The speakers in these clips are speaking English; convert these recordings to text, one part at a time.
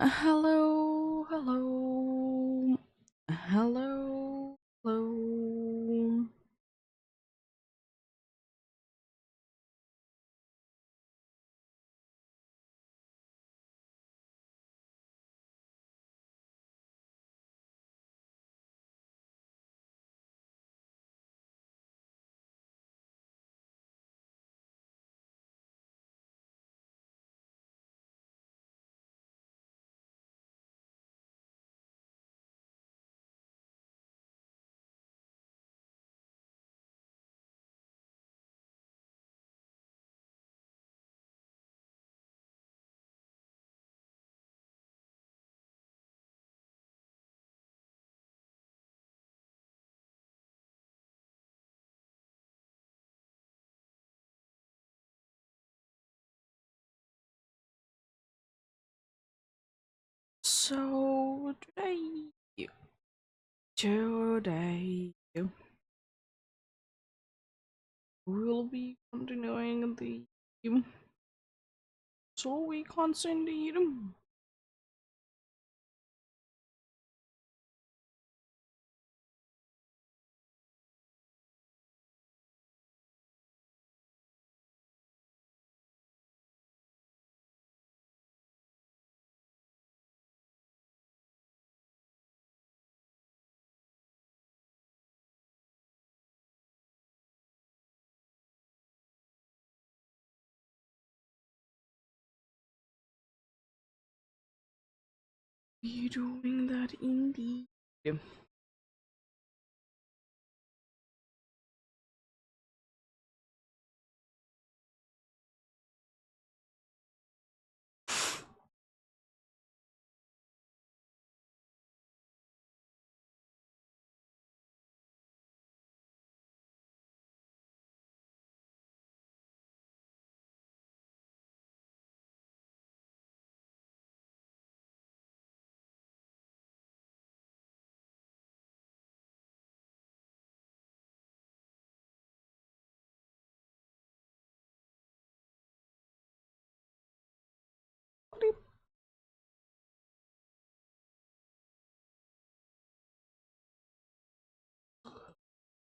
Hello, hello, hello, hello. So today we'll be continuing the so we can't indeed. Be doing that indeed.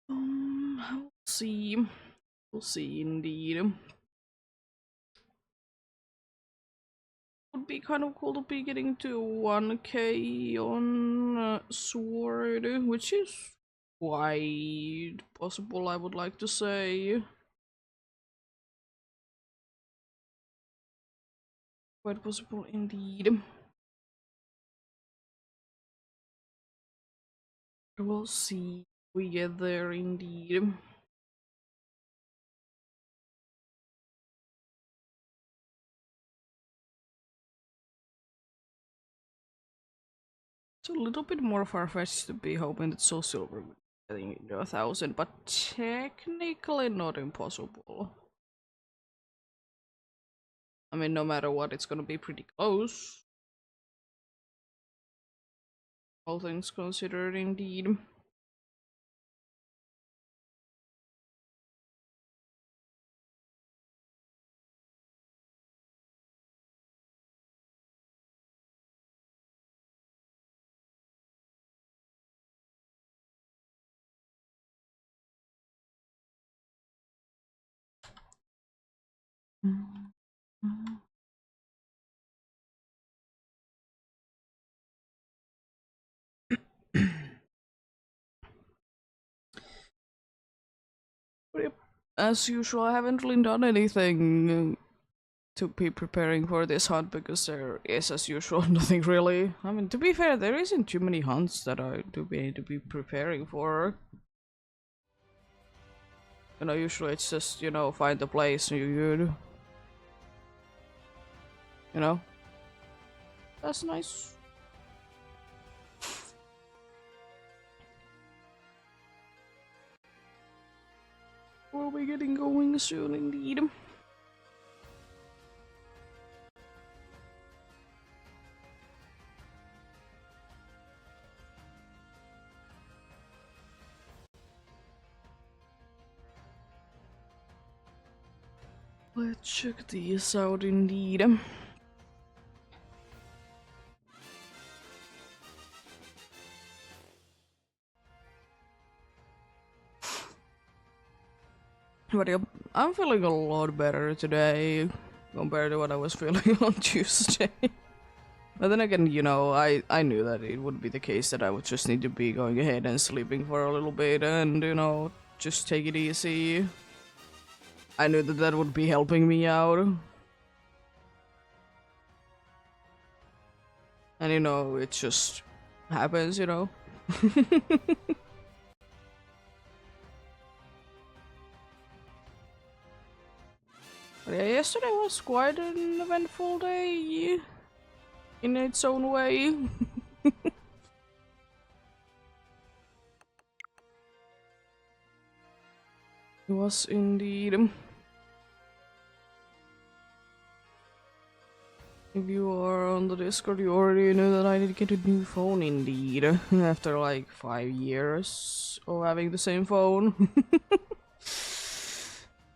We'll see. We'll see indeed. Would be kind of cool to be getting to 1k on Sword, which is quite possible, I would like to say. Quite possible indeed. We'll see if we get there indeed. It's a little bit more far-fetched to be hoping that Soul Silver would be getting into 1,000, but technically not impossible. I mean, no matter what, it's gonna be pretty close. All things considered, indeed. Yep. As usual, I haven't really done anything to be preparing for this hunt because there is, as usual, nothing really. I mean, to be fair, there isn't too many hunts that I do need to be preparing for. You know, usually it's just, you know, find the place you know. That's nice. We'll be getting going soon indeed. Let's check these out indeed. But yeah, I'm feeling a lot better today compared to what I was feeling on Tuesday. But then again, you know, I knew that it would be the case that I would just need to be going ahead and sleeping for a little bit and, you know, just take it easy. I knew that that would be helping me out. And, you know, it just happens, you know. But yeah, yesterday was quite an eventful day in its own way. It was indeed. If you are on the Discord, you already know that I need to get a new phone indeed. After like 5 years of having the same phone.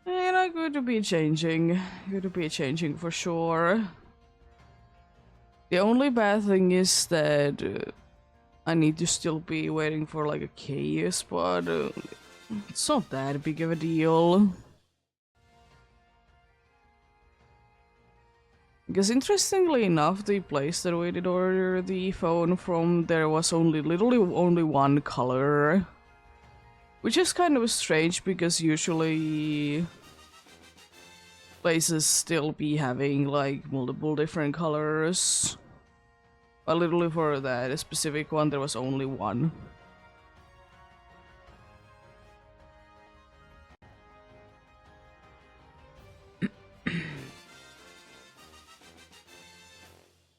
And I'm going to be changing. Going to be changing for sure. The only bad thing is that I need to still be waiting for like a case, but it's not that big of a deal. Because interestingly enough, the place that we did order the phone from, there was literally only one color. Which is kind of strange because usually places still be having like multiple different colors. But literally for that specific one, there was only one.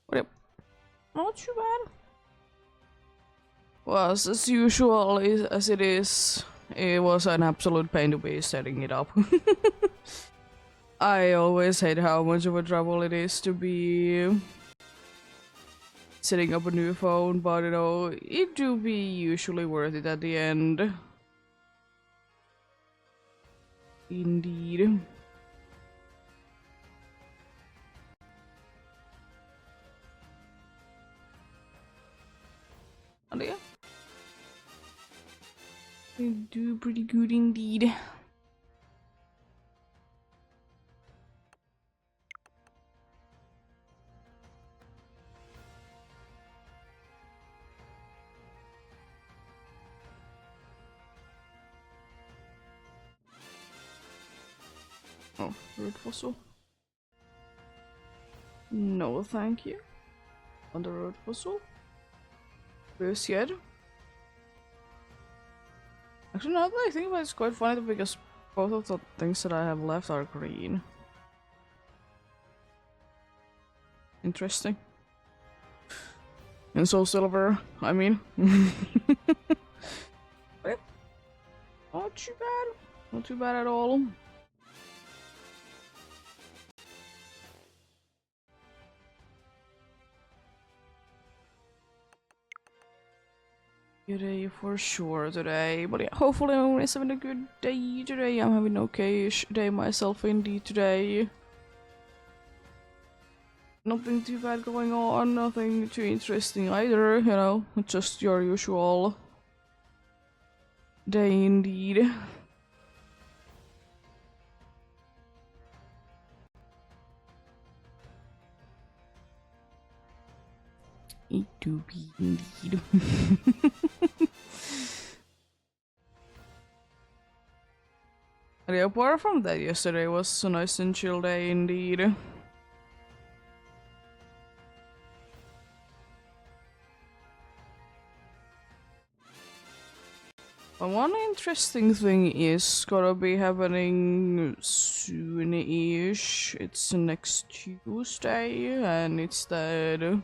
But yep, not too bad. Was as usual, as it is, it was an absolute pain to be setting it up. I always hate how much of a trouble it is to be setting up a new phone, but you know, it do be usually worth it at the end. Indeed. And yeah. You do pretty good indeed. Oh, root fossil. No, thank you. On the road fossil. Yet. Actually, now that I think about it, it's quite funny because both of the things that I have left are green. Interesting. And so silver, I mean. But not too bad. Not too bad at all. Good day for sure today, but yeah, hopefully everyone's having a good day today. I'm having an okay-ish day myself indeed today. Nothing too bad going on, nothing too interesting either, you know, just your usual day indeed. It do be indeed. And yeah, apart from that, yesterday was a nice and chill day indeed. But one interesting thing is gonna be happening soon-ish. It's next Tuesday, and it's that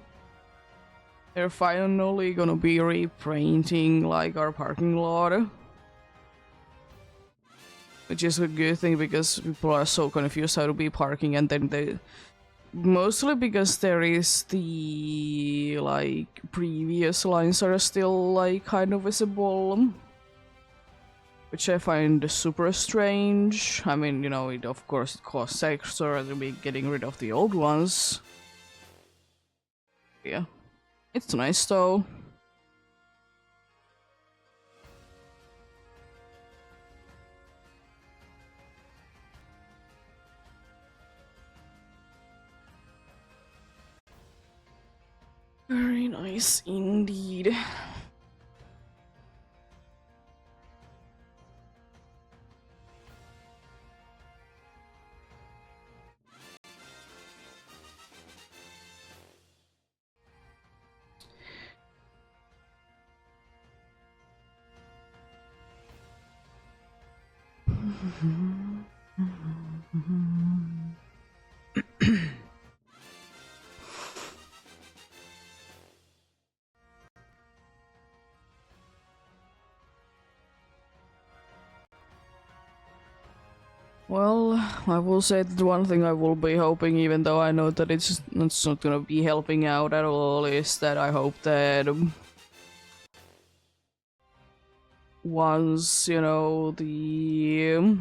they're finally gonna be repainting like our parking lot. Which is a good thing because people are so confused how to be parking, and then they mostly because there is the like previous lines are still like kind of visible, which I find super strange. I mean, you know, of course it costs extra to be getting rid of the old ones. Yeah, it's nice though. nice indeed. Well, I will say that one thing I will be hoping, even though I know that it's not gonna be helping out at all, is that I hope that once, you know, the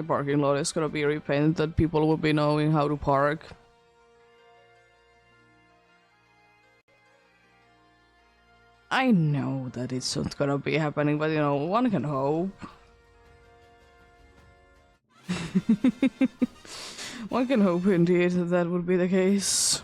parking lot is gonna be repainted, that people will be knowing how to park. I know that it's not gonna be happening, but you know, one can hope. One can hope indeed that that would be the case.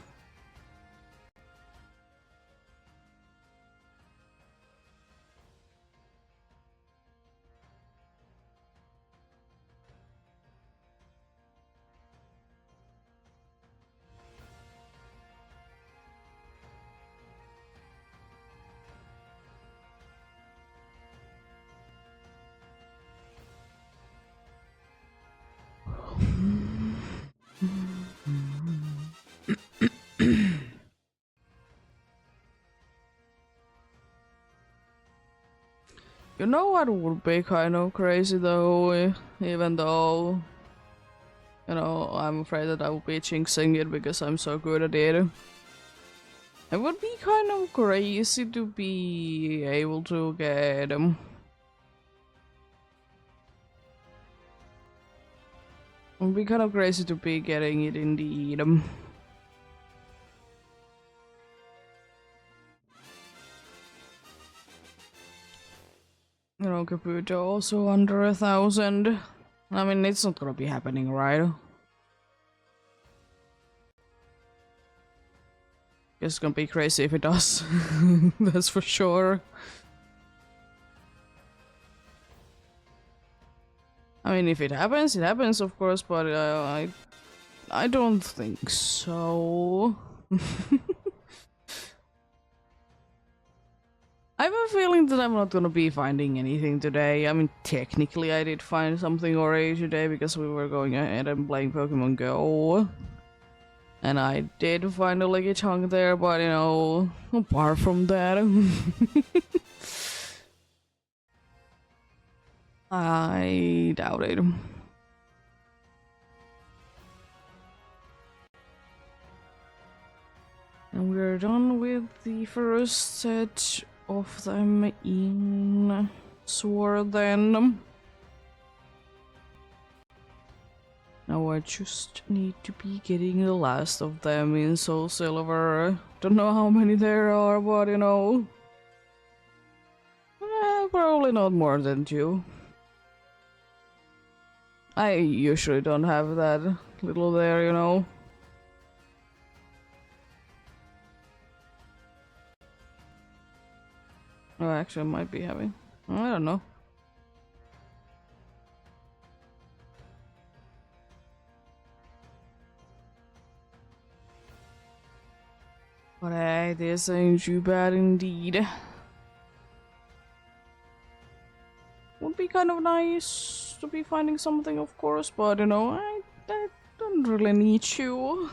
You know what would be kind of crazy though, even though, you know, I'm afraid that I will be jinxing it because I'm so good at it. It would be kind of crazy to be able to get it would be kind of crazy to be getting it indeed. You know, Caputo also under 1,000. I mean, it's not gonna be happening, right? It's gonna be crazy if it does. That's for sure. I mean, if it happens, of course, but I don't think so. I have a feeling that I'm not gonna be finding anything today. I mean, technically I did find something already today because we were going ahead and playing Pokemon Go. And I did find a lucky chunk there, but you know, apart from that... I doubt it. And we're done with the first set of them in Sword then. Now I just need to be getting the last of them in Soul Silver. Don't know how many there are, but you know... probably not more than 2. I usually don't have that little there, you know. Oh, actually, I might be having. I don't know. But hey, this ain't too bad indeed. Would be kind of nice to be finding something, of course, but you know, I don't really need to.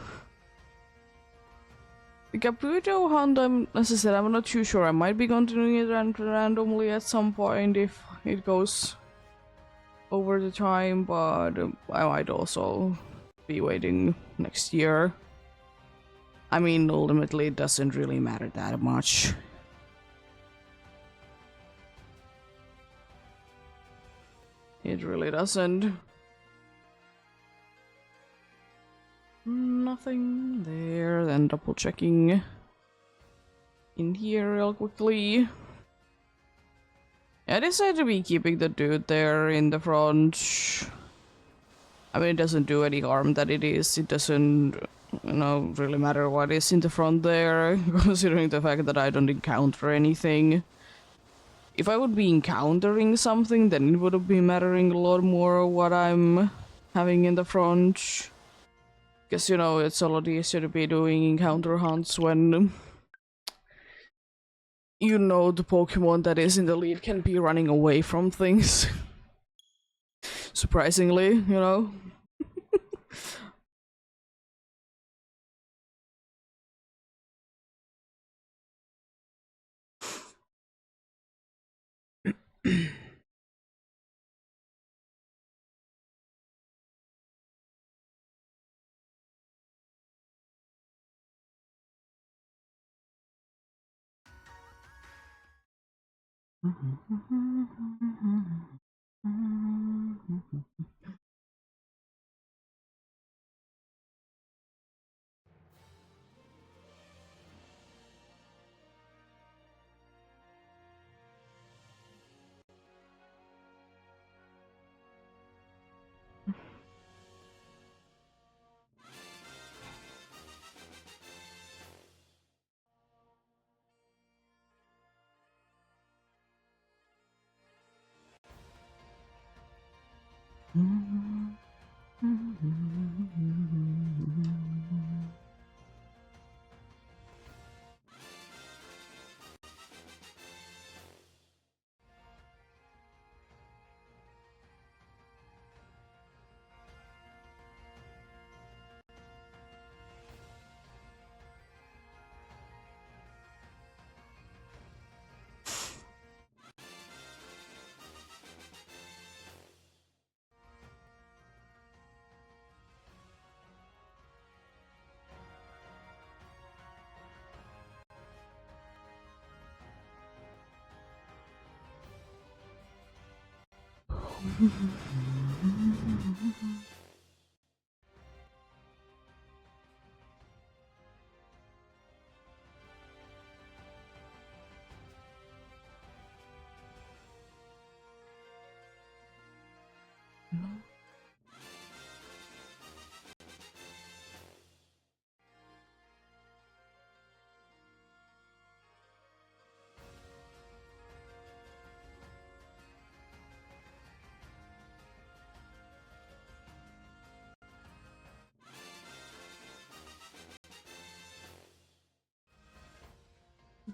The Caputo hunt, as I said, I'm not too sure. I might be continuing it randomly at some point if it goes over the time, but I might also be waiting next year. I mean, ultimately, it doesn't really matter that much. It really doesn't. Nothing there, then double checking in here real quickly. I decided to be keeping the dude there in the front. I mean, it doesn't do any harm that it is. It doesn't really matter what is in the front there, considering the fact that I don't encounter anything. If I would be encountering something, then it would be mattering a lot more what I'm having in the front. Because, it's a lot easier to be doing encounter hunts when the Pokemon that is in the lead can be running away from things. Surprisingly.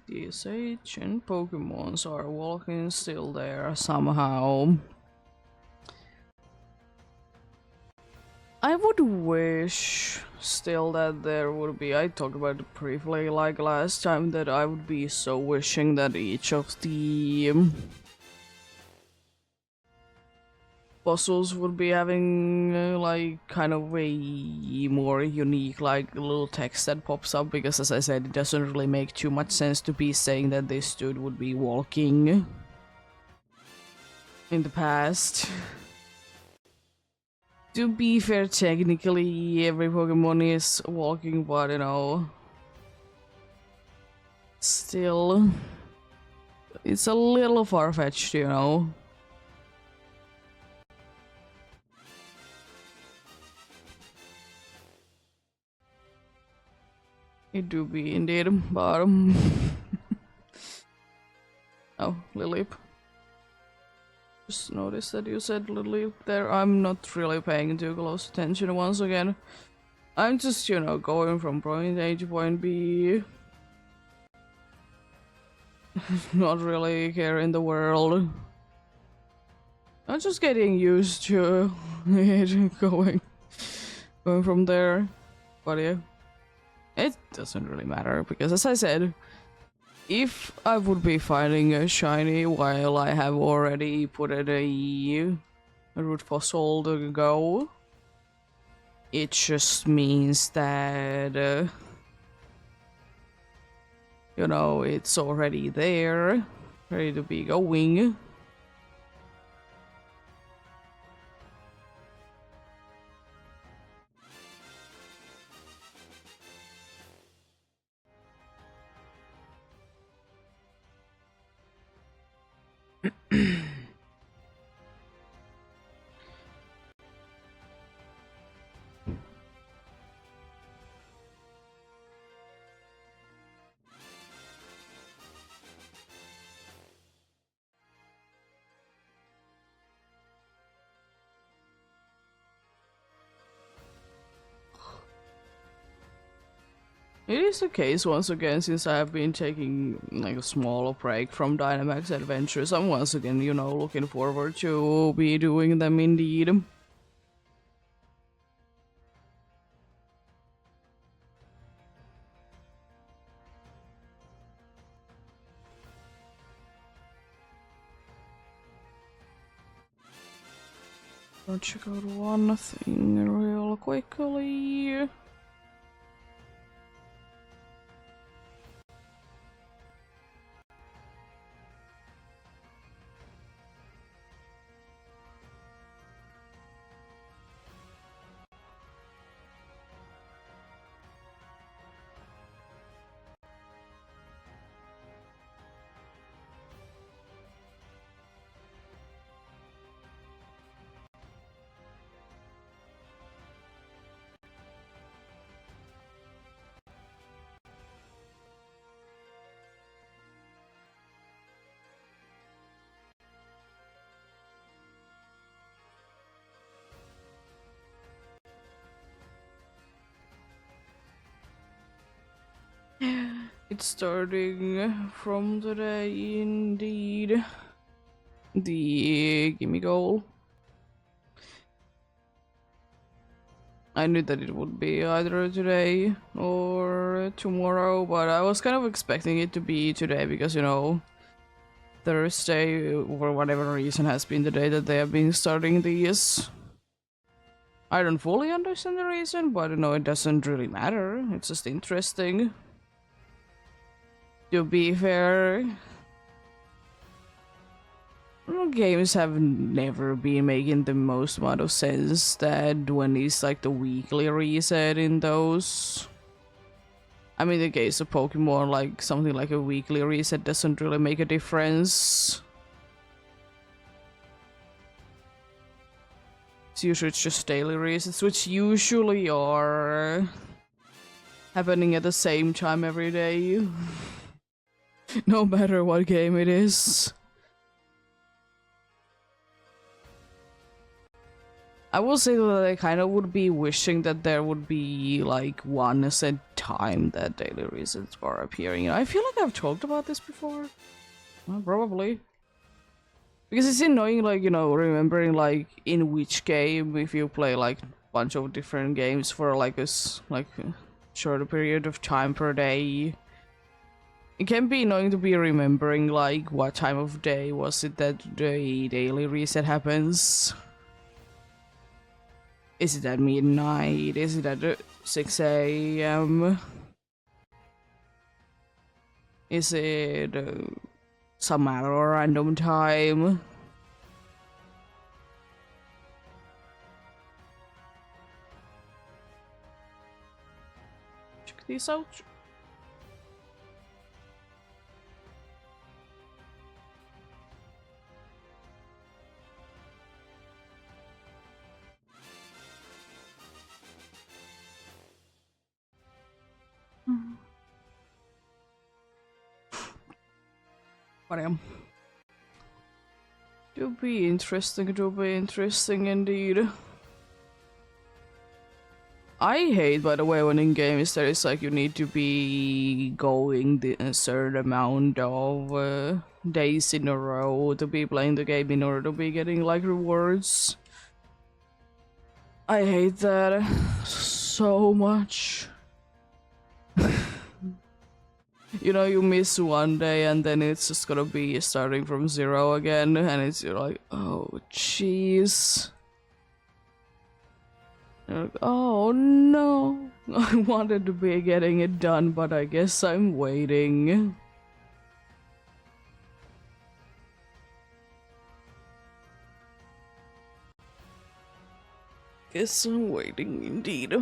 These ancient Pokemons are walking still there somehow. I would wish still that there would be, I talked about it briefly like last time, that I would be so wishing that each of the puzzles would be having like kind of a more unique like little text that pops up, because as I said, it doesn't really make too much sense to be saying that this dude would be walking in the past. To be fair, technically every Pokemon is walking, but still, it's a little far-fetched. It do be indeed, but oh, Lilip. Just noticed that you said Lilip there. I'm not really paying too close attention once again. I'm just, going from point A to point B. Not really care in the world. I'm just getting used to it going from there. But yeah, it doesn't really matter, because as I said, if I would be finding a shiny while I have already put it a root fossil to go, it just means that it's already there, ready to be going. It is the case once again, since I have been taking like a small break from Dynamax Adventures. I'm once again, you know, looking forward to be doing them indeed. I'll check out one thing real quickly. It's starting from today indeed. The gimme goal. I knew that it would be either today or tomorrow, but I was kind of expecting it to be today because, you know, Thursday, for whatever reason, has been the day that they have been starting these. I don't fully understand the reason, but you know, it doesn't really matter. It's just interesting. To be fair, games have never been making the most amount of sense that when it's like the weekly reset in those. I mean, in the case of Pokemon, like something like a weekly reset doesn't really make a difference. It's usually just daily resets, which usually are happening at the same time every day. No matter what game it is. I will say that I kind of would be wishing that there would be like one set time that daily resets are appearing. I feel like I've talked about this before. Well, probably. Because it's annoying, like, you know, remembering like in which game, if you play like a bunch of different games for like a shorter period of time per day. It can be annoying to be remembering like what time of day was it that the daily reset happens. Is it at midnight? Is it at 6 a.m.? Is it some other random time? Check this out. But it'll be interesting indeed. I hate, by the way, when in games there is like you need to be going a certain amount of days in a row to be playing the game in order to be getting like rewards. I hate that so much. You know, you miss one day and then it's just gonna be starting from zero again, and you're like, oh jeez. Like, oh no, I wanted to be getting it done, but I guess I'm waiting. Guess I'm waiting indeed.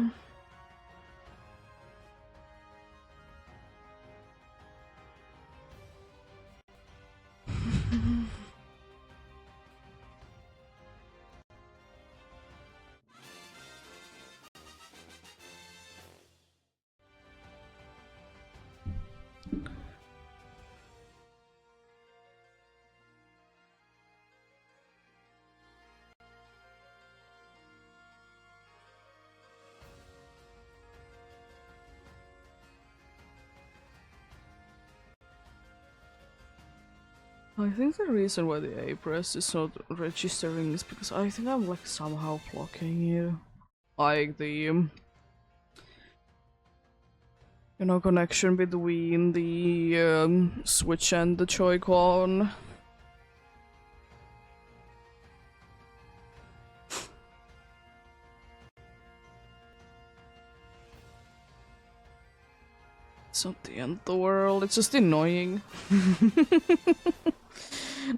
I think the reason why the A-press is not registering is because I think I'm like somehow blocking you. Like the connection between the Switch and the Joy-Con. It's not the end of the world, it's just annoying.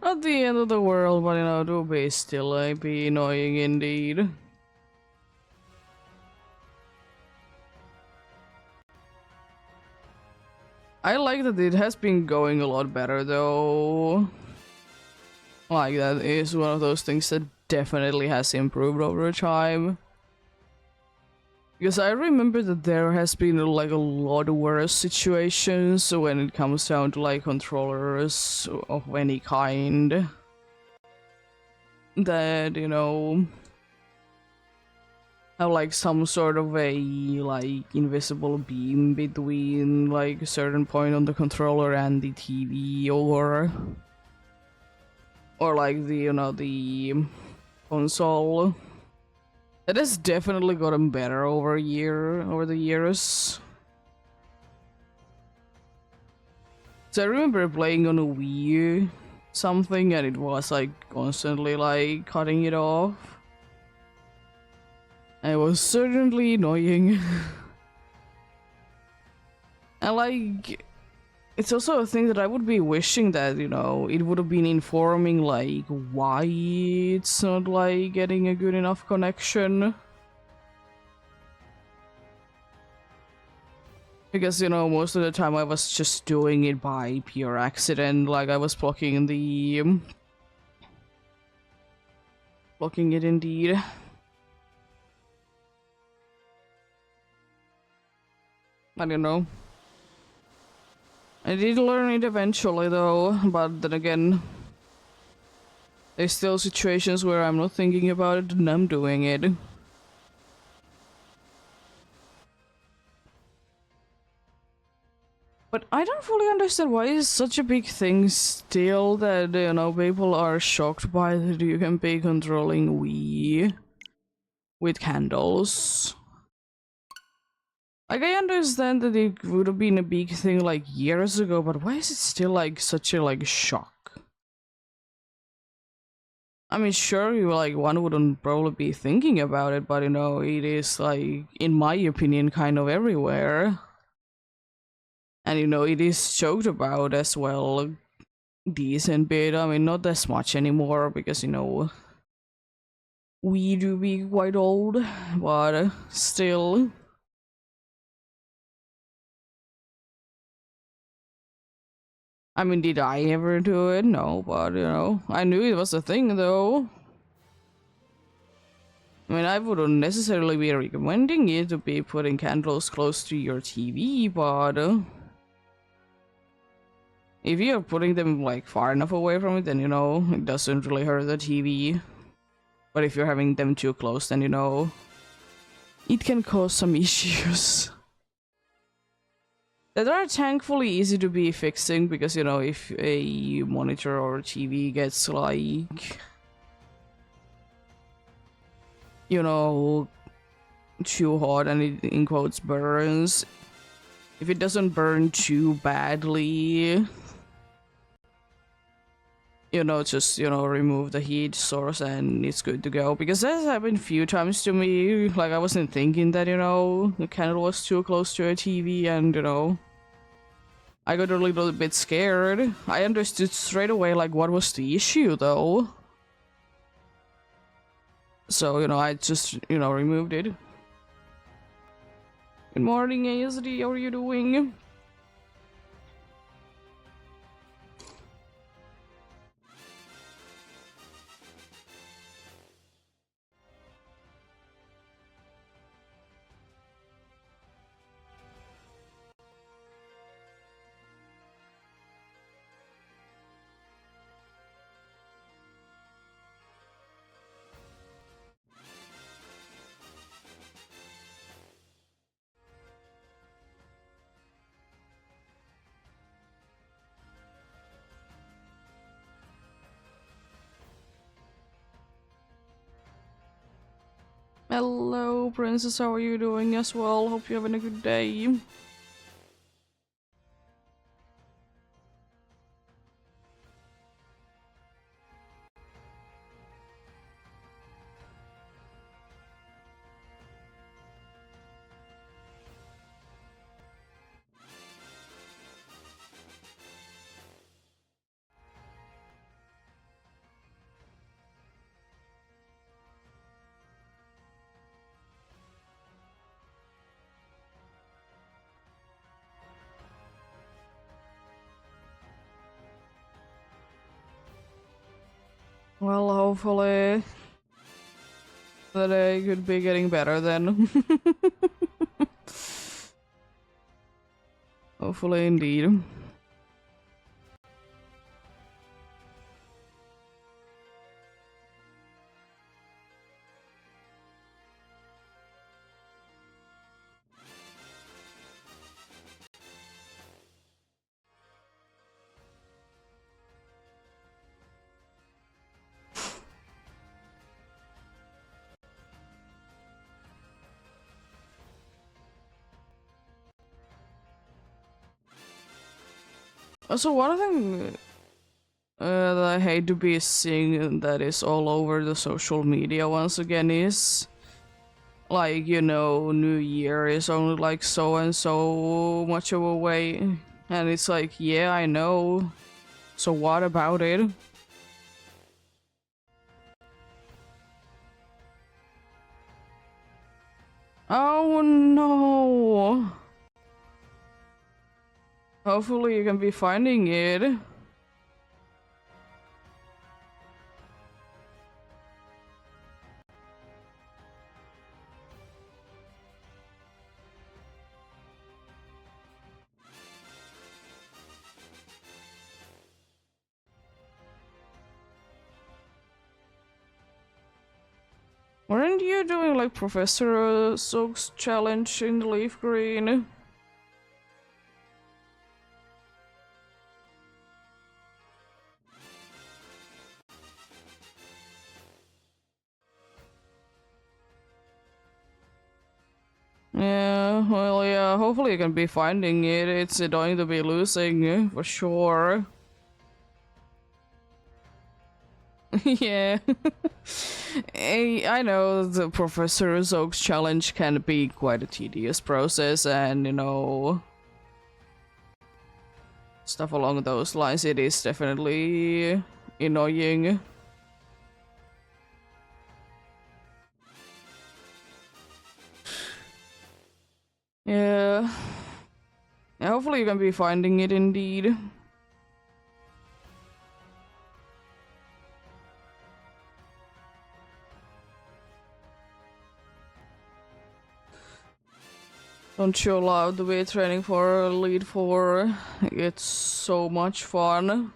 Not the end of the world, but it will be still be annoying indeed. I like that it has been going a lot better though. Like that is one of those things that definitely has improved over time. Because I remember that there has been like a lot worse situations when it comes down to like controllers of any kind. That, have like some sort of a like invisible beam between like a certain point on the controller and the TV, or like the console. That has definitely gotten better over the years. So I remember playing on a Wii something and it was like constantly like cutting it off. And it was certainly annoying. And like it's also a thing that I would be wishing that, it would have been informing like why it's not like getting a good enough connection. Because, most of the time I was just doing it by pure accident, like I was blocking blocking it indeed. I don't know. I did learn it eventually though, but then again, there's still situations where I'm not thinking about it and I'm doing it. But I don't fully understand why it's such a big thing still that, people are shocked by that you can be controlling Wii with candles. Like, I understand that it would have been a big thing like years ago, but why is it still like such a like shock? I mean, sure, one wouldn't probably be thinking about it, but it is like, in my opinion, kind of everywhere. And it is joked about as well, decent bit. I mean, not as much anymore because we do be quite old, but still. I mean, did I ever do it? No, but I knew it was a thing though. I mean, I wouldn't necessarily be recommending it to be putting candles close to your TV, but if you're putting them like far enough away from it, then it doesn't really hurt the TV. But if you're having them too close, then it can cause some issues. That are thankfully easy to be fixing because if a monitor or TV gets like too hot and it in quotes burns, if it doesn't burn too badly, just remove the heat source and it's good to go. Because that's happened a few times to me. Like, I wasn't thinking that the candle was too close to a TV, and I got a little bit scared. I understood straight away like what was the issue though. So I just removed it. Good morning, ASD, how are you doing? Hello, Princess, how are you doing as well? Hope you're having a good day. Well, hopefully the day could be getting better then. Hopefully, indeed. Also, one thing that I hate to be seeing that is all over the social media once again is like, you know, New Year is only like so and so much of a way, and it's like, yeah, I know, so what about it? Oh no! Hopefully you can be finding it. Weren't you doing like Professor Soak's challenge in the leaf green? Yeah, well, yeah, hopefully you can be finding it. It's annoying to be losing, for sure. Yeah. I know the Professor Oak's challenge can be quite a tedious process, and you know, stuff along those lines. It is definitely annoying. Yeah. Yeah, hopefully you can be finding it indeed. Don't you love the way training for Lead 4? It's so much fun.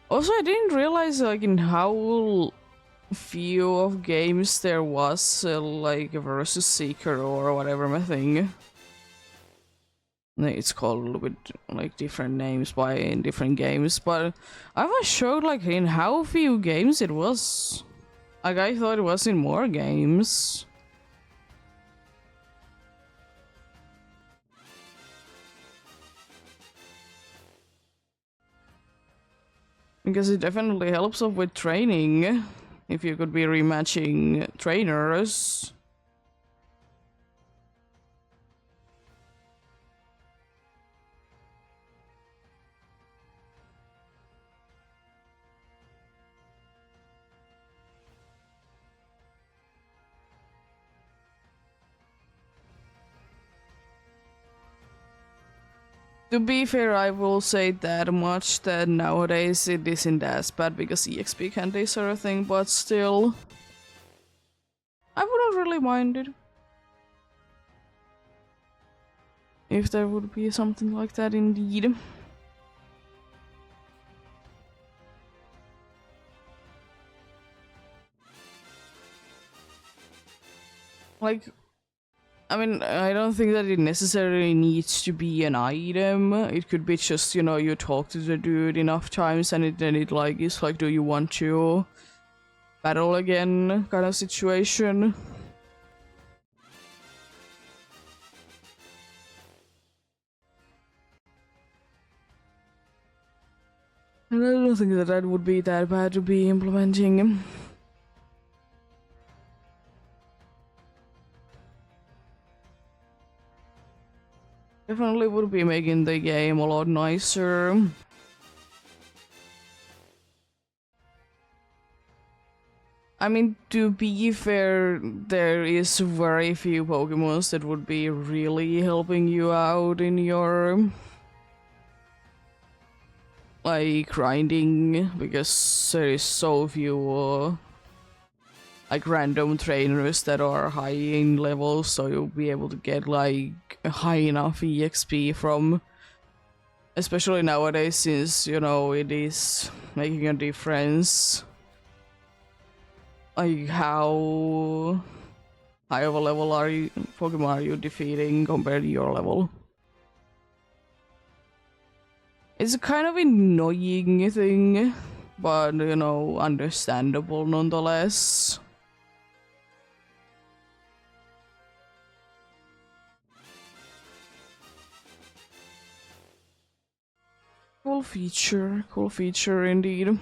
Also, I didn't realize like in how few of games there was like versus Seeker or whatever my thing. It's called with like different names by in different games, but I was shocked like in how few games it was. Like I thought it was in more games. Because it definitely helps up with training. If you could be rematching trainers. To be fair, I will say that much that nowadays it isn't as bad because EXP candies are a thing, but still, I wouldn't really mind it. If there would be something like that indeed. Like, I mean, I don't think that it necessarily needs to be an item. It could be just, you know, you talk to the dude enough times and then it like is like, do you want to battle again kind of situation. And I don't think that that would be that bad to be implementing. Definitely would be making the game a lot nicer. I mean, to be fair, there is very few Pokemons that would be really helping you out in your like grinding, because there is so few like random trainers that are high in levels, so you'll be able to get like high enough EXP from, especially nowadays, since you know it is making a difference like how high of a level are you Pokemon are you defeating compared to your level. It's a kind of annoying thing, but you know, understandable nonetheless. Cool feature indeed.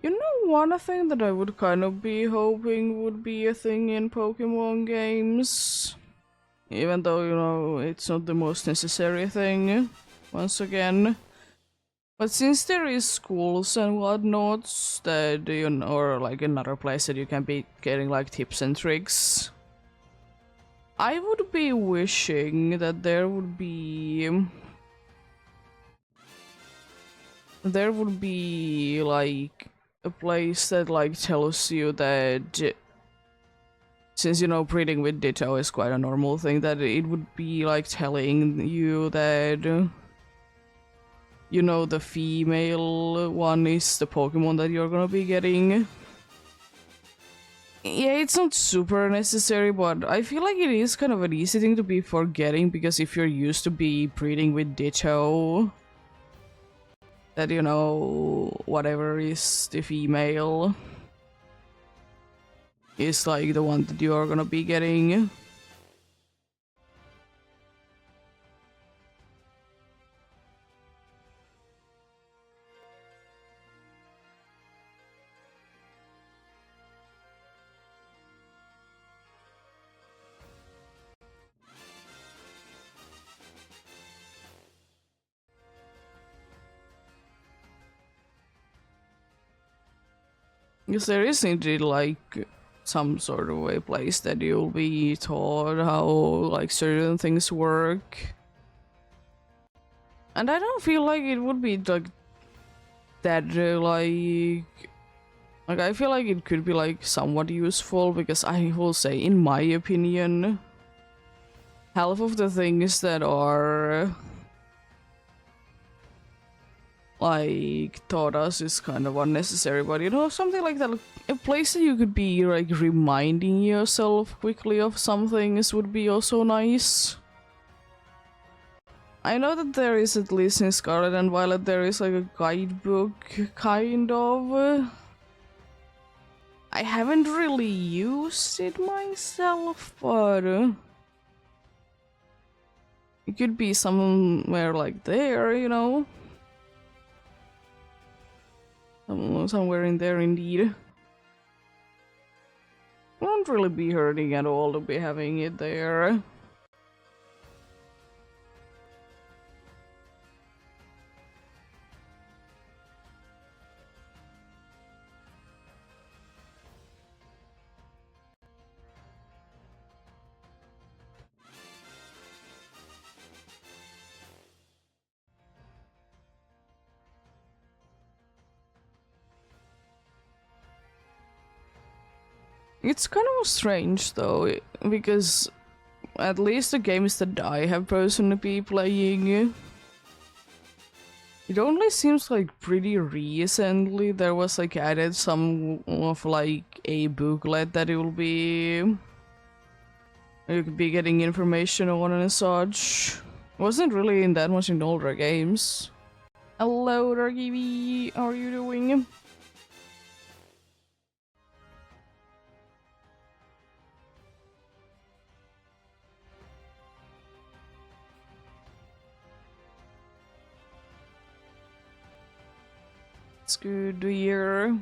You know, one thing that I would kind of be hoping would be a thing in Pokemon games, even though, you know, it's not the most necessary thing, once again. But since there is schools and whatnots that, you know, or like another place that you can be getting like tips and tricks, I would be wishing that there would be like a place that like tells you that, since you know breeding with Ditto is quite a normal thing, that it would be like telling you that, you know, the female one is the Pokemon that you're gonna be getting. Yeah, it's not super necessary, but I feel like it is kind of an easy thing to be forgetting, because if you're used to be breeding with Ditto, that, you know, whatever is the female is like the one that you are gonna be getting. Because there is indeed like some sort of a place that you'll be taught how like certain things work. And I don't feel like it would be like that like I feel like it could be like somewhat useful, because I will say, in my opinion, half of the things that are like taught us is kind of unnecessary. But you know, something like that, like, a place that you could be like reminding yourself quickly of some things would be also nice. I know that there is, at least in Scarlet and Violet, there is like a guidebook kind of. I haven't really used it myself, but it could be somewhere like there, you know? Somewhere in there, indeed. Won't really be hurting at all to be having it there. It's kind of strange though, because at least the games that I have personally been playing, it only seems like pretty recently there was like added some of like a booklet that it will be, you could be getting information on and such. Wasn't really in that much in older games. Hello, Darky, how are you doing? It's good to hear.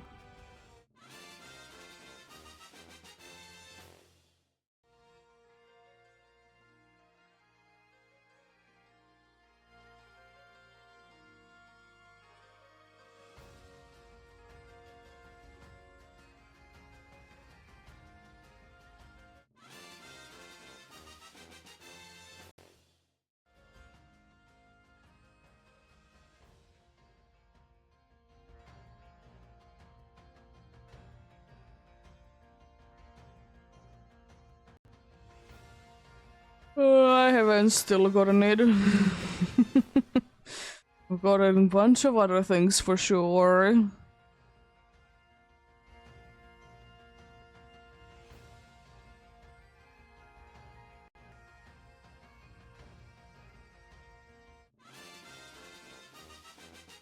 I haven't still gotten it. I've gotten a bunch of other things for sure.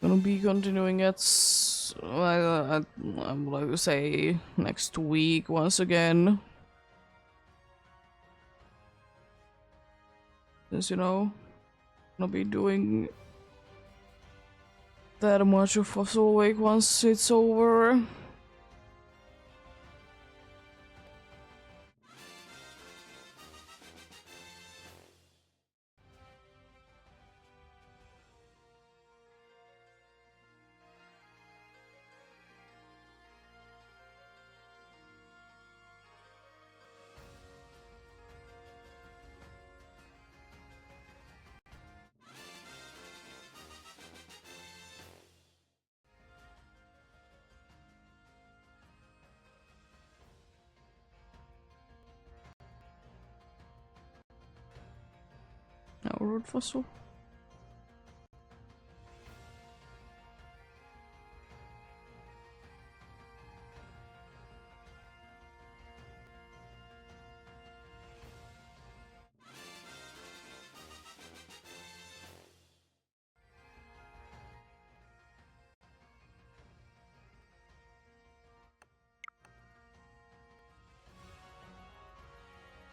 Gonna be continuing it, I'm like to say, next week once again. Since, you know, gonna be doing that much of Fossil Wake once it's over. Now, Root Fossil.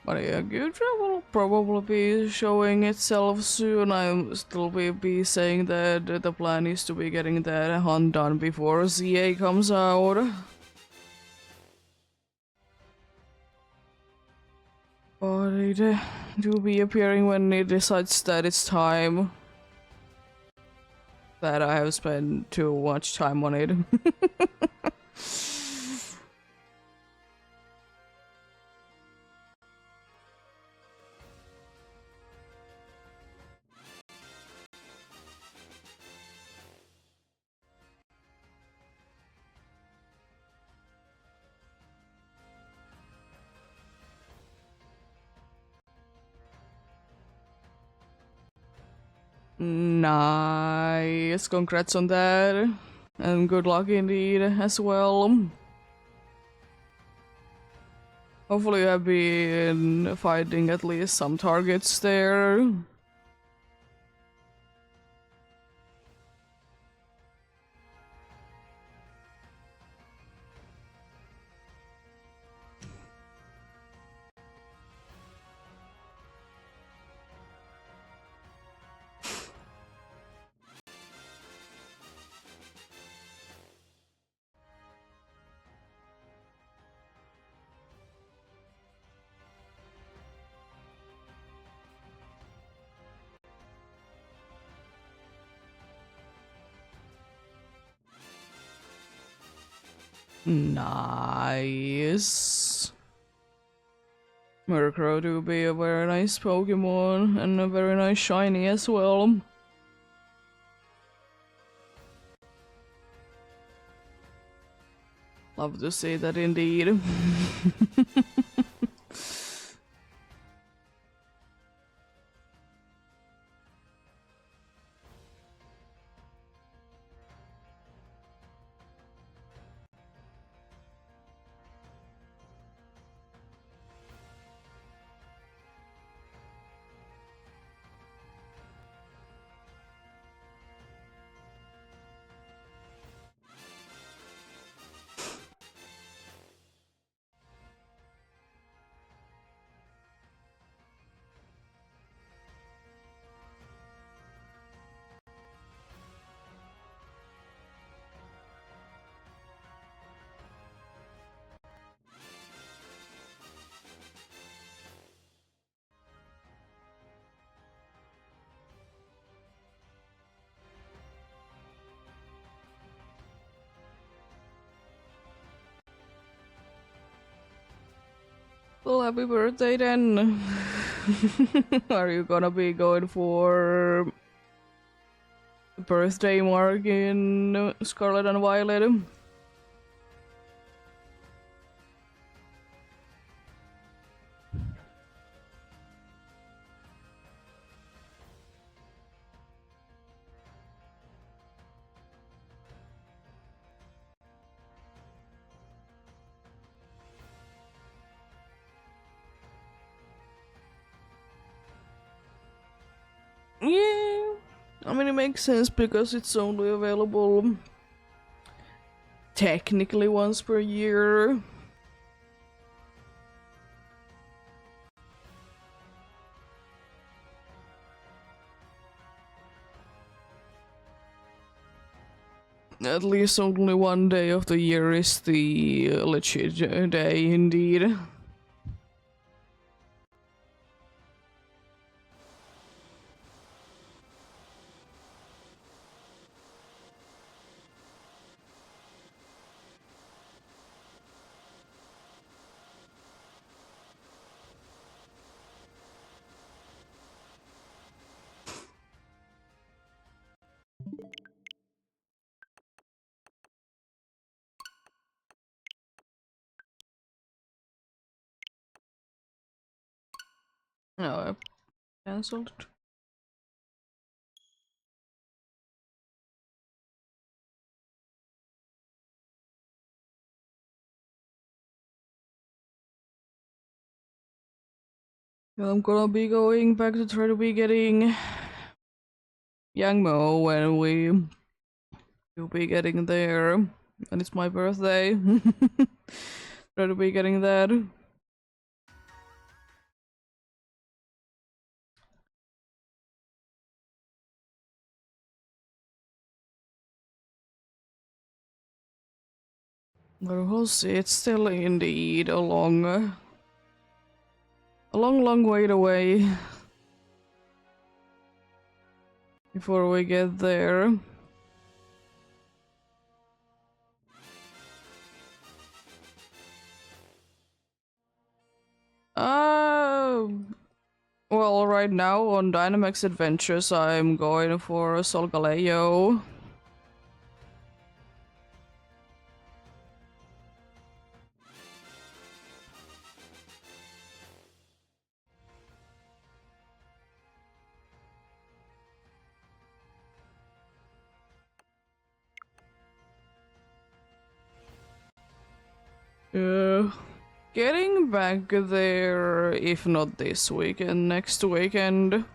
But yeah, Gudra will probably be showing itself soon. I'll still be saying that the plan is to be getting that hunt done before ZA comes out. But it do be appearing when it decides that it's time. That I have spent too much time on it. Nice, congrats on that. And good luck indeed as well. Hopefully you have been fighting at least some targets there. Nice. Murkrow do be a very nice Pokemon and a very nice shiny as well. Love to see that indeed. Well, happy birthday then. Are you gonna be going for birthday mark in Scarlet and Violet? Yeah, I mean it makes sense because it's only available technically once per year. At least only one day of the year is the legit day indeed. No, I cancelled. Well, I'm gonna be going back to try to be getting Yangmo when we will be getting there. And it's my birthday. Try to be getting that. But we'll see, it's still indeed a long, long wait away before we get there. Well, right now on Dynamax Adventures, I'm going for Solgaleo. Getting back there, if not this weekend, next weekend.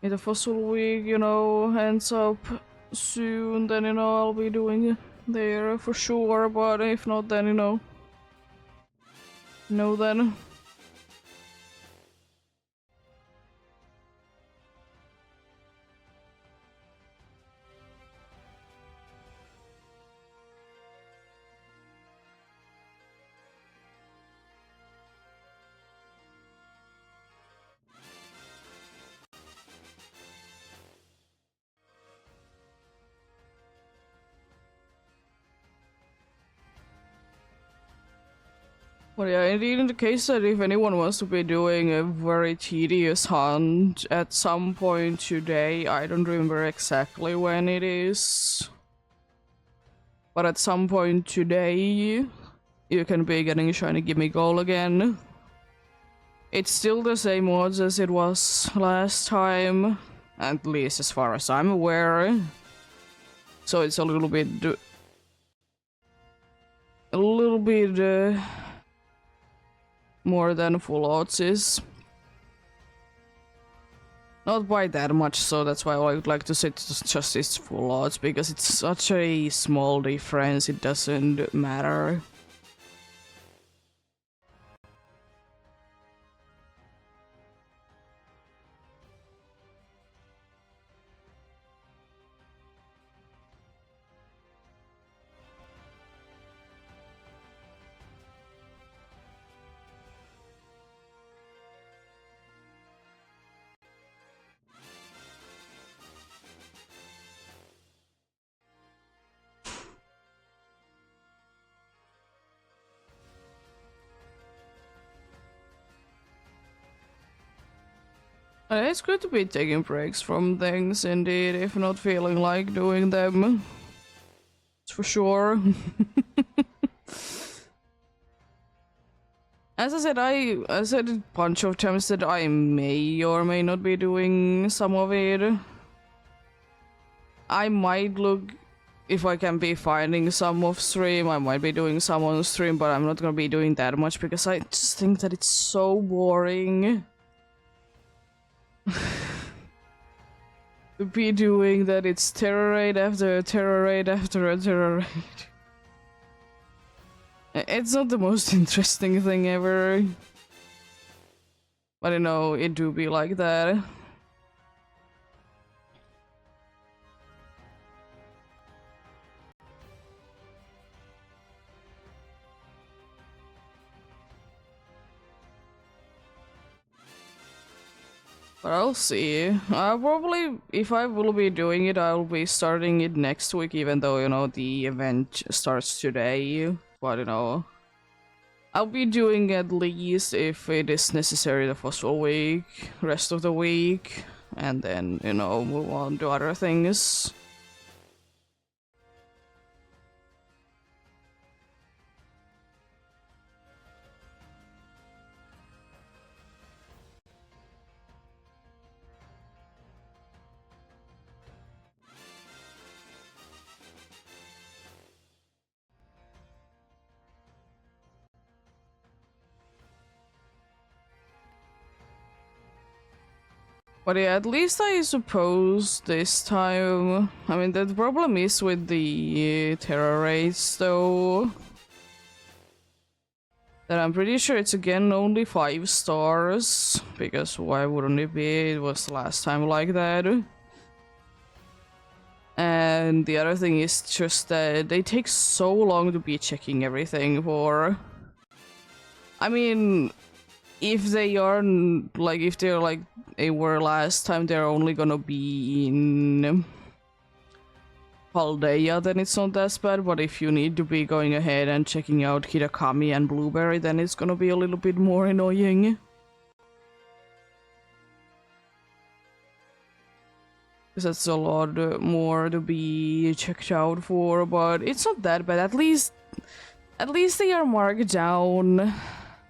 If the fossil week, ends up soon, then, I'll be doing there for sure, but if not, then, no then. Well, yeah, indeed, in the case that if anyone wants to be doing a very tedious hunt at some point today, I don't remember exactly when it is, but at some point today, you can be getting a shiny gimme goal again. It's still the same odds as it was last time, at least as far as I'm aware. So it's a little bit more than full odds is. Not by that much, so that's why I would like to say it's just its full odds, because it's such a small difference, it doesn't matter. It's good to be taking breaks from things, indeed, if not feeling like doing them. It's for sure. As I said a bunch of times that I may or may not be doing some of it. I might look if I can be finding some off stream. I might be doing some on stream, but I'm not gonna be doing that much because I just think that it's so boring. To be doing that, it's terror raid after a terror raid after a terror raid. It's not the most interesting thing ever. But it do be like that. But I'll see. Probably, if I will be doing it, I'll be starting it next week, even though, the event starts today. But, I'll be doing at least, if it is necessary, the first full week, rest of the week, and then, move on to other things. But yeah, at least I suppose this time... I mean, the problem is with the terror raids, though. That I'm pretty sure it's again only 5 stars, because why wouldn't it be? It was the last time like that. And the other thing is just that they take so long to be checking everything for. I mean, if they are like, if they're like they were last time, they're only gonna be in Paldea, then it's not that bad. But if you need to be going ahead and checking out Hirakami and Blueberry, then it's gonna be a little bit more annoying. Because that's a lot more to be checked out for, but it's not that bad. At least they are marked down.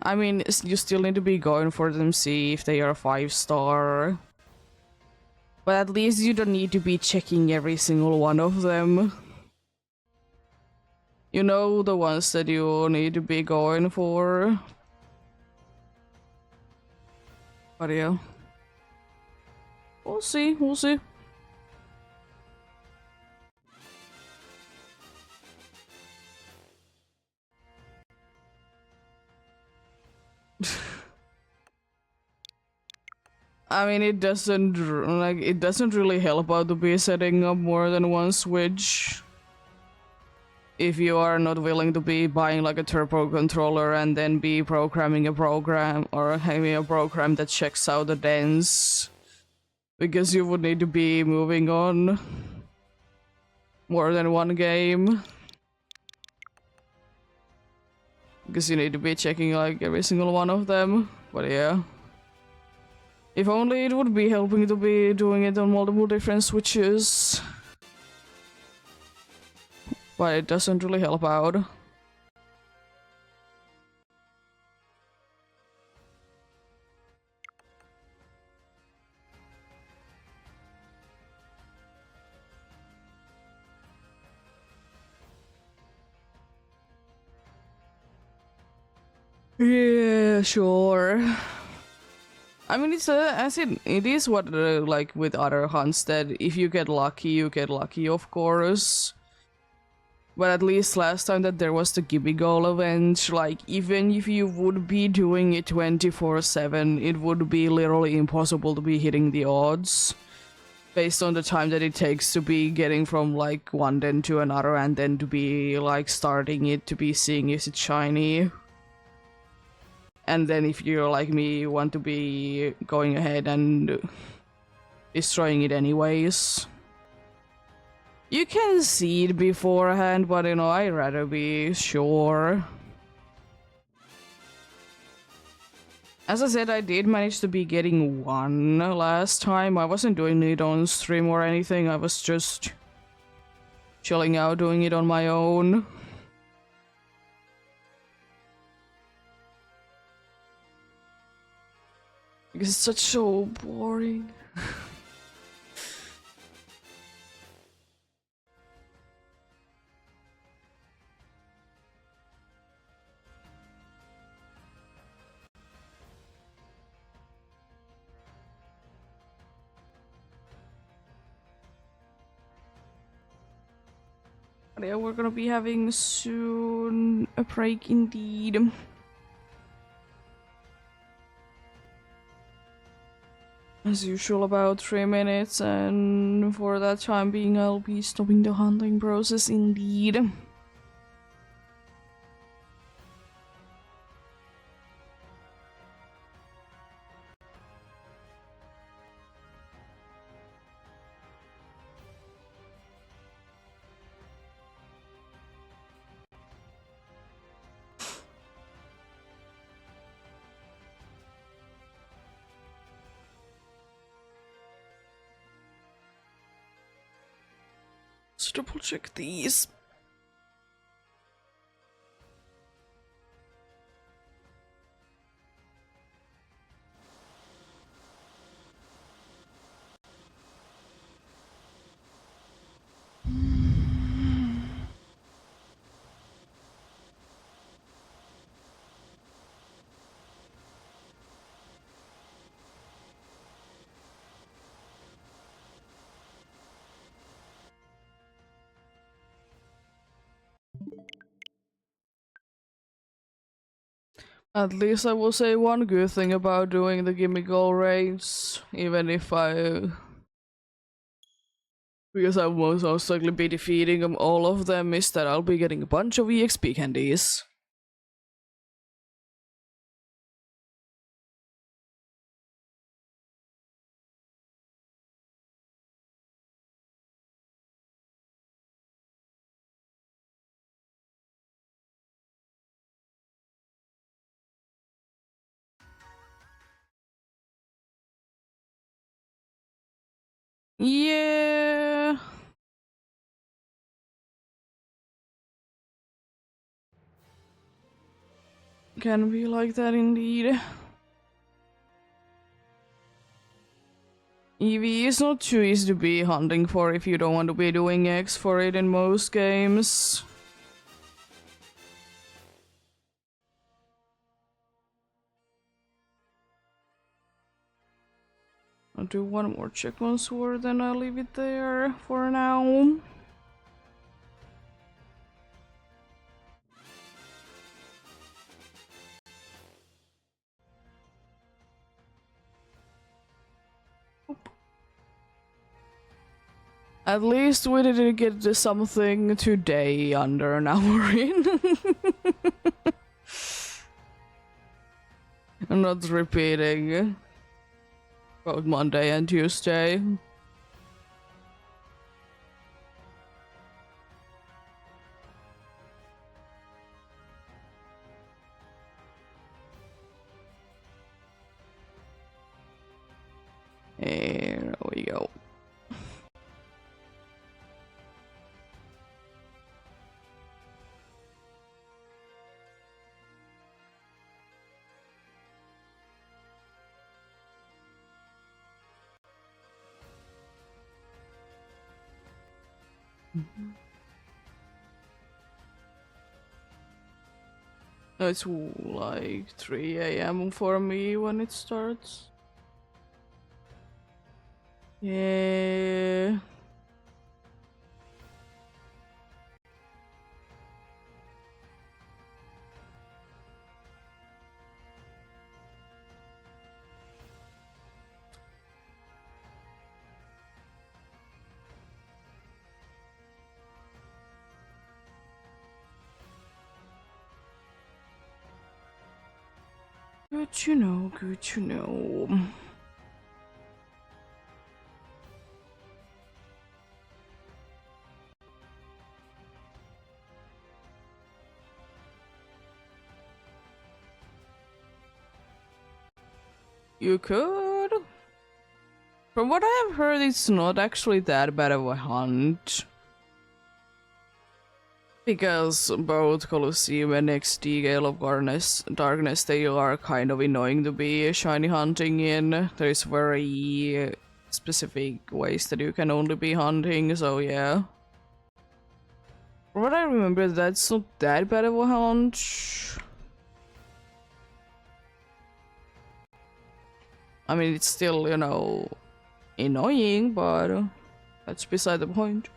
I mean, you still need to be going for them, see if they are 5-star. But at least you don't need to be checking every single one of them. You know the ones that you need to be going for. But yeah. We'll see, we'll see. I mean, it doesn't really help out to be setting up more than one switch. If you are not willing to be buying like a turbo controller and then be programming a program or having a program that checks out the dance. Because you would need to be moving on more than one game. Because you need to be checking like every single one of them. But yeah. If only it would be helping to be doing it on multiple different switches. But it doesn't really help out. Yeah, sure. I mean, it is what like with other hunts that if you get lucky, you get lucky, of course. But at least last time that there was the Gibby Goal event, like even if you would be doing it 24/7, it would be literally impossible to be hitting the odds. Based on the time that it takes to be getting from like one den to another and then to be like starting it to be seeing is it shiny. And then if you're like me, you want to be going ahead and destroying it anyways. You can see it beforehand, but you know, I'd rather be sure. As I said, I did manage to be getting one last time. I wasn't doing it on stream or anything, I was just chilling out doing it on my own. Because it's such so boring. But yeah, we're gonna be having soon a break indeed. As usual, about 3 minutes, and for that time being, I'll be stopping the hunting process indeed. Let's double check these. At least I will say one good thing about doing the gimme goal raids, even if because I will most likely be defeating all of them, is that I'll be getting a bunch of EXP candies. Yeah. Can be like that indeed. EV is not too easy to be hunting for if you don't want to be doing X for it in most games. I'll do one more check on sword, then I'll leave it there for now. At least we didn't get something today under an hour in. I'm not repeating both Monday and Tuesday. There we go. It's like 3 a.m. for me when it starts. Yeah. Good to know, good to know. You could. From what I have heard, it's not actually that bad of a hunt. Because both Colosseum and XD Gale of Darkness, they are kind of annoying to be shiny hunting in. There's very specific ways that you can only be hunting, so yeah. From what I remember, that's not that bad of a hunt. I mean, it's still, annoying, but that's beside the point.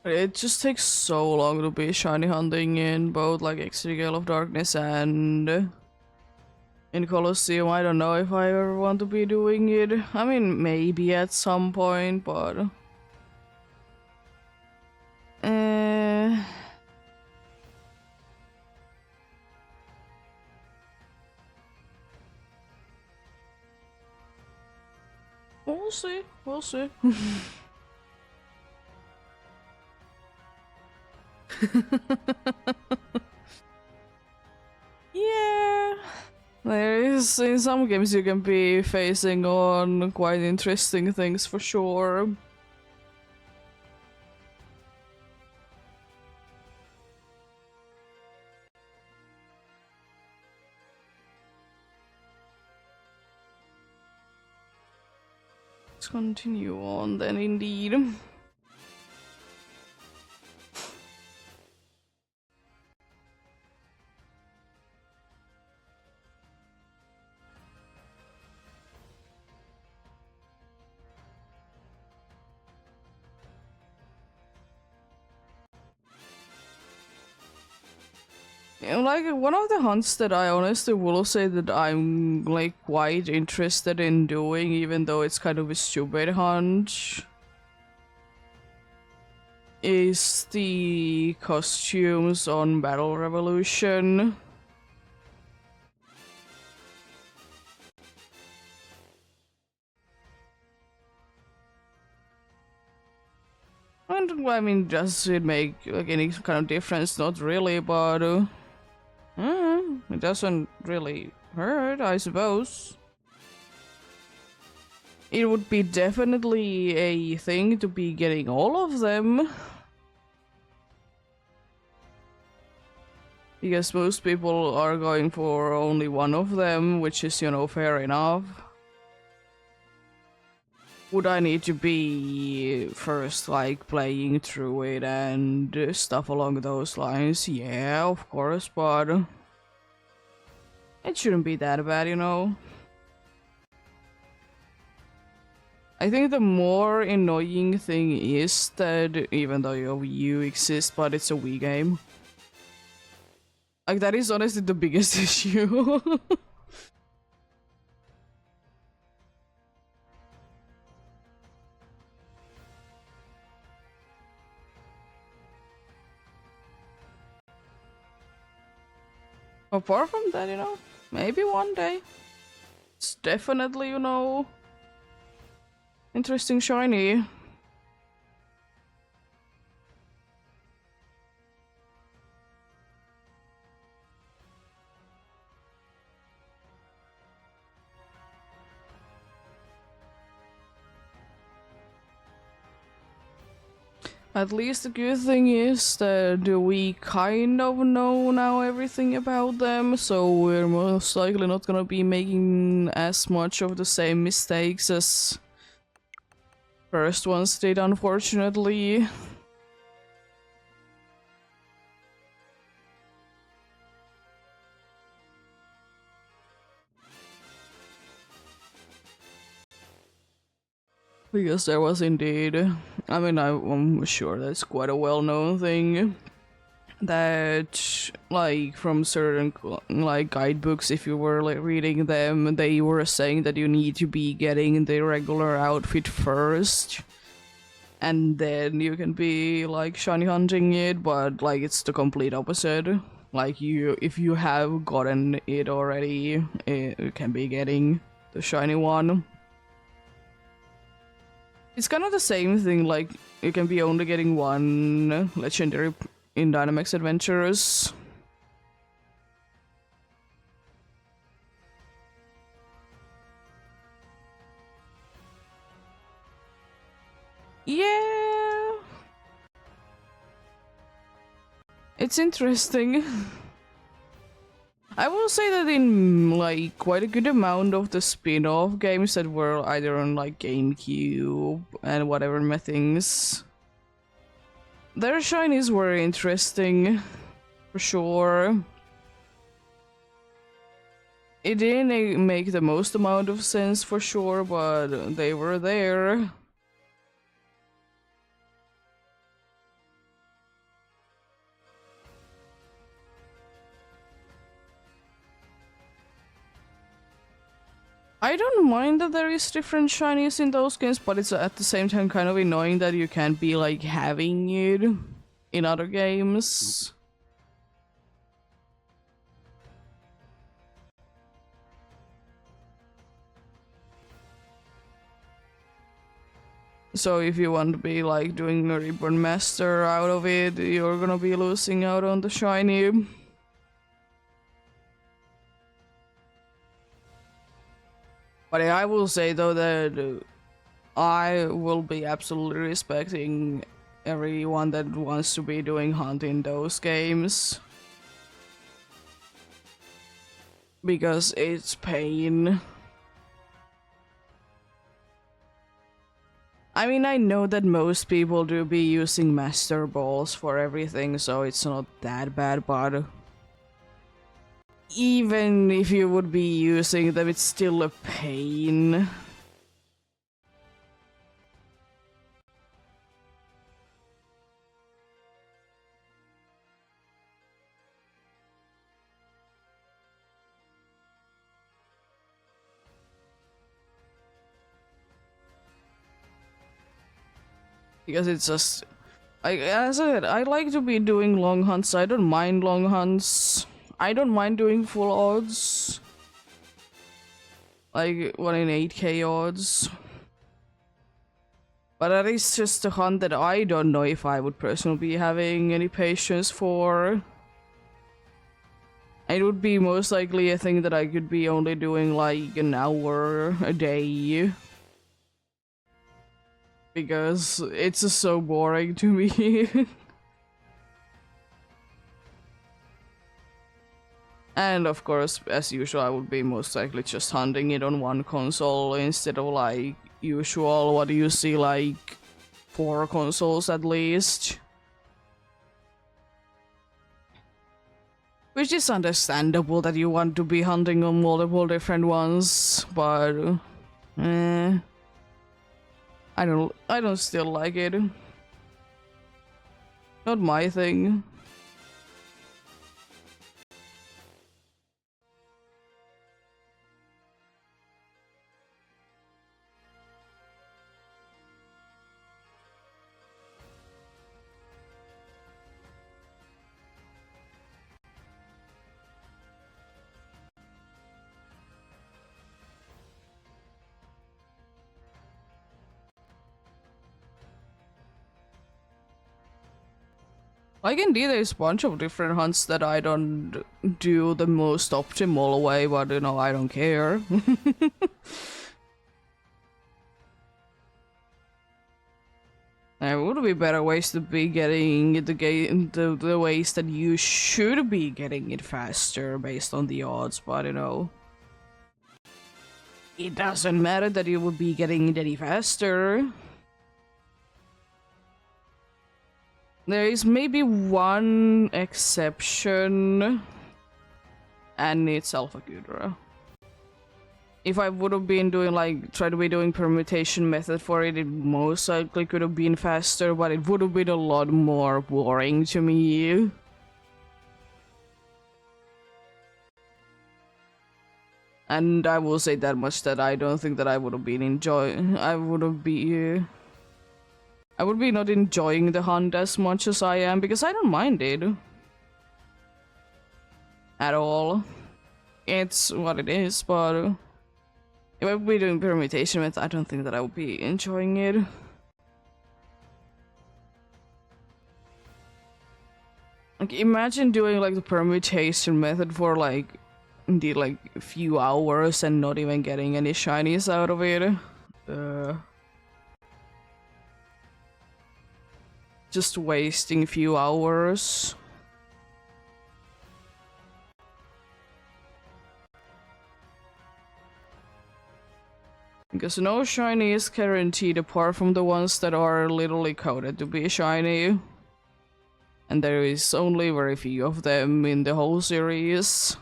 It just takes so long to be shiny hunting in both like XD Gale of Darkness and in Colosseum. I don't know if I ever want to be doing it. I mean, maybe at some point, but we'll see. We'll see. Yeah. There is, in some games you can be facing on quite interesting things for sure. Let's continue on then indeed. Yeah, like one of the hunts that I honestly will say that I'm like quite interested in doing, even though it's kind of a stupid hunt, is the costumes on Battle Revolution. And I mean, does it make like any kind of difference? Not really, but it doesn't really hurt, I suppose. It would be definitely a thing to be getting all of them. Because most people are going for only one of them, which is, you know, fair enough. Would I need to be first, like, playing through it and stuff along those lines? Yeah, of course, but it shouldn't be that bad, you know? I think the more annoying thing is that even though your Wii U exists, but it's a Wii game. Like, that is honestly the biggest issue. Apart from that, you know, maybe one day. It's definitely, you know, interesting shiny. At least the good thing is that we kind of know now everything about them, so we're most likely not gonna be making as much of the same mistakes as first ones did, unfortunately. Because there was indeed, I mean, I'm sure that's quite a well-known thing, that like from certain like guidebooks, if you were like reading them, they were saying that you need to be getting the regular outfit first, and then you can be like shiny hunting it, but like it's the complete opposite. Like you, if you have gotten it already, you can be getting the shiny one. It's kind of the same thing, like you can be only getting one legendary in Dynamax Adventures. Yeah, it's interesting. I will say that in like quite a good amount of the spin-off games that were either on like GameCube and whatever things, their shinies were interesting, for sure. It didn't make the most amount of sense, for sure, but they were there. I don't mind that there is different shinies in those games, but it's at the same time kind of annoying that you can't be like having it in other games. So if you want to be like doing a Reborn Master out of it, you're gonna be losing out on the shiny. But I will say though that I will be absolutely respecting everyone that wants to be doing hunt in those games because it's pain. I mean, I know that most people do be using master balls for everything, so it's not that bad, but even if you would be using them, it's still a pain. Because it's just as I said, I like to be doing long hunts. I don't mind long hunts. I don't mind doing full odds. Like 1 in 8k odds. But that is just a hunt that I don't know if I would personally be having any patience for. It would be most likely a thing that I could be only doing like an hour a day. Because it's just so boring to me. And of course, as usual, I would be most likely just hunting it on one console instead of like usual what you see like 4 consoles at least. Which is understandable that you want to be hunting on multiple different ones, but eh, I don't still like it. Not my thing. Like indeed there's a bunch of different hunts that I don't do the most optimal way, but you know, I don't care. There would be better ways to be getting the game, the ways that you should be getting it faster based on the odds, but you know, it doesn't matter that you would be getting it any faster. There is maybe one exception, and it's Alpha Gudra. If I would have been doing like try to be doing permutation method for it, it most likely could have been faster, but it would have been a lot more boring to me. And I will say that much that I don't think that I would have been enjoying. I would be not enjoying the hunt as much as I am because I don't mind it at all. It's what it is, but if I would be doing permutation method, I don't think that I would be enjoying it. Like imagine doing like the permutation method for like indeed like a few hours and not even getting any shinies out of it. Just wasting a few hours. Because no shiny is guaranteed apart from the ones that are literally coded to be shiny. And there is only very few of them in the whole series.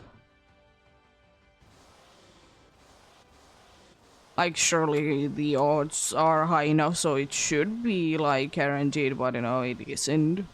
Like surely the odds are high enough so it should be like guaranteed, but you know it isn't.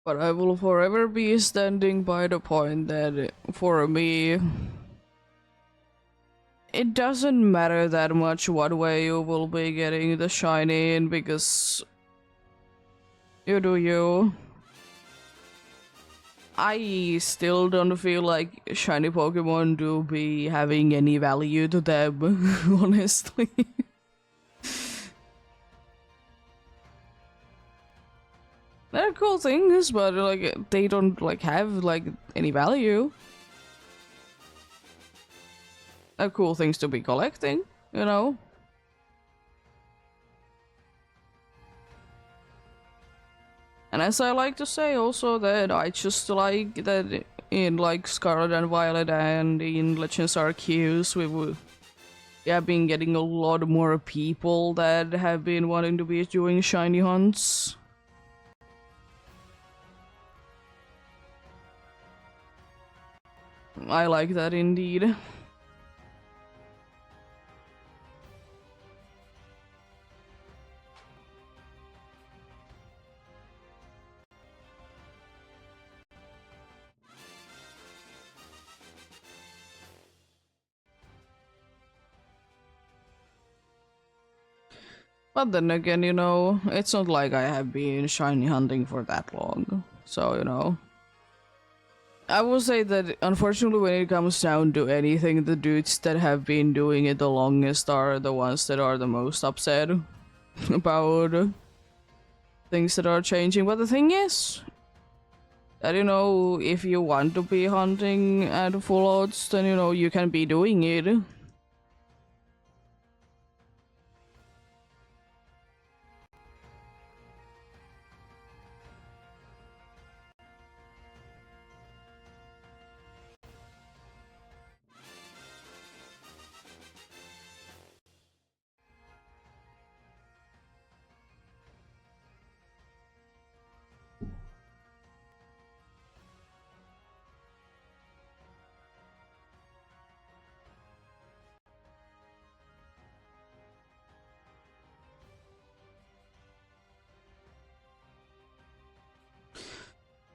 But I will forever be standing by the point that for me, it doesn't matter that much what way you will be getting the shiny in, because you do you. I still don't feel like shiny Pokemon do be having any value to them, honestly. They're cool things, but like they don't like have like any value. They're cool things to be collecting, you know? And as I like to say also that I just like that in like Scarlet and Violet and in Legends Arceus we have been getting a lot more people that have been wanting to be doing shiny hunts. I like that indeed. But then again, you know, it's not like I have been shiny hunting for that long. So, you know. I will say that unfortunately when it comes down to anything, the dudes that have been doing it the longest are the ones that are the most upset about things that are changing. But the thing is that, you know, if you want to be hunting at full odds, then, you know, you can be doing it.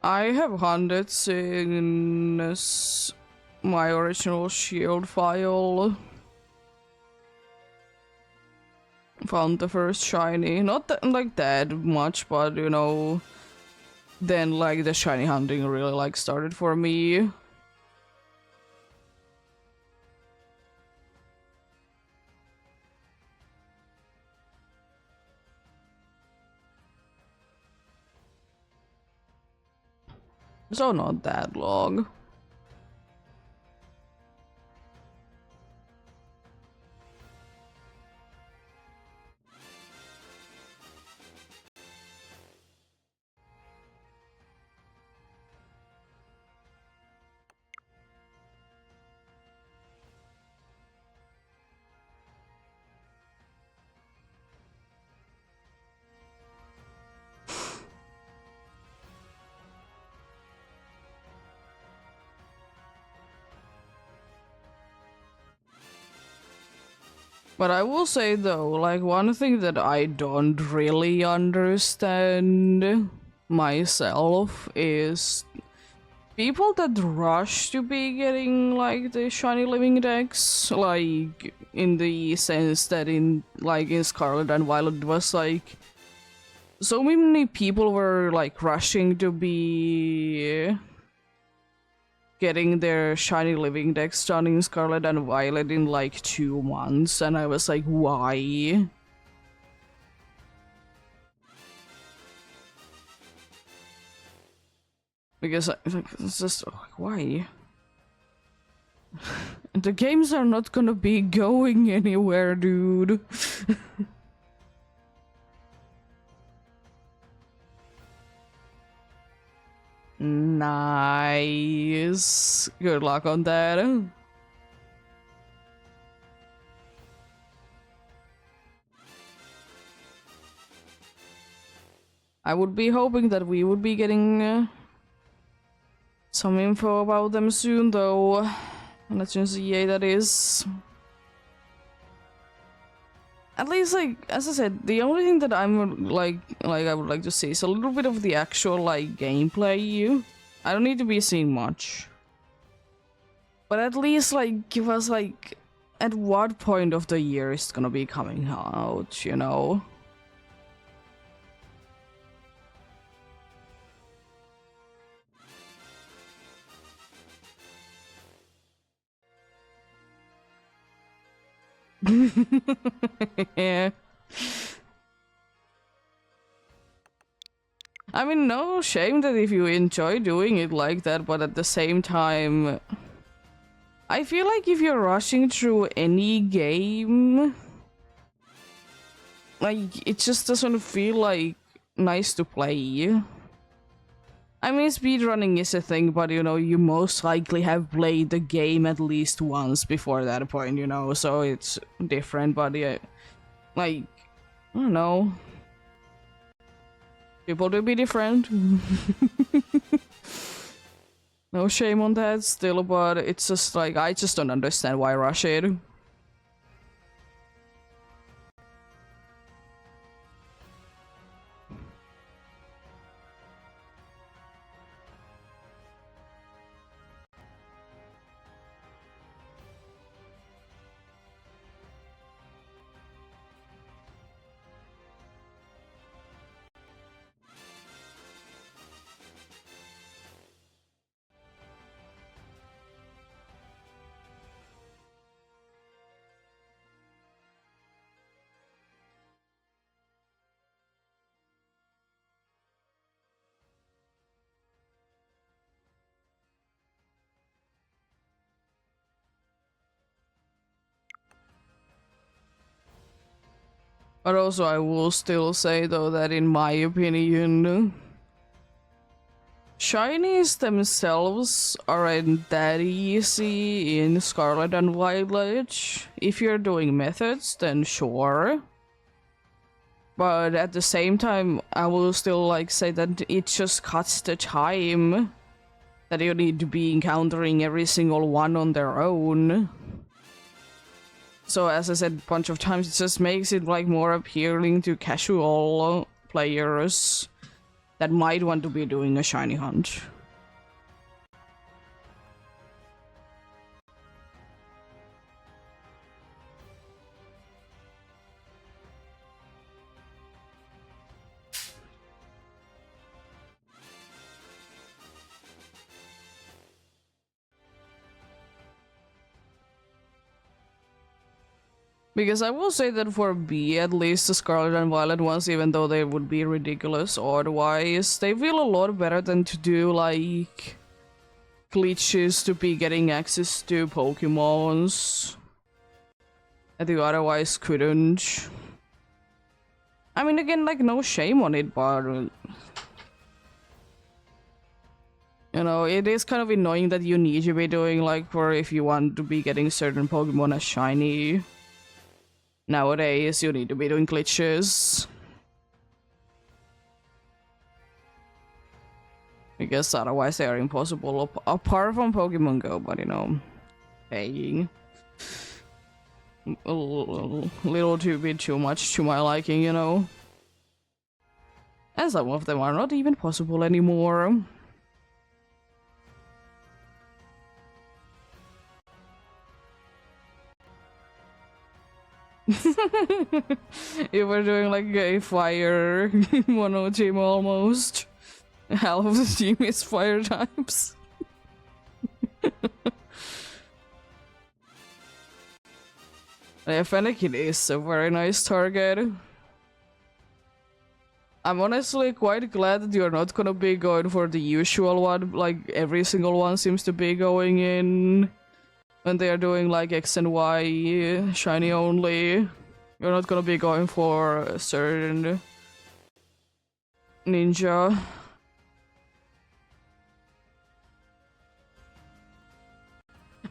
I have hunted since my original shield file. Found the first shiny. Not like that much, but you know, then like the shiny hunting really like started for me. So not that long. But I will say though, like one thing that I don't really understand myself is people that rush to be getting like the shiny living decks, like in the sense that in like in Scarlet and Violet it was like so many people were like rushing to be getting their shiny living decks done in Scarlet and Violet in like 2 months, and I was like, why? Because it's just like, why? The games are not gonna be going anywhere, dude. Nice. Good luck on that. I would be hoping that we would be getting some info about them soon, though. Legends EA, that is. at least, like, as I said, the only thing that I'm like I would like to see is a little bit of the actual like gameplay. I don't need to be seeing much, but at least like give us like at what point of the year it's gonna be coming out, you know? Yeah. I mean, no shame that if you enjoy doing it like that, but at the same time, I feel like if you're rushing through any game, like, it just doesn't feel like nice to play. I mean, speedrunning is a thing, but you know, you most likely have played the game at least once before that point, you know, so it's different, but yeah, like, I don't know. People do be different. No shame on that still, but it's just like, I just don't understand why rush it. But also, I will still say though that in my opinion, shinies themselves aren't that easy in Scarlet and Violet. If you're doing methods, then sure. But at the same time, I will still like say that it just cuts the time that you need to be encountering every single one on their own. So as I said a bunch of times, it just makes it like more appealing to casual players that might want to be doing a shiny hunt. Because I will say that for B, at least the Scarlet and Violet ones, even though they would be ridiculous otherwise, they feel a lot better than to do like glitches to be getting access to Pokemons that you otherwise couldn't. I mean, again, like, no shame on it, but you know, it is kind of annoying that you need to be doing like for if you want to be getting certain Pokemon as shiny. Nowadays, you need to be doing glitches. Because otherwise they are impossible, apart from Pokemon Go, but you know, paying a little too bit too much to my liking, you know. And some of them are not even possible anymore. You were doing like a fire mono team almost. Half of the team is fire types. Yeah, Fennekin is a very nice target. I'm honestly quite glad that you're not gonna be going for the usual one, like every single one seems to be going in when they are doing like X and Y shiny only. You're not gonna be going for a certain ninja.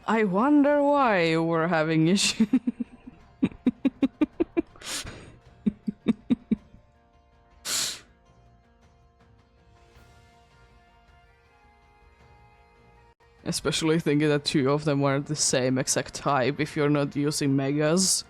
I wonder why we're having issues. Especially thinking that two of them are the same exact type if you're not using megas.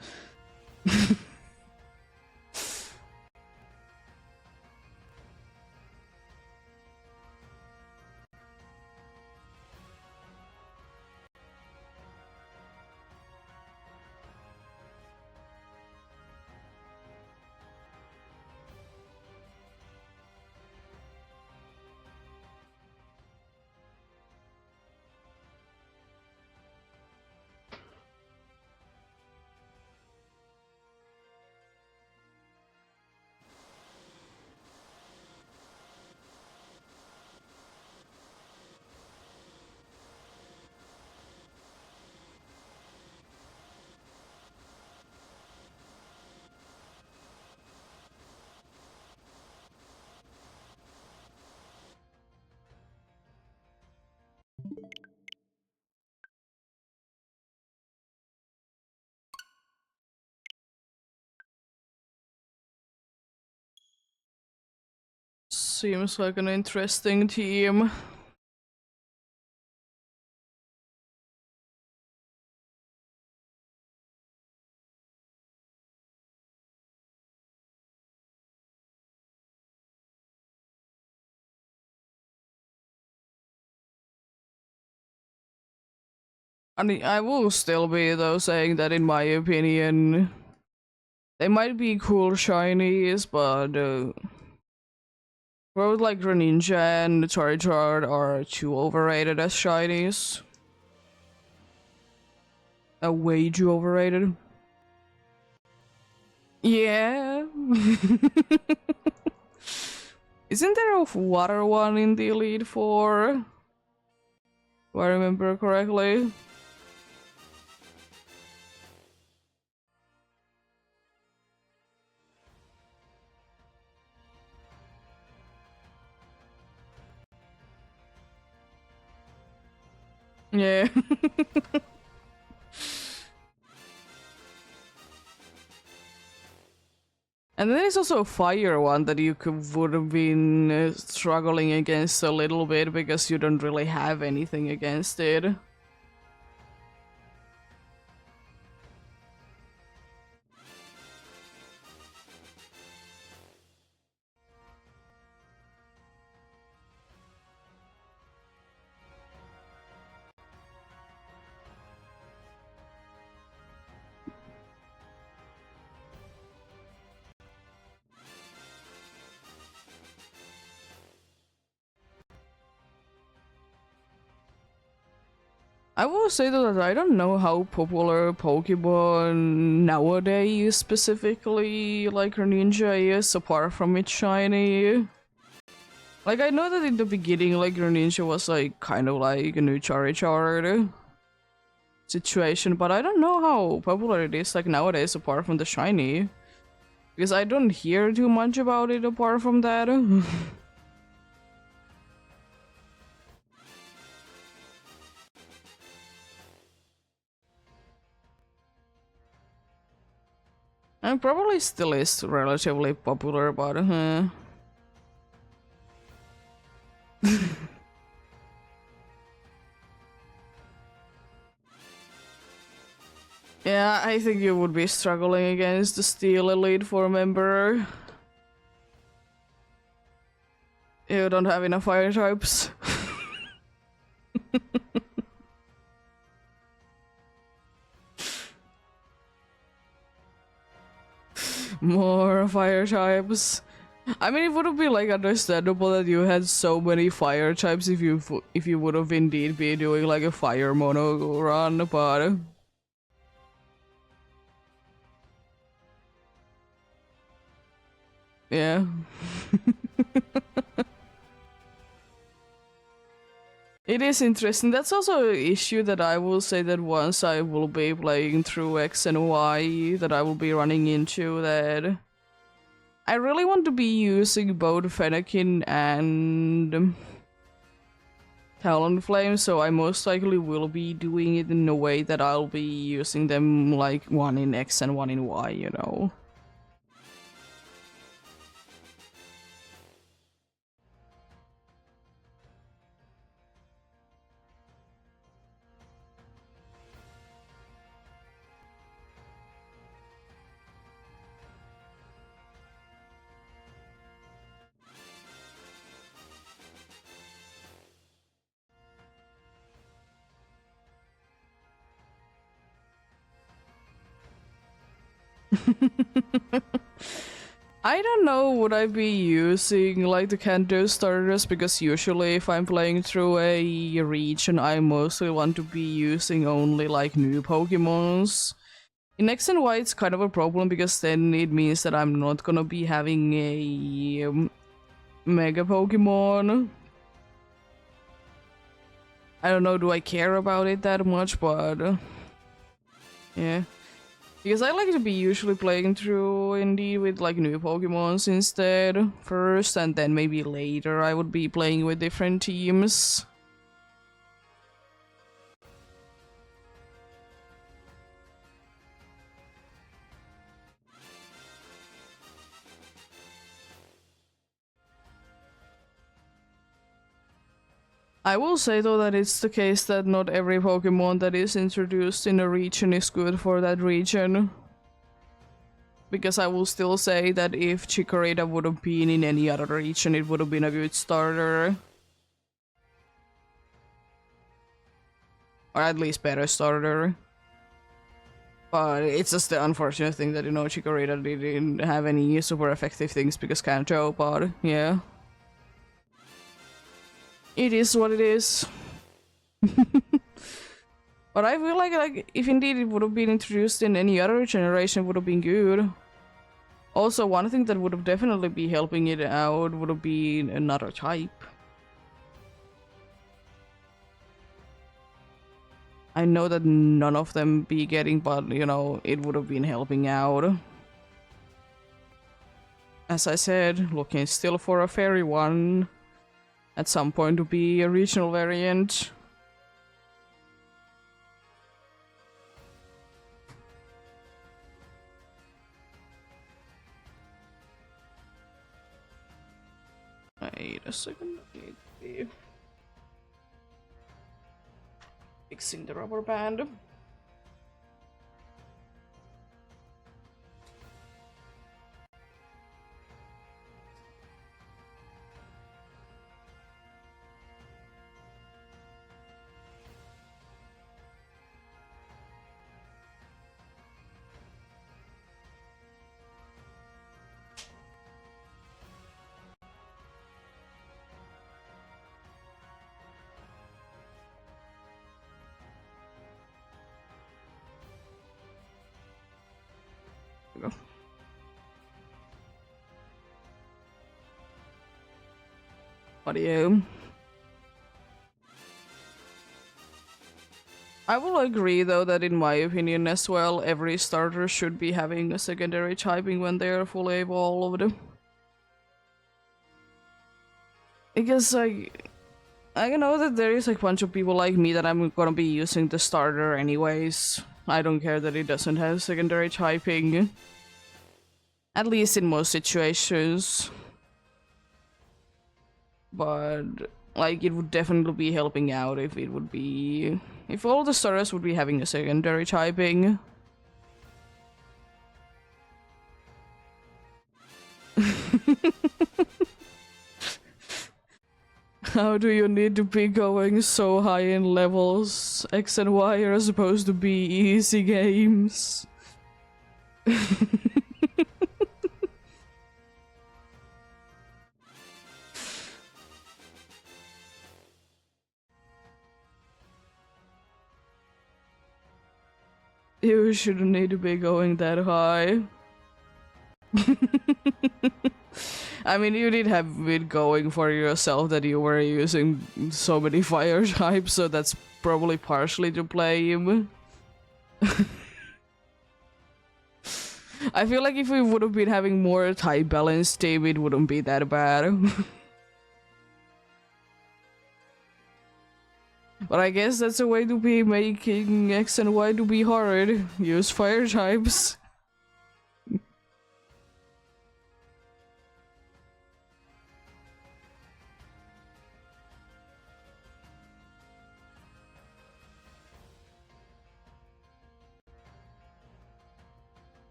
seems like an interesting team. I mean, I will still be though saying that in my opinion, they might be cool shinies, but both like Greninja and Charizard are too overrated as shinies. Way too overrated. Yeah. Isn't there a water one in the Elite Four? If I remember correctly. Yeah. And then there's also a fire one that you would have been struggling against a little bit because you don't really have anything against it. I will say that I don't know how popular Pokemon nowadays specifically like Greninja is apart from its shiny. Like I know that in the beginning like Greninja was like kind of like a new Charizard situation, but I don't know how popular it is like nowadays apart from the shiny. Because I don't hear too much about it apart from that. And probably still is relatively popular, but yeah, I think you would be struggling against the Steel Elite Four member. You don't have enough fire types. More fire types. I mean, it would have been like understandable that you had so many fire types if you would have indeed been doing like a fire mono run, but yeah. It is interesting. That's also an issue that I will say that once I will be playing through X and Y, that I will be running into that I really want to be using both Fennekin and Talonflame, so I most likely will be doing it in a way that I'll be using them like one in X and one in Y, you know. I don't know would I be using like the Kanto starters because usually if I'm playing through a region I mostly want to be using only like new Pokemons. In X and Y it's kind of a problem because then it means that I'm not gonna be having a Mega Pokemon. I don't know, do I care about it that much, but yeah. Because I like to be usually playing through indeed with like new Pokemons instead first, and then maybe later I would be playing with different teams. I will say though that it's the case that not every Pokemon that is introduced in a region is good for that region. Because I will still say that if Chikorita would have been in any other region, it would have been a good starter. Or at least better starter. But it's just the unfortunate thing that, you know, Chikorita didn't have any super effective things because Kanto, but yeah. It is what it is. But I feel like if indeed it would have been introduced in any other generation, it would have been good. Also, one thing that would have definitely be helping it out would have been another type. I know that none of them be getting, but you know, it would have been helping out. As I said, looking still for a fairy one at some point to be a regional variant. Wait a second, I need to be fixing the rubber band. There we go. What do you? I will agree though that in my opinion as well, every starter should be having a secondary typing when they are fully evolved. Because I know that there is like a bunch of people like me that I'm gonna be using the starter anyways. I don't care that it doesn't have secondary typing. At least in most situations. But like it would definitely be helping out if it would be if all the starters would be having a secondary typing. How do you need to be going so high in levels? X and Y are supposed to be easy games. You shouldn't need to be going that high. I mean, you did have it going for yourself that you were using so many fire types, so that's probably partially to blame. I feel like if we would have been having more type balanced team, it wouldn't be that bad. But I guess that's a way to be making X and Y to be hard. Use fire types.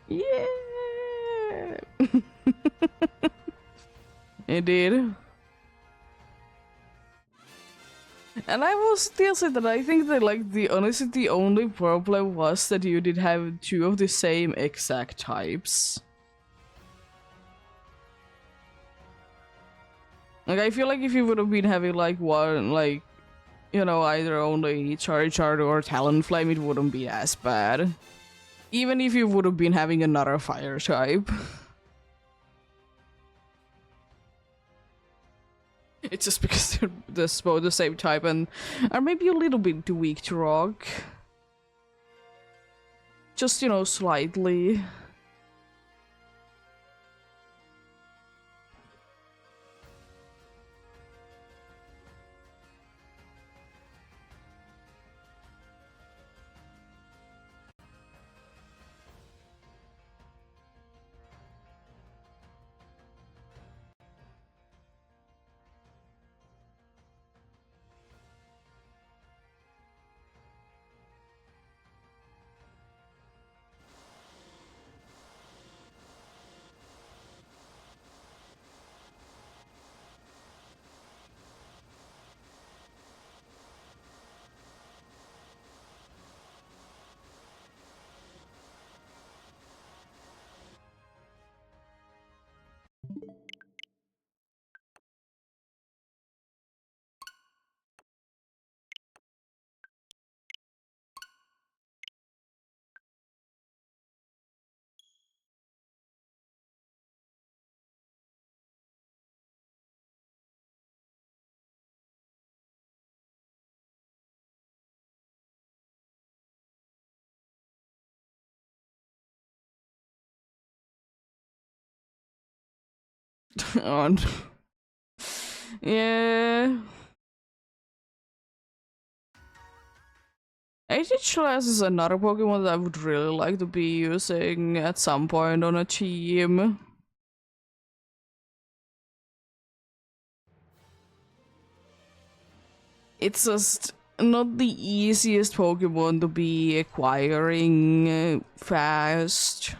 Yeah. Indeed. And I will still say that I think that like the honestly the only problem was that you did have two of the same exact types. Like I feel like if you would have been having like one like you know either only Charizard or Talonflame, it wouldn't be as bad. Even if you would have been having another fire type. It's just because they're both the same type and are maybe a little bit too weak to rock. Just, you know, slightly. on. Yeah. Ageless is another Pokemon that I would really like to be using at some point on a team. It's just not the easiest Pokemon to be acquiring fast.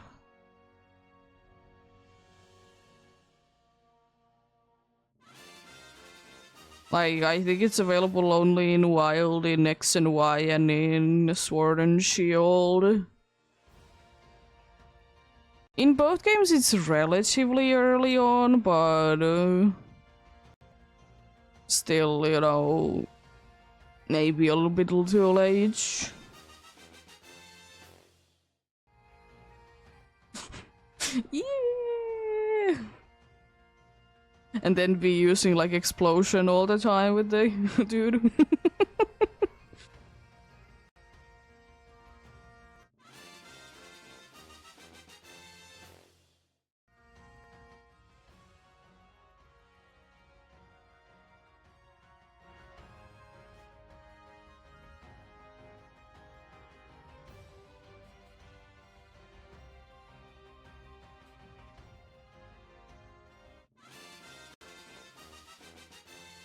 Like, I think it's available only in Wild, in X and Y, and in Sword and Shield. In both games, it's relatively early on, but still, you know, maybe a little bit too late. Yeah! And then be using like explosion all the time with the dude.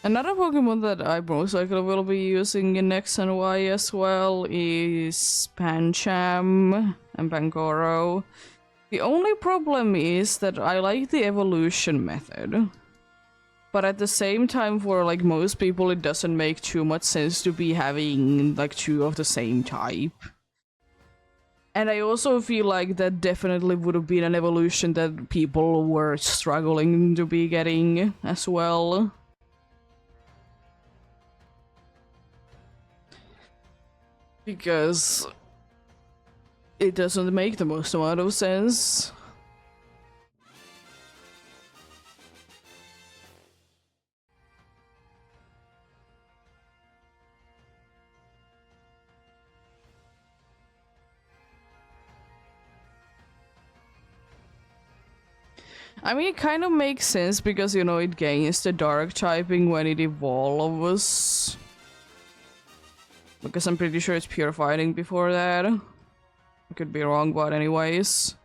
Another Pokemon that I most likely will be using in X and Y as well is Pancham and Pangoro. The only problem is that I like the evolution method. But at the same time, for like most people, it doesn't make too much sense to be having like two of the same type. And I also feel like that definitely would have been an evolution that people were struggling to be getting as well. Because it doesn't make the most amount of sense. I mean, it kind of makes sense because, you know, it gains the dark typing when it evolves. Because I'm pretty sure it's pure fighting before that. I could be wrong, but anyways.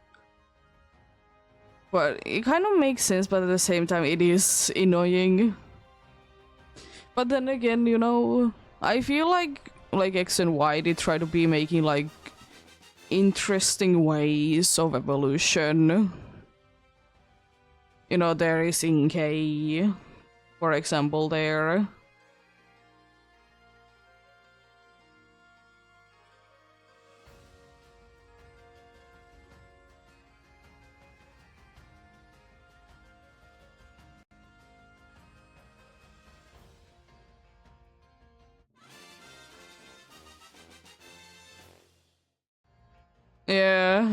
But it kind of makes sense, but at the same time it is annoying. But then again, you know, I feel like X and Y, they try to be making like interesting ways of evolution. You know, there is Inkay, for example, there. Yeah.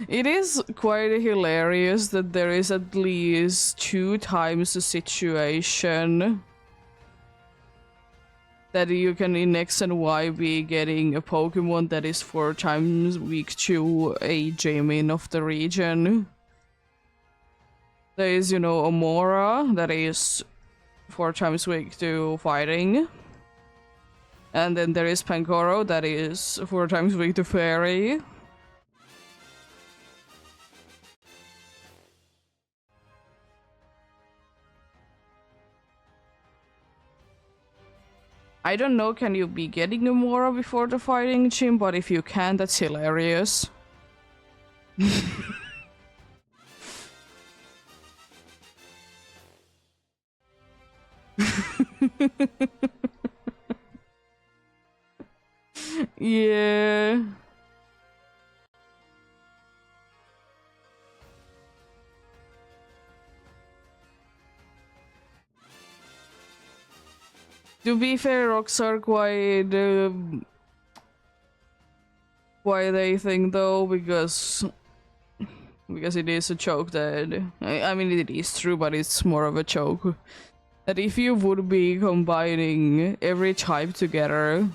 It is quite hilarious that there is at least 2 times the situation that you can in X and Y be getting a Pokemon that is 4 times weak to a Jamin of the region. There is, you know, Omora that is 4 times weak to fighting. And then there is Pankoro that is 4 times weak to Fairy. I don't know, can you be getting Omora before the fighting gym? But if you can, that's hilarious. Yeah. To be fair, rocks are quite a thing though, because it is a joke that I mean it is true, but it's more of a joke that if you would be combining every type together,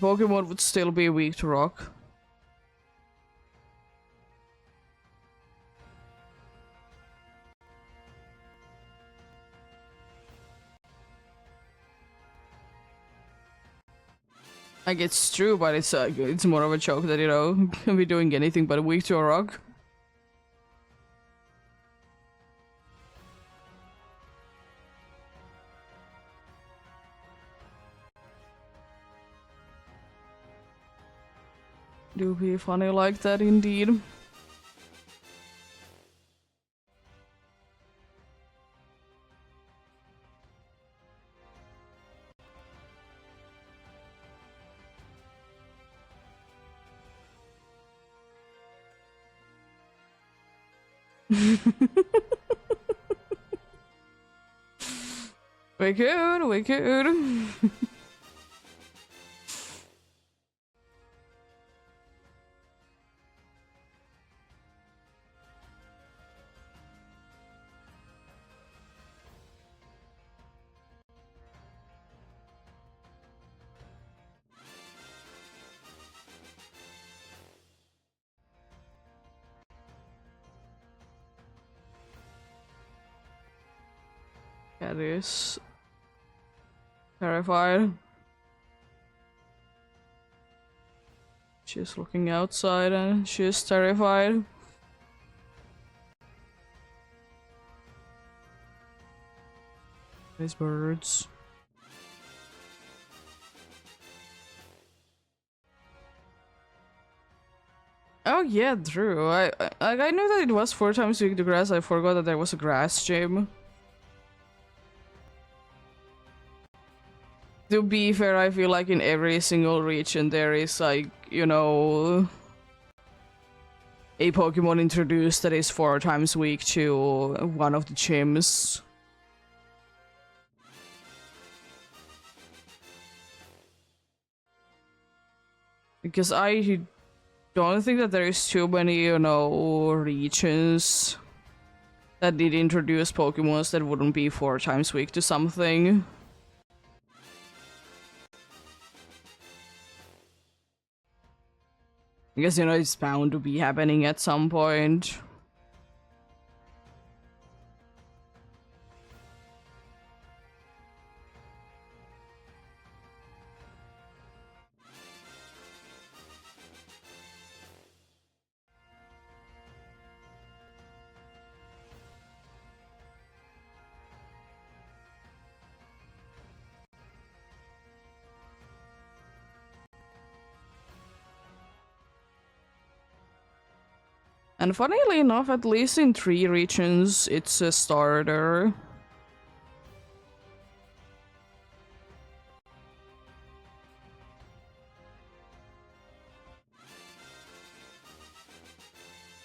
Pokemon would still be weak to rock. Like, it's true, but it's more of a joke that, you know, can be doing anything but weak to a rock. Do be funny like that, indeed. We could. Cat is terrified. She's looking outside and she's terrified. These birds. Oh yeah, true. I knew that it was 4 times a week to grass. I forgot that there was a grass gym. To be fair, I feel like in every single region there is, like, you know, a Pokemon introduced that is 4 times a week to one of the gyms. Because I don't think that there is too many, you know, regions that did introduce Pokemons that wouldn't be 4 times a week to something. I guess, you know, it's bound to be happening at some point. And funnily enough, at least in 3 regions, it's a starter.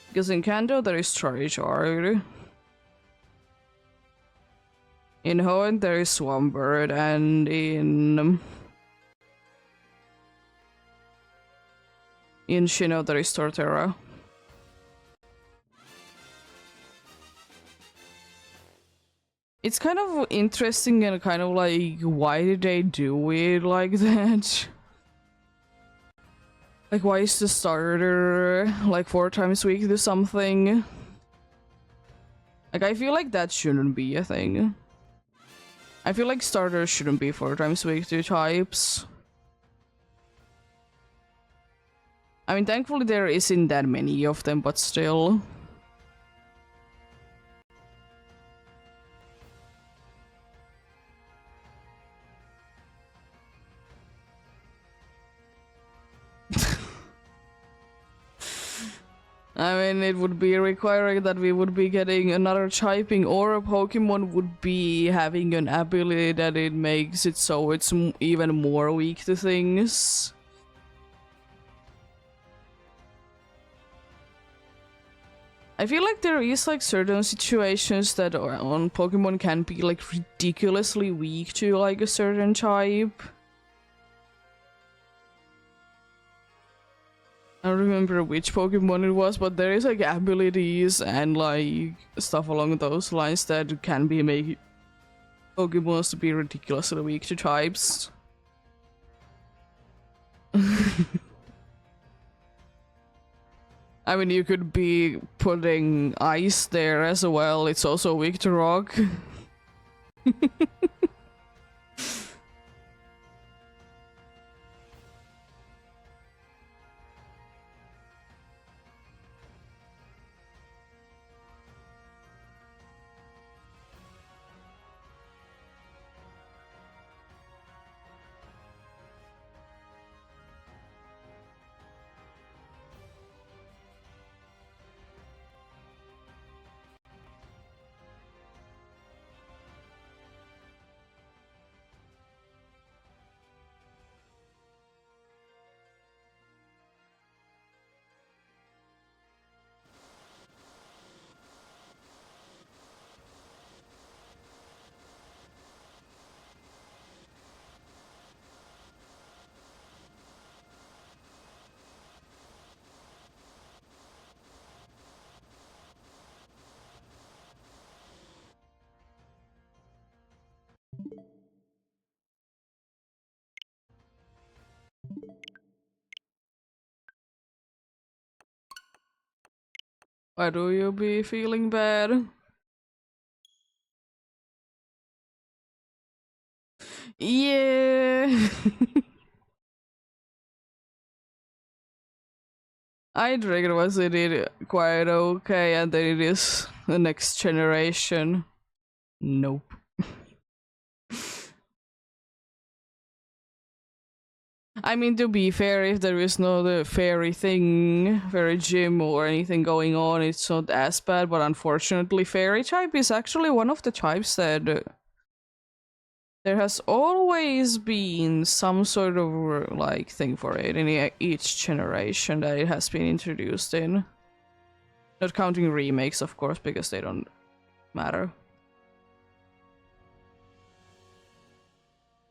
Because in Kanto there is Charizard. In Hoenn there is Swampert, and in Sinnoh there is Torterra. It's kind of interesting and kind of like, why did they do it like that? Like, why is the starter like 4 times a week to something? Like, I feel like that shouldn't be a thing. I feel like starters shouldn't be 4 times a week to types. I mean, thankfully there isn't that many of them, but still. I mean, it would be requiring that we would be getting another typing, or a Pokemon would be having an ability that it makes it so it's even more weak to things. I feel like there is like certain situations that on Pokemon can be like ridiculously weak to like a certain type. I don't remember which Pokemon it was, but there is like abilities and like stuff along those lines that can be make Pokemons to be ridiculously weak to types. I mean, you could be putting ice there as well. It's also weak to rock. Why do you be feeling bad? Yeah. I'd was it did quite okay, and then it is the next generation. Nope. I mean, to be fair, if there is no the fairy thing, fairy gym or anything going on, it's not as bad. But unfortunately, fairy type is actually one of the types that there has always been some sort of like thing for it in each generation that it has been introduced in. Not counting remakes, of course, because they don't matter.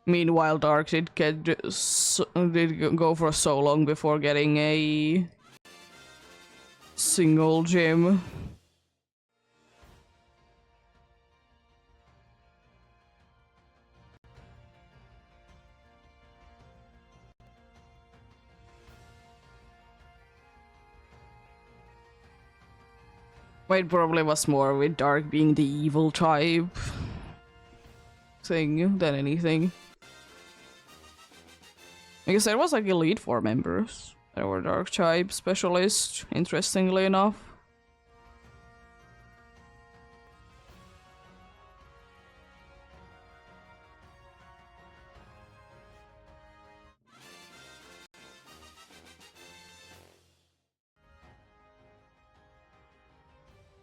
Meanwhile, Dark did did go for so long before getting a single gym. It probably was more with Dark being the evil type thing than anything. Because there was like Elite Four members. There were Dark type specialists, interestingly enough.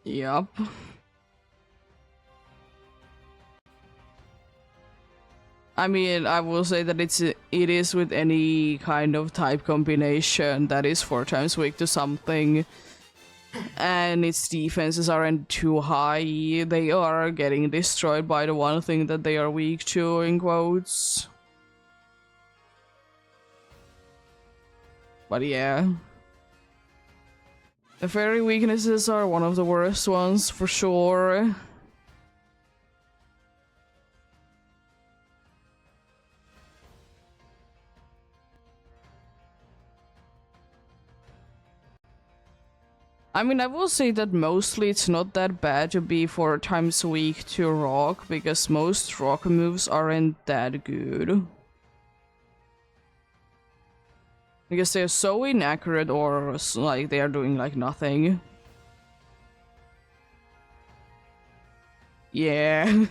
Yup. I mean, I will say that it is with any kind of type combination that is 4 times weak to something, and its defenses aren't too high. They are getting destroyed by the one thing that they are weak to, in quotes. But yeah. The fairy weaknesses are one of the worst ones, for sure. I mean, I will say that mostly it's not that bad to be 4 times weak to rock, because most rock moves aren't that good. Because they're so inaccurate, or like they are doing like nothing. Yeah.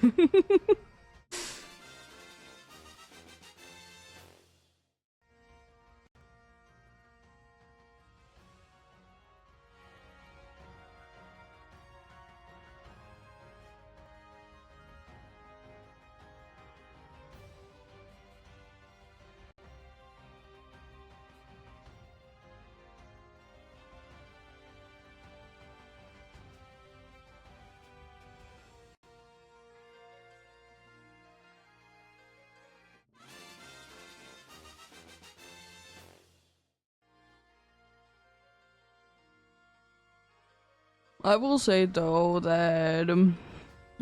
I will say though that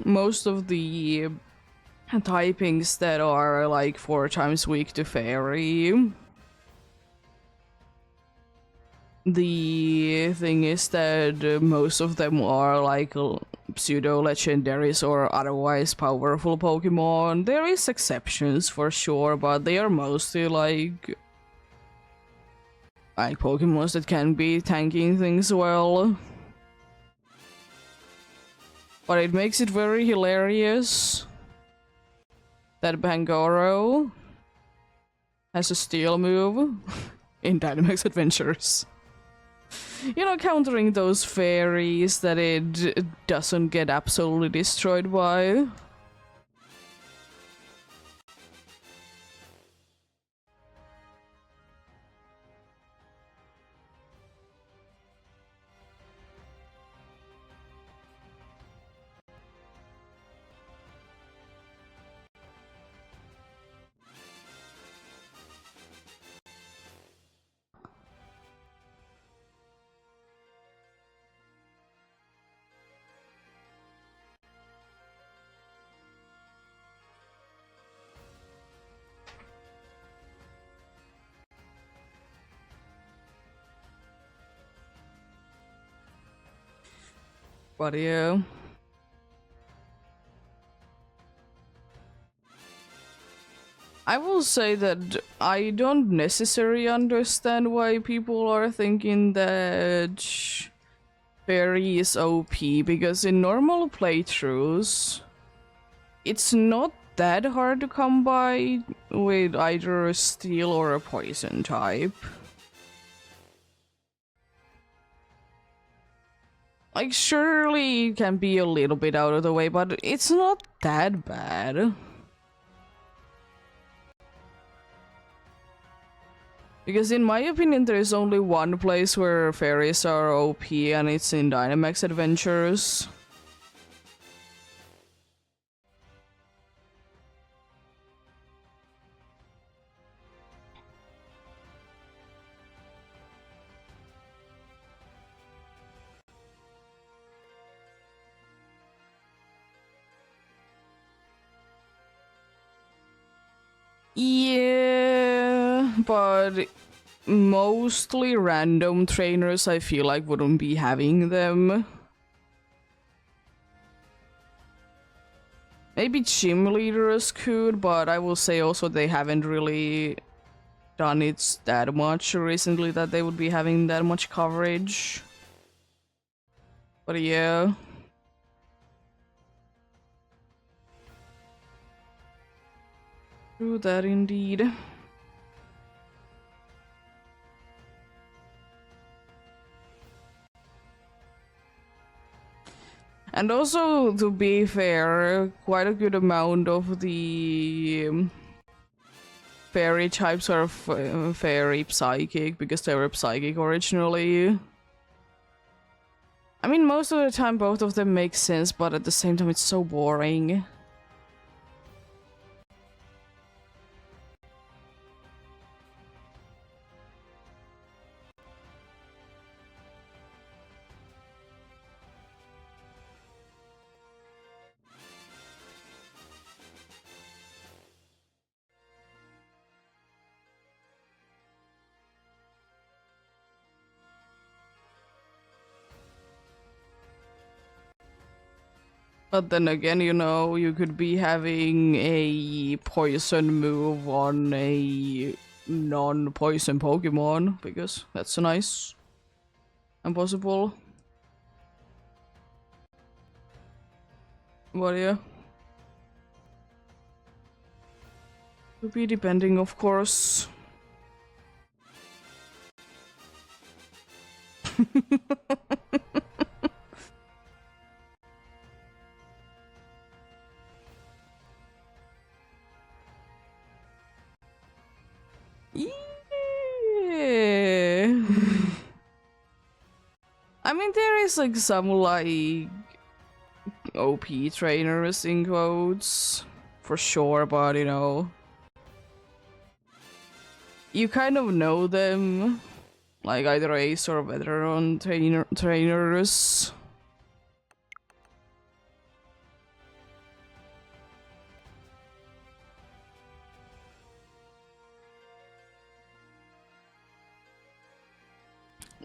most of the typings that are like 4 times weak to fairy, the thing is that most of them are like pseudo legendaries or otherwise powerful Pokemon. There is exceptions for sure, but they are mostly like Pokemons that can be tanking things well. But it makes it very hilarious that Bangoro has a steel move in Dynamax Adventures. You know, countering those fairies that it doesn't get absolutely destroyed by. But yeah. I will say that I don't necessarily understand why people are thinking that Fairy is OP, because in normal playthroughs, it's not that hard to come by with either a steel or a poison type. Like, surely it can be a little bit out of the way, but it's not that bad. Because in my opinion, there is only one place where fairies are OP, and it's in Dynamax Adventures. Yeah, but mostly random trainers I feel like wouldn't be having them. Maybe gym leaders could, but I will say also they haven't really done it that much recently that they would be having that much coverage. But yeah. True that indeed. And also, to be fair, quite a good amount of the fairy types are fairy psychic, because they were psychic originally. I mean, most of the time both of them make sense, but at the same time it's so boring. But then again, you know, you could be having a poison move on a non-poison Pokemon, because that's nice and possible. But yeah. Could be depending, of course. Yeah. I mean, there is like some like OP trainers in quotes for sure, but you know, you kind of know them, like either ace or veteran trainers.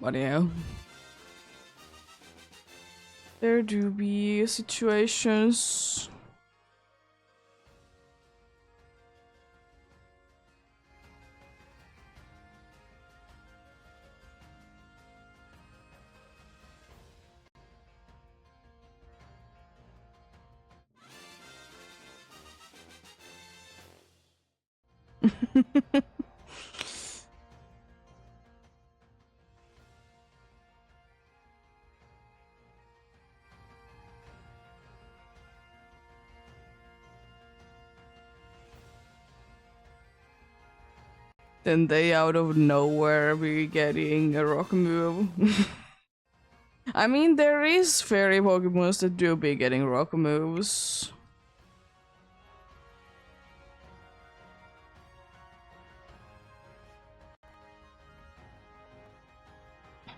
But yeah, there do be situations. Then they out of nowhere be getting a rock move. I mean, there is fairy Pokemons that do be getting rock moves.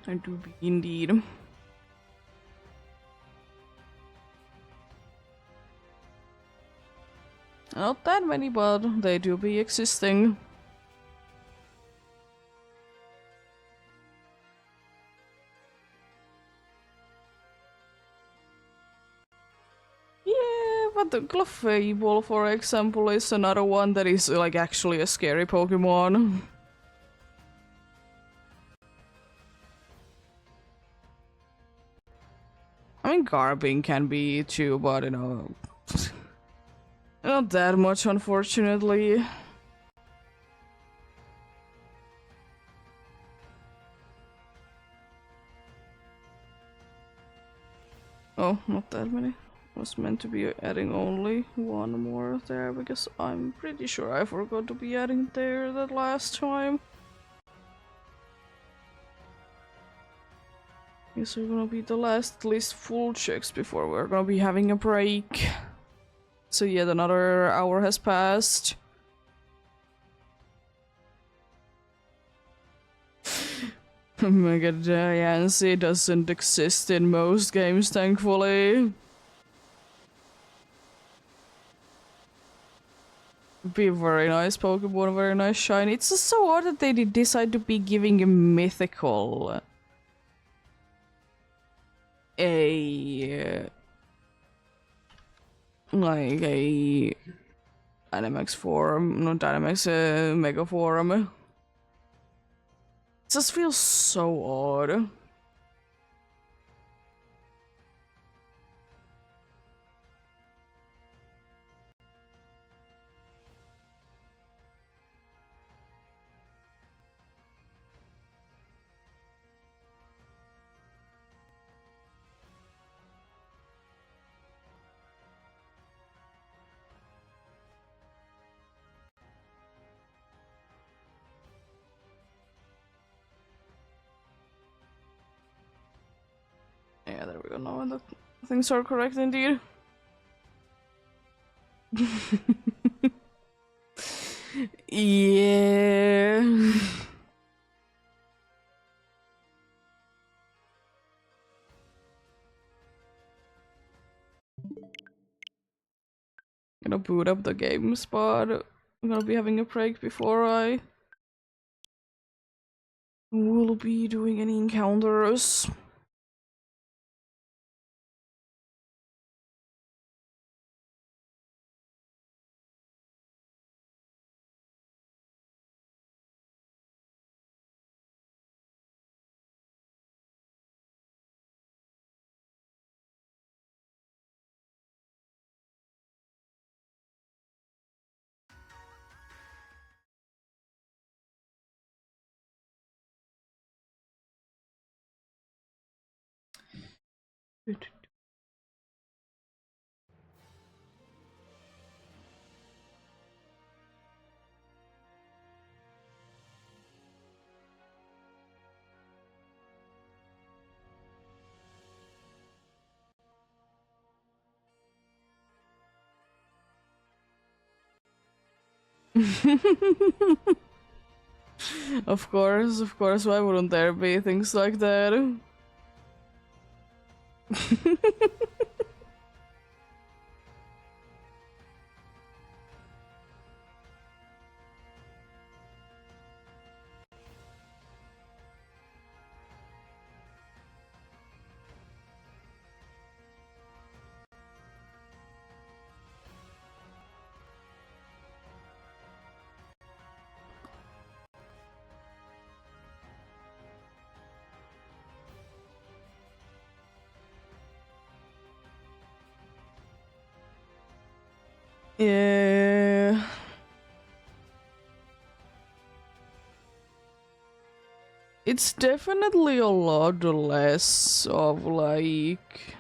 I do be indeed. Not that many, but they do be existing. the Clefable, for example, is another one that is like actually a scary Pokemon. I mean, Garbing can be too, but you know, not that much, unfortunately. Oh, not that many. Was meant to be adding only one more there because I'm pretty sure I forgot to be adding there that last time. These are gonna be the last at least full checks before we're gonna be having a break. So yet another hour has passed. Mega Diancie doesn't exist in most games, thankfully. Be very nice Pokemon, very nice shiny. It's just so odd that they did decide to be giving a mythical a like a Dynamax form, not Dynamax, Mega form. It just feels so odd. Yeah, there we go. Now the things are correct indeed. Yeah. Gonna boot up the game spot. I'm gonna be having a break before I will be doing any encounters. Of course, why wouldn't there be things like that? Yeah. It's definitely a lot less of like...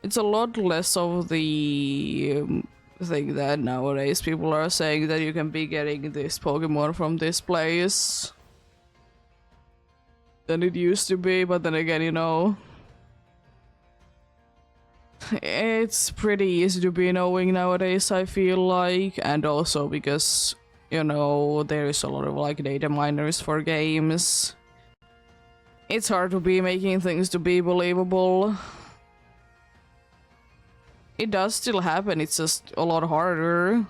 It's a lot less of the thing that nowadays people are saying that you can be getting this Pokemon from this place than it used to be, but then again, you know, it's pretty easy to be knowing nowadays, I feel like, and also because, you know, there is a lot of like data miners for games. It's hard to be making things to be believable. It does still happen, it's just a lot harder.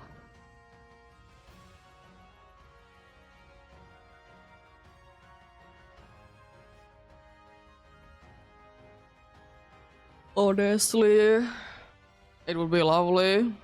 Honestly, it would be lovely.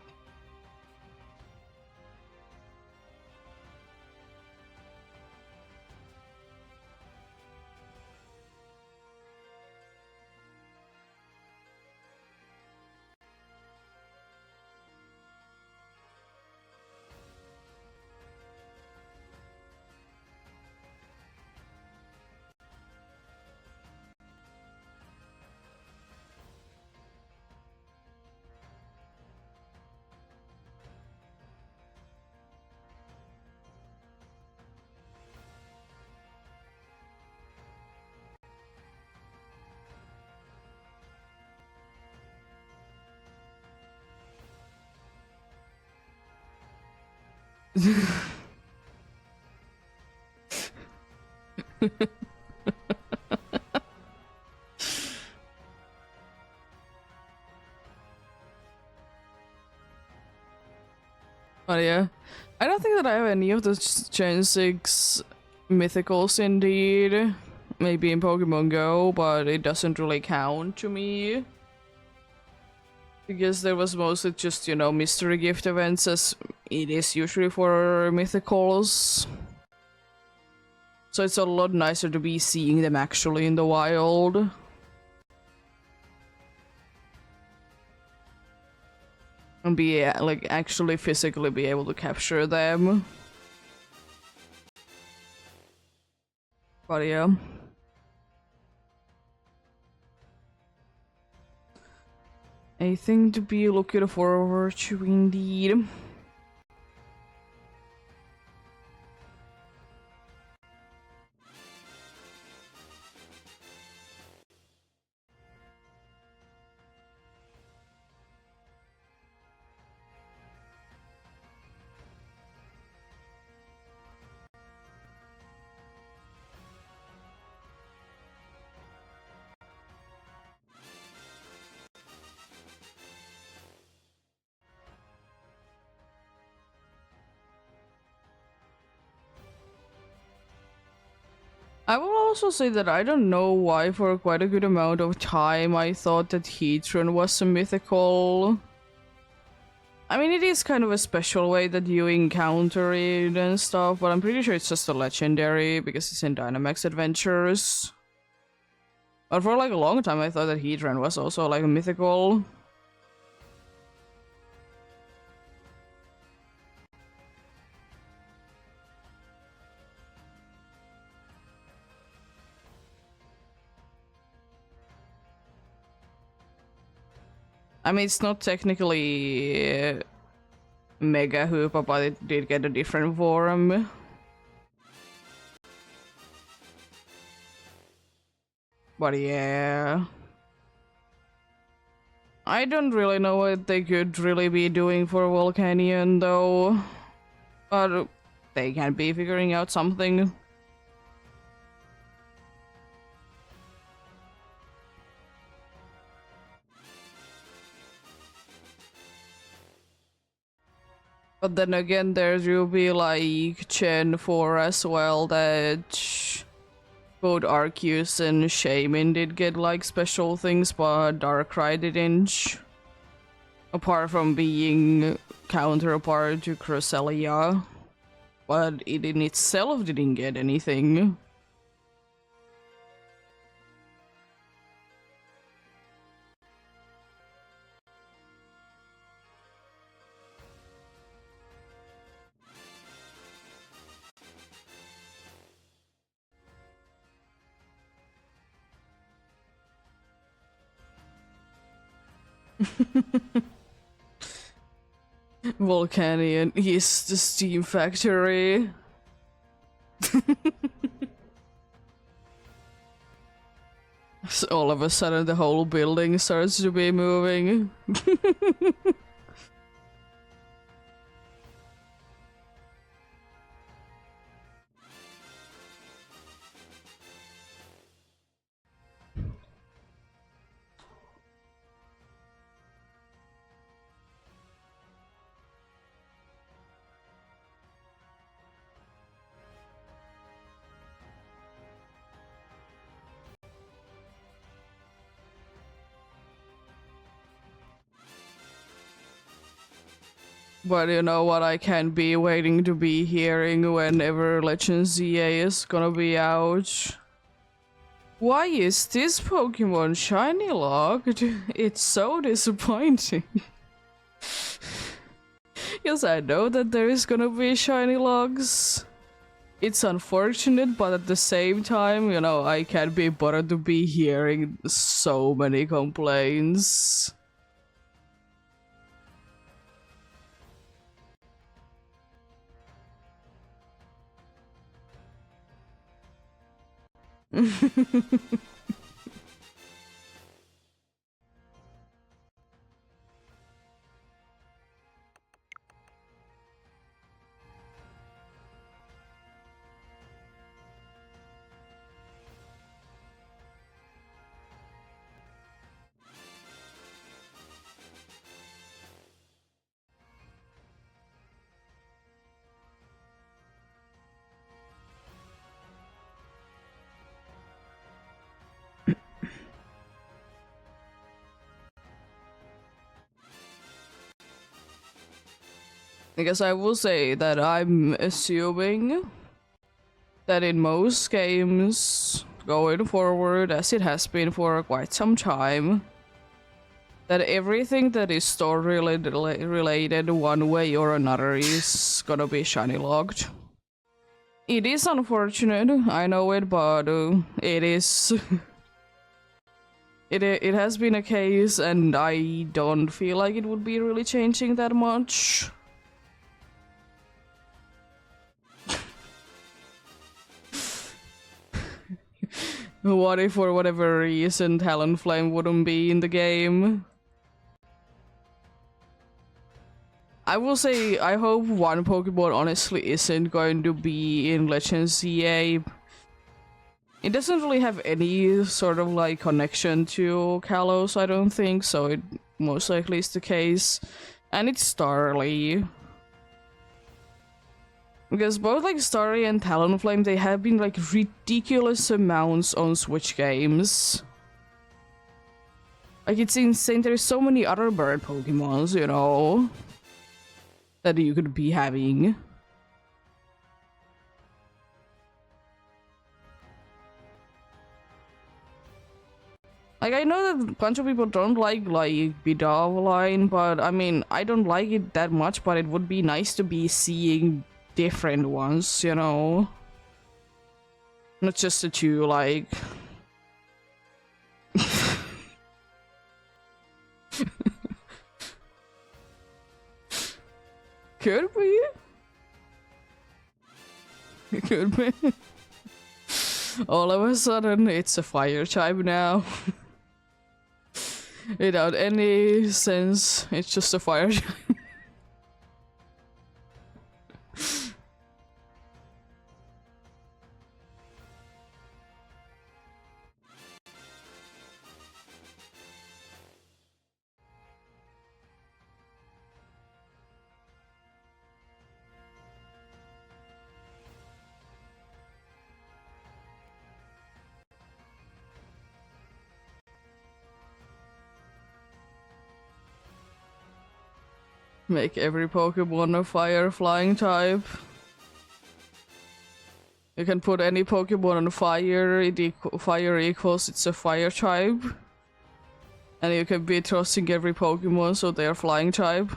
But yeah, I don't think that I have any of the Gen 6 mythicals indeed. Maybe in Pokemon Go, but it doesn't really count to me. Because there was mostly just, you know, mystery gift events as it is usually for mythicals. So it's a lot nicer to be seeing them actually in the wild. And be like actually physically be able to capture them. But yeah. A thing to be looking forward to indeed. I will also say that I don't know why for quite a good amount of time I thought that Heatran was a mythical. I mean, it is kind of a special way that you encounter it and stuff, but I'm pretty sure it's just a legendary because it's in Dynamax Adventures. But for like a long time I thought that Heatran was also like a mythical. I mean, it's not technically Mega Hoopa, but it did get a different form. But yeah. I don't really know what they could really be doing for Volcanion though. But they can be figuring out something. But then again, there will be like Gen 4 as well that both Arceus and Shaman did get like special things, but Darkrai didn't. Apart from being counterpart to Cresselia. But it in itself didn't get anything. Volcanion is the steam factory. So all of a sudden the whole building starts to be moving. But you know what I can be waiting to be hearing whenever Legend ZA is gonna be out? Why is this Pokemon shiny locked? It's so disappointing. Yes, I know that there is gonna be shiny logs. It's unfortunate, but at the same time, you know, I can't be bothered to be hearing so many complaints. I guess I will say that I'm assuming that in most games going forward, as it has been for quite some time, that everything that is story related one way or another is gonna be shiny logged. It is unfortunate, I know it, but it is. It has been a case, and I don't feel like it would be really changing that much. What if for whatever reason Talonflame wouldn't be in the game? I will say I hope one Pokemon honestly isn't going to be in Legend ZA. It doesn't really have any sort of like connection to Kalos, I don't think, so it most likely is the case. And it's Starly. Because both like Starly and Talonflame, they have been like ridiculous amounts on Switch games. Like it's insane, there's so many other bird Pokemons, you know, that you could be having. Like, I know that a bunch of people don't like Bidove line, but I mean, I don't like it that much, but it would be nice to be seeing different ones, you know? Not just the two, like... Could be? Could be. All of a sudden, it's a fire type now. Without any sense, it's just a fire type. Make every Pokemon a fire flying type. You can put any Pokemon on fire, fire equals it's a fire type. And you can be trusting every Pokemon so they are flying type.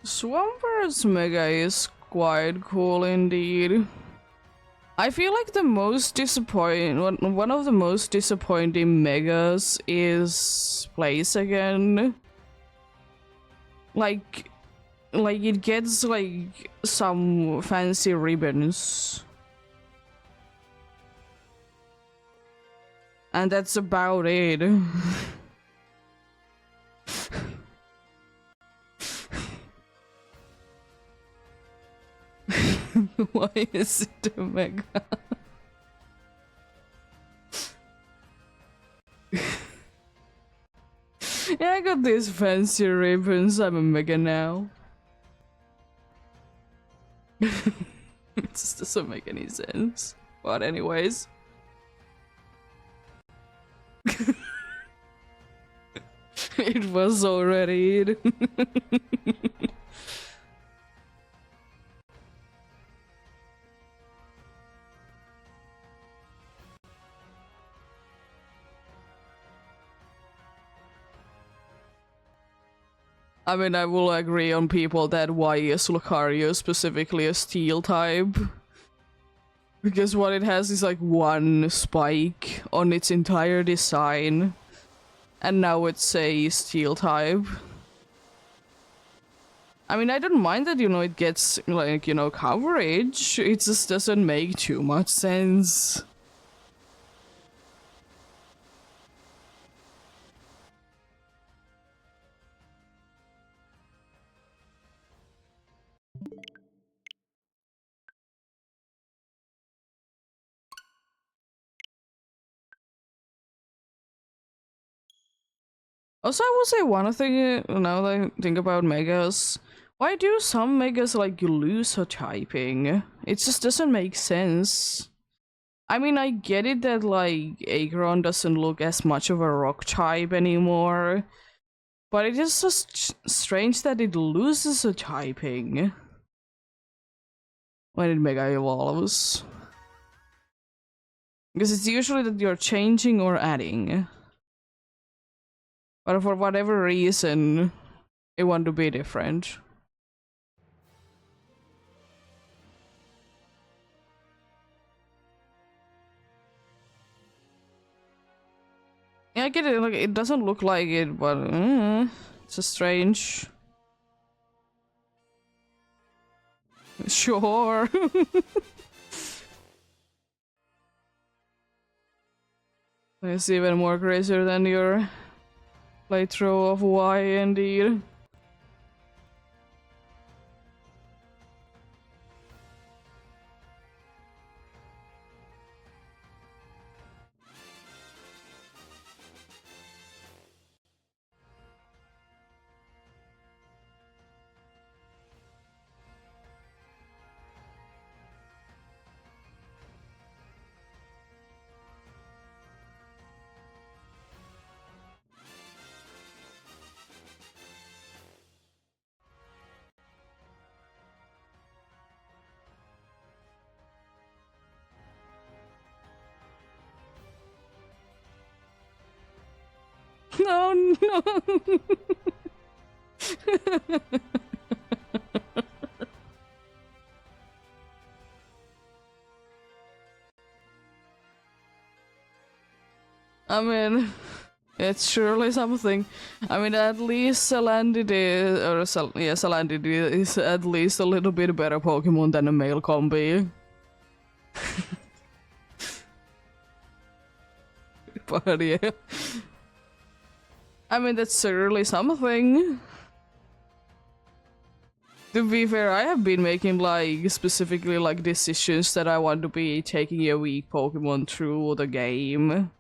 Swampert Mega is quite cool indeed. I feel like the most one of the most disappointing megas is Place Again. Like it gets like some fancy ribbons. And that's about it. Why is it a mega? Yeah, I got these fancy ribbons. I'm a mega now. It just doesn't make any sense. But anyways. It was already. I mean, I will agree on people that why is Lucario specifically a steel type? Because what it has is like one spike on its entire design. And now it's a steel type. I mean, I don't mind that, it gets, like, coverage. It just doesn't make too much sense. Also, I will say one thing, now that I think about megas. Why do some megas, like, lose a typing? It just doesn't make sense. I mean, I get it that, like, Aggron doesn't look as much of a rock type anymore. But it is just strange that it loses a typing when it mega evolves. Because it's usually that you're changing or adding. But for whatever reason, it want to be different. Yeah, I get it, like, it doesn't look like it, but it's just strange. Sure. It's even more crazier than your playthrough of Y, indeed. No, no. I mean, it's surely something. I mean, at least Salandit is at least a little bit better Pokemon than a male combi. But yeah. I mean, that's certainly something. To be fair, I have been making, like, specifically, like, decisions that I want to be taking a weak Pokemon through the game.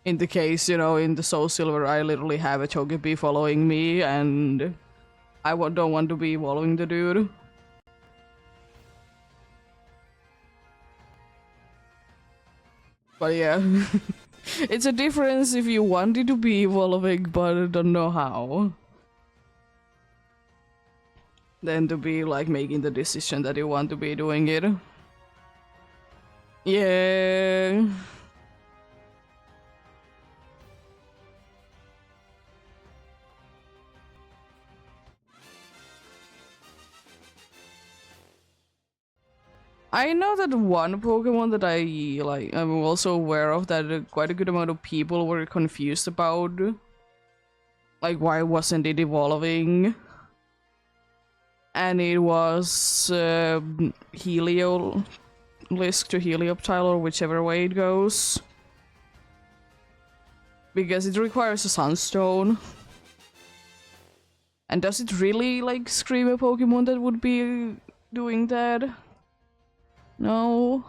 In the case, in the Soul Silver, I literally have a Togepi following me, and I don't want to be following the dude. But yeah. It's a difference if you wanted to be evolving but don't know how. Than to be, like, making the decision that you want to be doing it. Yeah. I know that one Pokemon that I like, I'm also aware of that quite a good amount of people were confused about. Like, why wasn't it evolving? And it was Heliolisk to Helioptile, or whichever way it goes. Because it requires a Sunstone. And does it really, like, scream a Pokemon that would be doing that? No.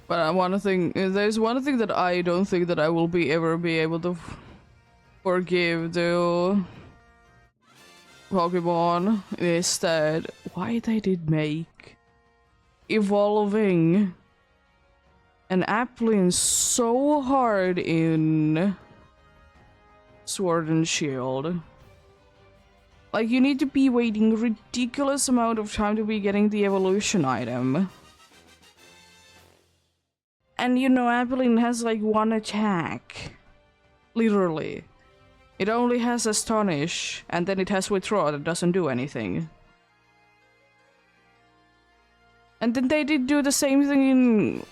But there's one thing that I don't think that I will ever be able to forgive the Pokemon is that why they did make evolving an Applin so hard in Sword and Shield. Like, you need to be waiting ridiculous amount of time to be getting the evolution item. And you know, Applin has like one attack. Literally. It only has Astonish, and then it has Withdraw that doesn't do anything. And then they did do the same thing in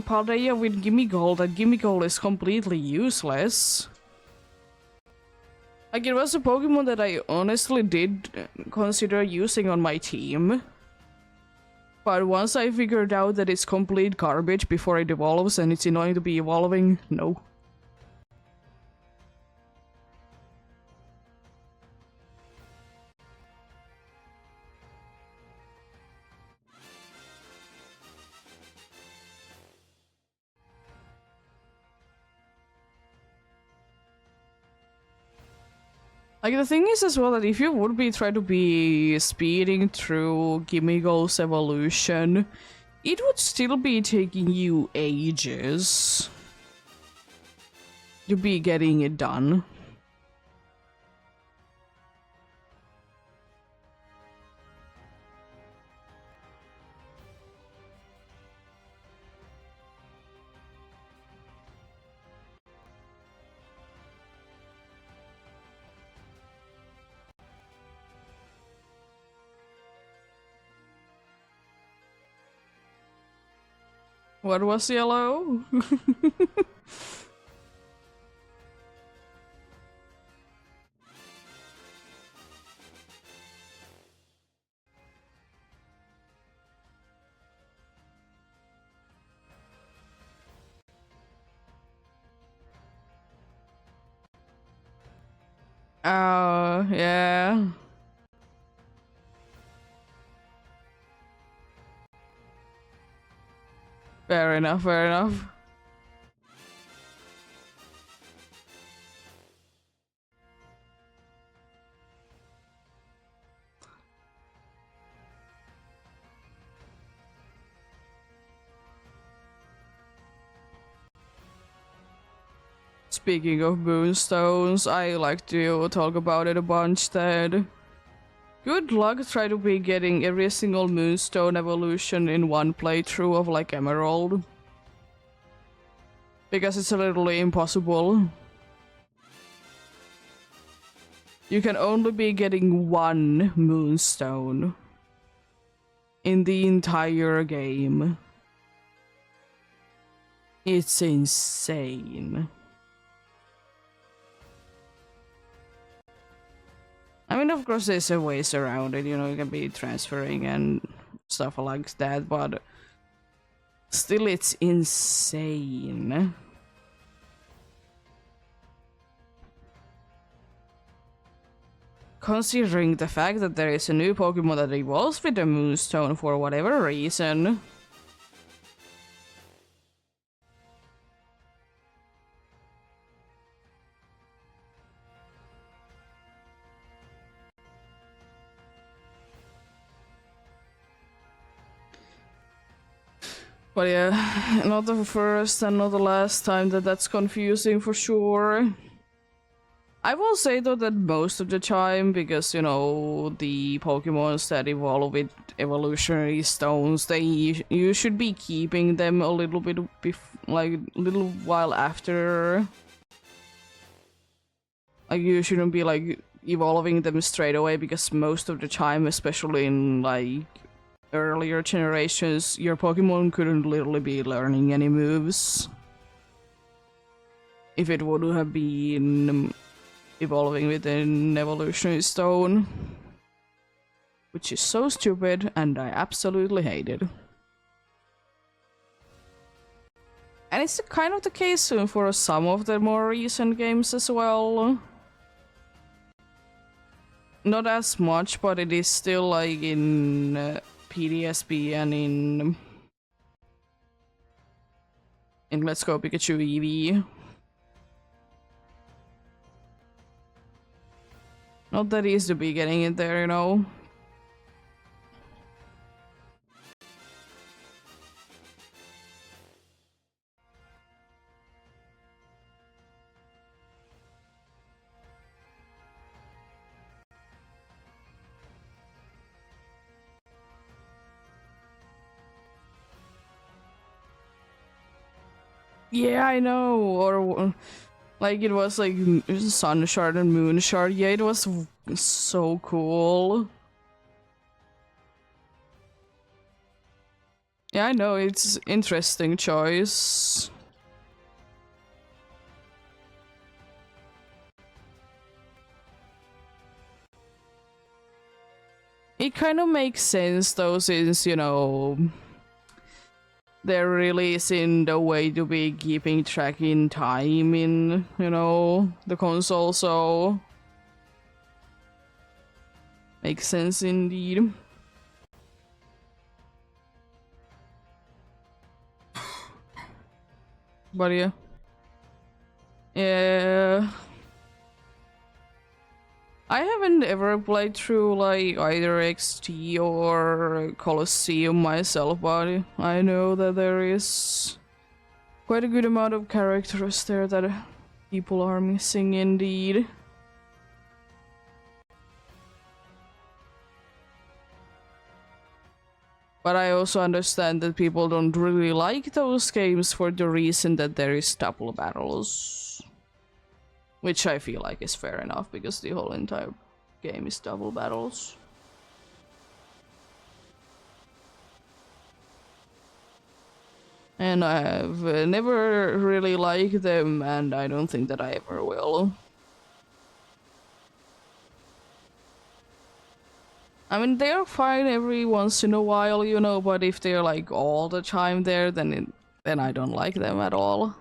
Paldea with Gimme Gold, and Gimme Gold is completely useless. Like, it was a Pokemon that I honestly did consider using on my team. But once I figured out that it's complete garbage before it evolves and it's annoying to be evolving, no. Like, the thing is as well that if you would be trying to be speeding through Gimmighoul's evolution, it would still be taking you ages to be getting it done. What was yellow? Oh, yeah. Fair enough, fair enough. Speaking of moonstones, I like to talk about it a bunch that good luck try to be getting every single moonstone evolution in one playthrough of like Emerald. Because it's literally impossible. You can only be getting one moonstone in the entire game. It's insane. I mean, of course there's a ways around it, you know, you can be transferring and stuff like that, but still it's insane. Considering the fact that there is a new Pokemon that evolves with the Moonstone for whatever reason. But yeah, not the first and not the last time that that's confusing for sure. I will say though that most of the time, because you know the Pokemons that evolve with evolutionary stones, you should be keeping them a little bit like a little while after. Like you shouldn't be like evolving them straight away, because most of the time, especially in like earlier generations, your Pokemon couldn't literally be learning any moves. If it would have been evolving with an evolutionary stone. Which is so stupid, and I absolutely hate it. And it's kind of the case for some of the more recent games as well. Not as much, but it is still like in PDSP and in Let's Go Pikachu EV. Not that easy to be getting it there, you know. Yeah, I know. Or like it was like Sun Shard and Moon Shard. Yeah, it was so cool. Yeah, I know. It's interesting choice. It kind of makes sense though, since you know there really isn't a way to be keeping track in time in, you know, the console, so makes sense indeed. But yeah. Yeah. I haven't ever played through like either XT or Colosseum myself, but I know that there is quite a good amount of characters there that people are missing indeed. But I also understand that people don't really like those games for the reason that there is double battles. Which I feel like is fair enough, because the whole entire game is double battles. And I've never really liked them, and I don't think that I ever will. I mean, they're fine every once in a while, you know, but if they're like all the time there, then I don't like them at all.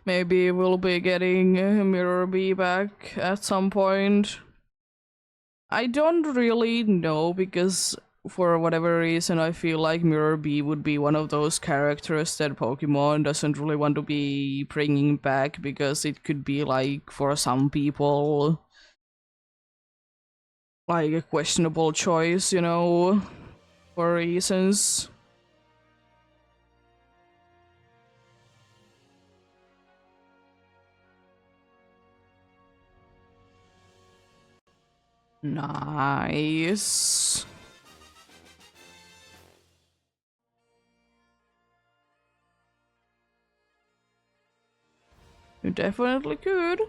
Maybe we'll be getting Mirror B back at some point. I don't really know, because for whatever reason I feel like Mirror B would be one of those characters that Pokemon doesn't really want to be bringing back, because it could be like for some people like a questionable choice, you know, for reasons. Nice. You definitely could.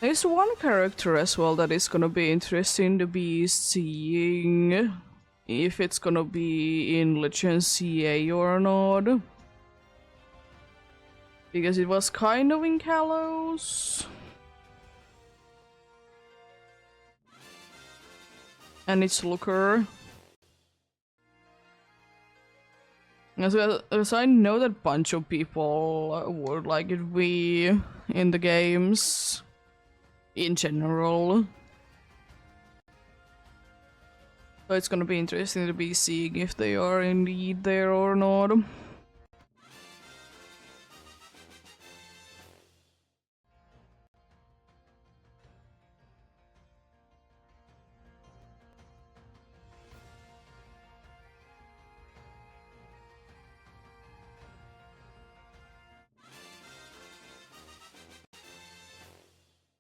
There's one character as well that is gonna be interesting to be seeing if it's gonna be in Legends CA or not. Because it was kind of in Kalos. And it's Looker. As I know that bunch of people would like it be in the games in general. So it's gonna be interesting to be seeing if they are indeed there or not.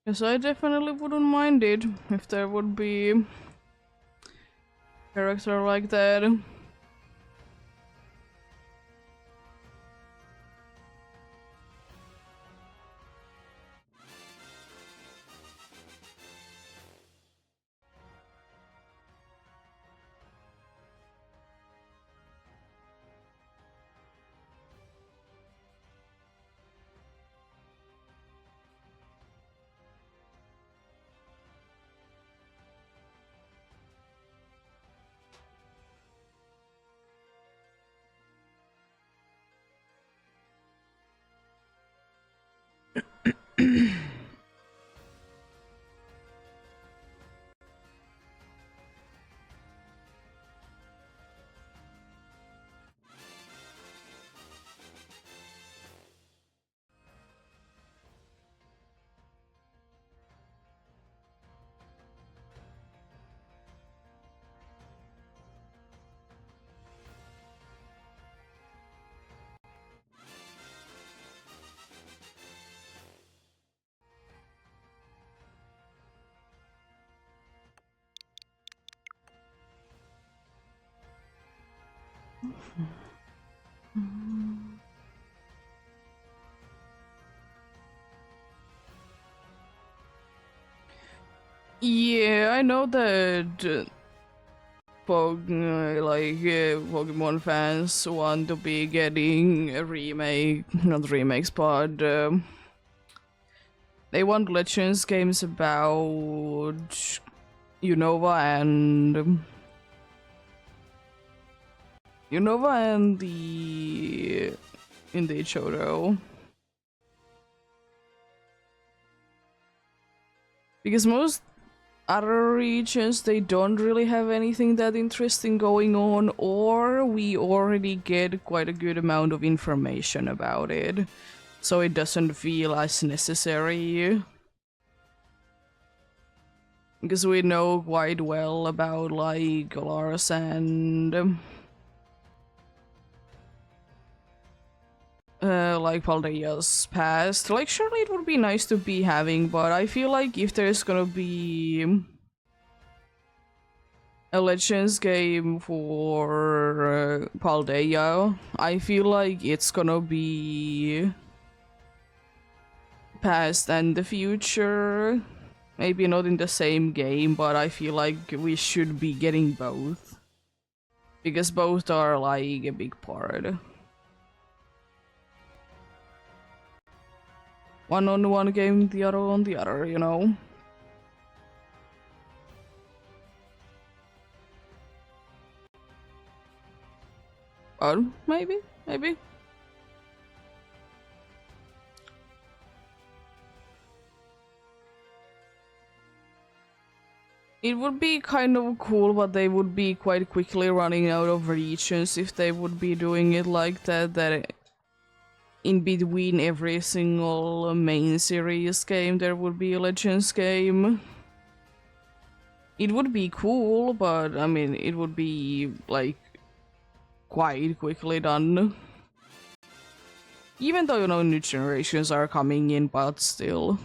Because I definitely wouldn't mind it if there would be a character like that. Yeah, I know that Pokemon fans want to be getting a remake, not remakes, but they want Legends games about Unova and the indeed Shoto. Because most other regions, they don't really have anything that interesting going on, or we already get quite a good amount of information about it, so it doesn't feel as necessary. Because we know quite well about like Galars and like Paldeia's past. Like, surely it would be nice to be having, but I feel like if there's gonna be a Legends game for Paldea, I feel like it's gonna be past and the future. Maybe not in the same game, but I feel like we should be getting both. Because both are like a big part. One on one game, the other on the other, you know? But maybe. It would be kind of cool, but they would be quite quickly running out of regions if they would be doing it like that, that in between every single main series game there would be a Legends game. It would be cool, but I mean, it would be like quite quickly done. Even though, you know, new generations are coming in, but still.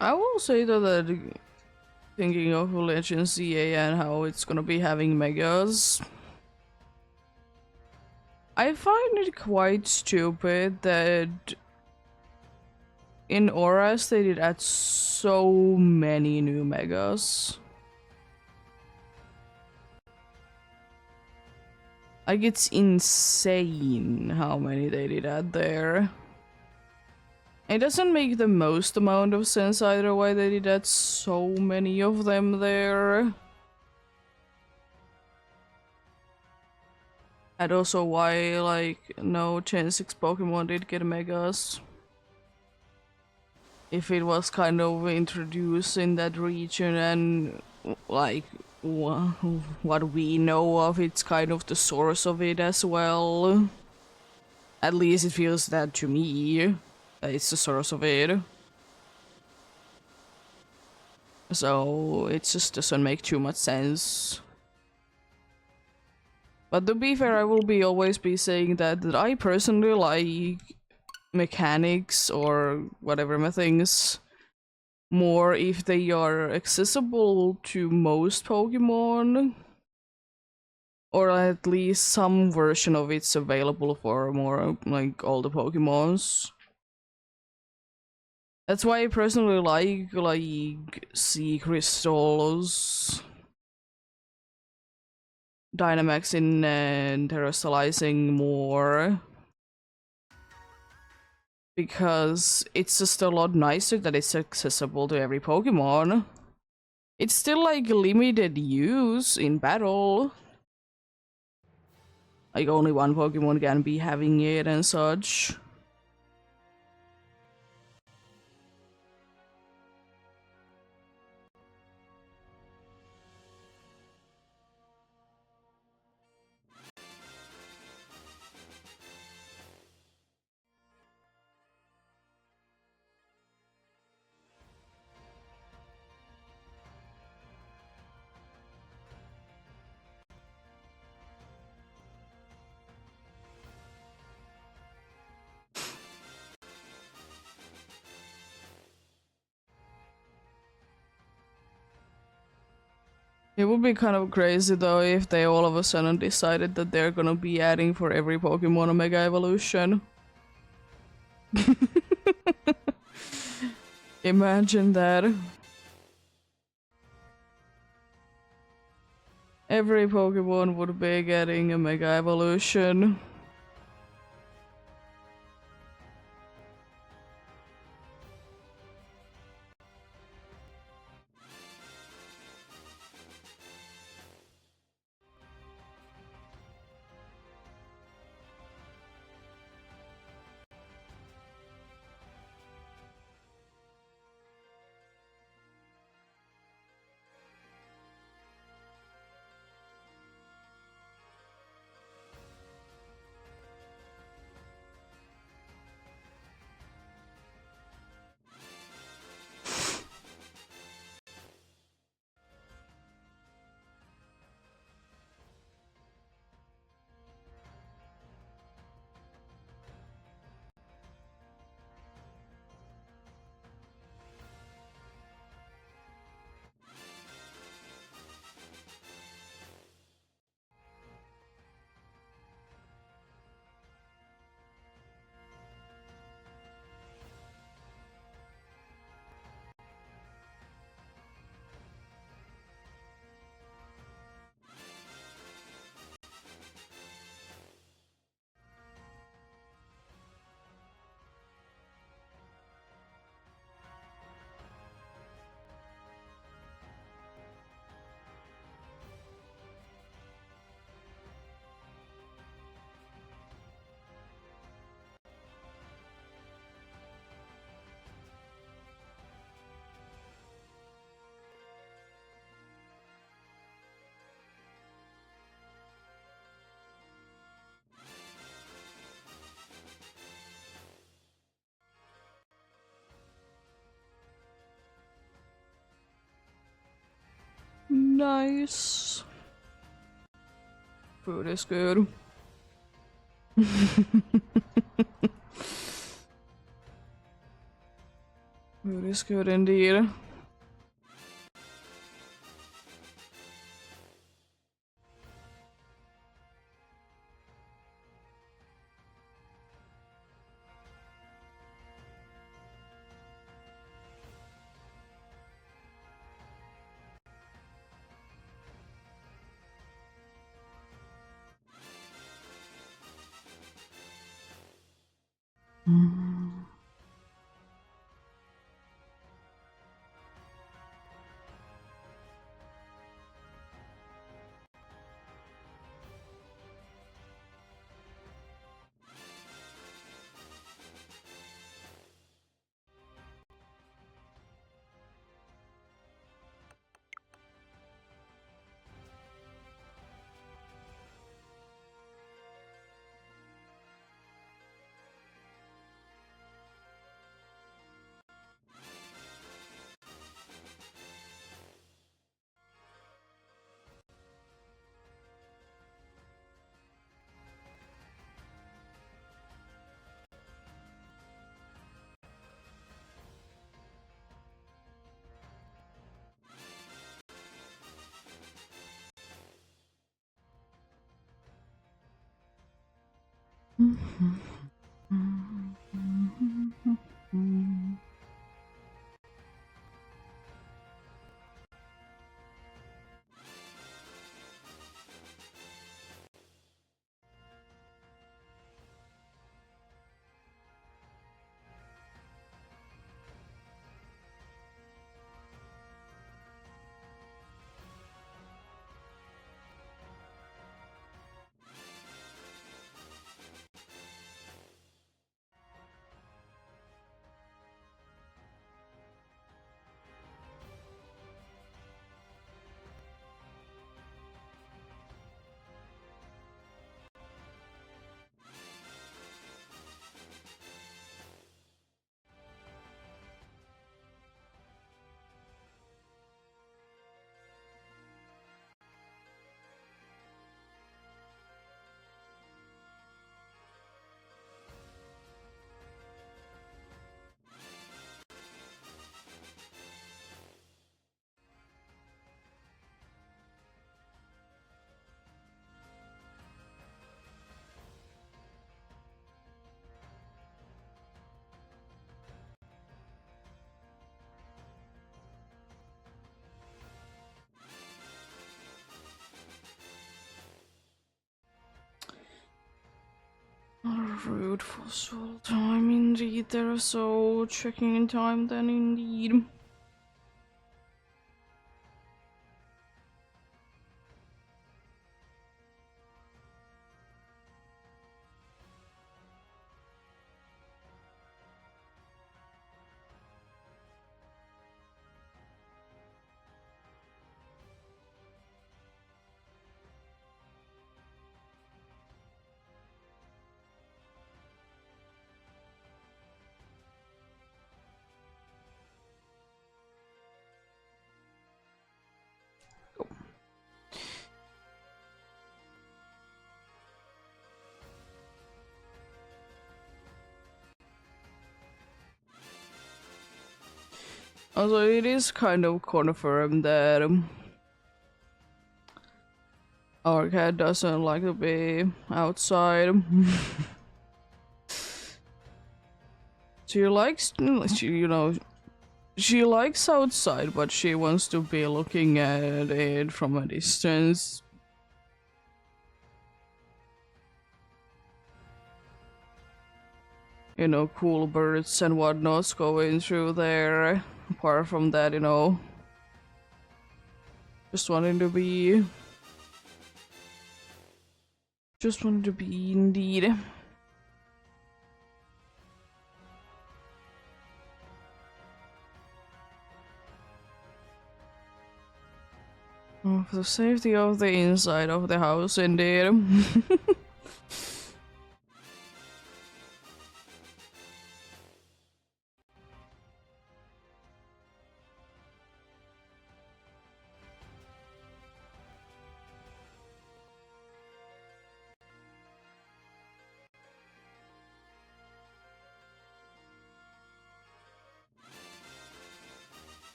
I will say that thinking of Legend CA and how it's gonna be having megas, I find it quite stupid that in Auras they did add so many new megas. Like, it's insane how many they did add there. It doesn't make the most amount of sense either why they did add so many of them there. And also why, like, no Gen 6 Pokemon did get megas. If it was kind of introduced in that region and, like, what we know of, it's kind of the source of it as well. At least it feels that to me. It's the source of it. So it just doesn't make too much sense. But to be fair, I will always be saying that I personally like mechanics or whatever things more if they are accessible to most Pokemon. Or at least some version of it's available for more, like, all the Pokemons. That's why I personally like sea crystals, Dynamaxing and Terastallizing more. Because it's just a lot nicer that it's accessible to every Pokemon. It's still like limited use in battle. Like only one Pokemon can be having it and such. It would be kind of crazy though if they all of a sudden decided that they're gonna be adding for every Pokemon a Mega Evolution. Imagine that. Every Pokemon would be getting a Mega Evolution. Nice. Food is good. Food is good indeed. Rude fossil time indeed. They're so checking in time then indeed. Also, it is kind of confirmed that our cat doesn't like to be outside. She likes, she likes outside, but she wants to be looking at it from a distance. Cool birds and whatnot's going through there. Apart from that, just wanting to be. Just wanted to be indeed. For the safety of the inside of the house, indeed.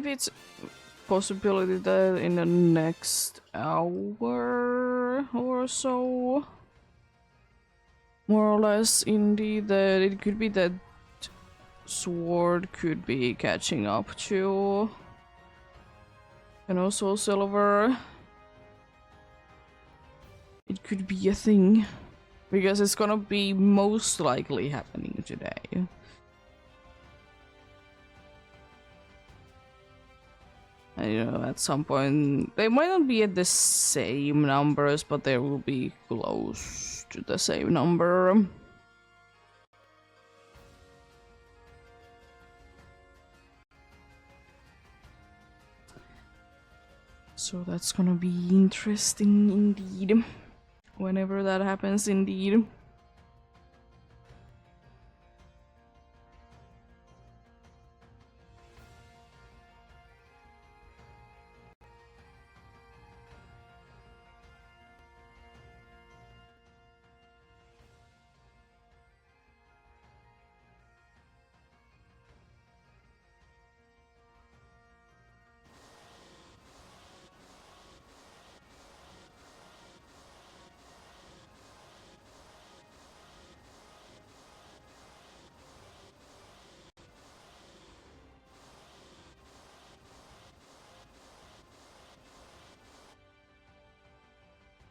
maybe it's possibility that in the next hour or so, more or less, indeed, that it could be that Sword could be catching up to, and also Silver. It could be a thing, because it's gonna be most likely happening today. And, you know, at some point, they might not be at the same numbers, but they will be close to the same number. So that's gonna be interesting indeed. Whenever that happens, indeed.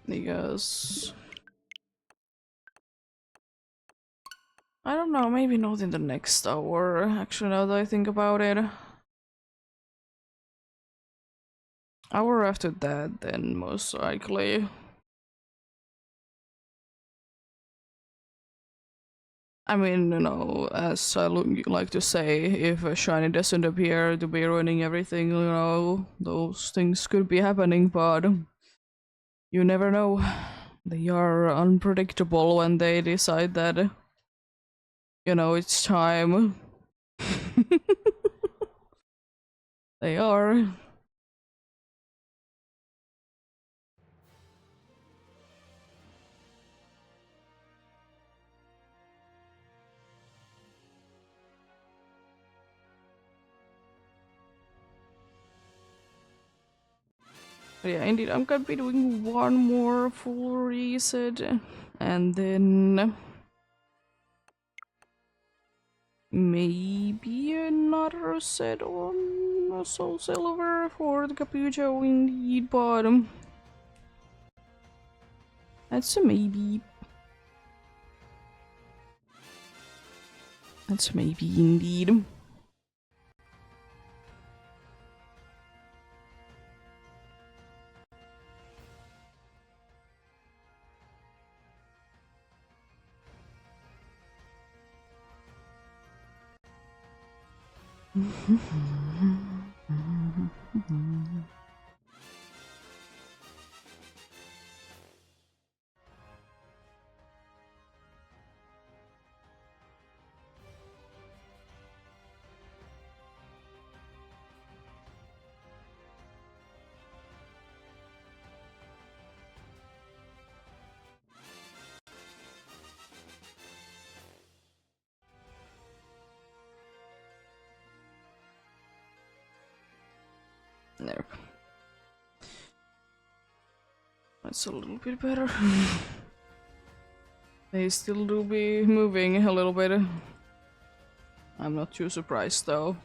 Because I don't know, maybe not in the next hour, actually, now that I think about it. Hour after that, then most likely. I mean, you know, as I like to say, if a shiny doesn't appear to be ruining everything, you know, those things could be happening, but you never know. They are unpredictable when they decide that, you know, it's time. They are. But yeah, indeed, I'm gonna be doing one more full reset, and then maybe another set on Soul Silver for the Capucho, indeed, but that's a maybe. That's maybe indeed. There. That's a little bit better. They still do be moving a little bit. I'm not too surprised though.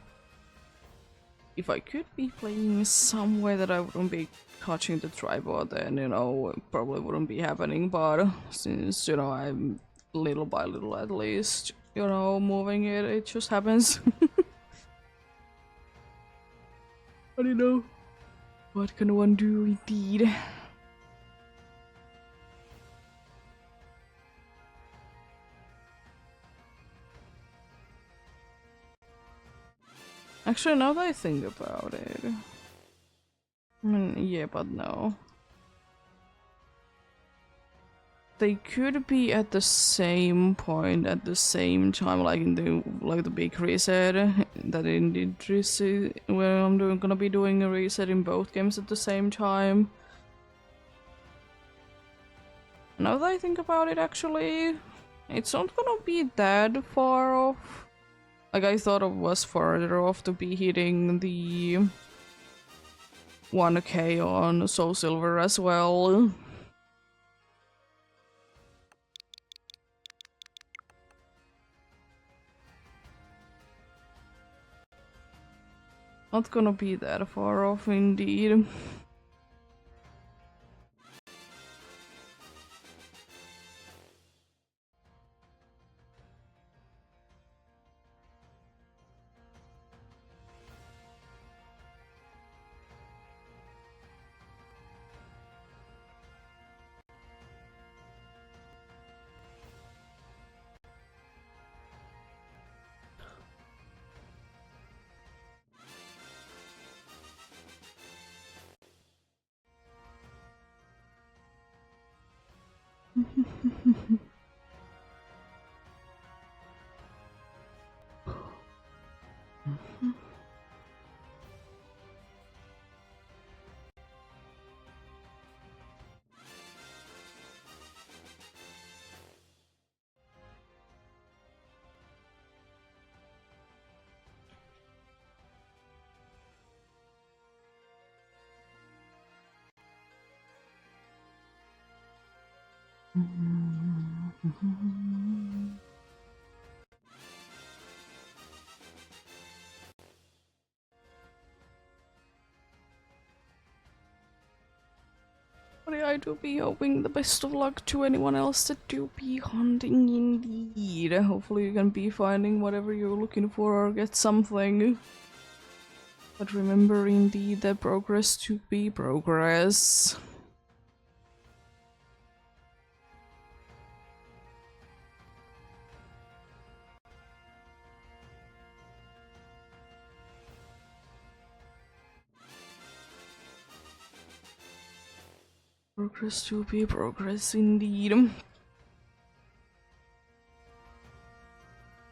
If I could be playing some way that I wouldn't be touching the tripod, then, you know, it probably wouldn't be happening, but since, you know, I'm little by little at least, you know, moving it, it just happens. But you know, what can one do indeed? Actually, now that I think about it, I mean, yeah, but no. They could be at the same point at the same time, like in the big reset that indeed reset, where I'm gonna be doing a reset in both games at the same time. Now that I think about it, actually, it's not gonna be that far off. Like, I thought it was farther off to be hitting the 1k on Soul Silver as well. Not gonna be that far off indeed. But I do be hoping the best of luck to anyone else that do be hunting indeed. Hopefully you can be finding whatever you're looking for or get something. But remember indeed that progress to be progress. Progress to be progress indeed.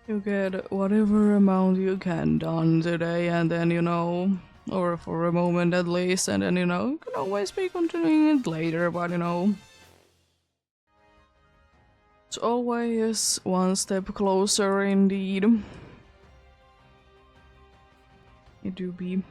You get whatever amount you can done today, and then, you know, or for a moment at least, and then, you know, you can always be continuing it later, but, you know, it's always one step closer indeed. It do be.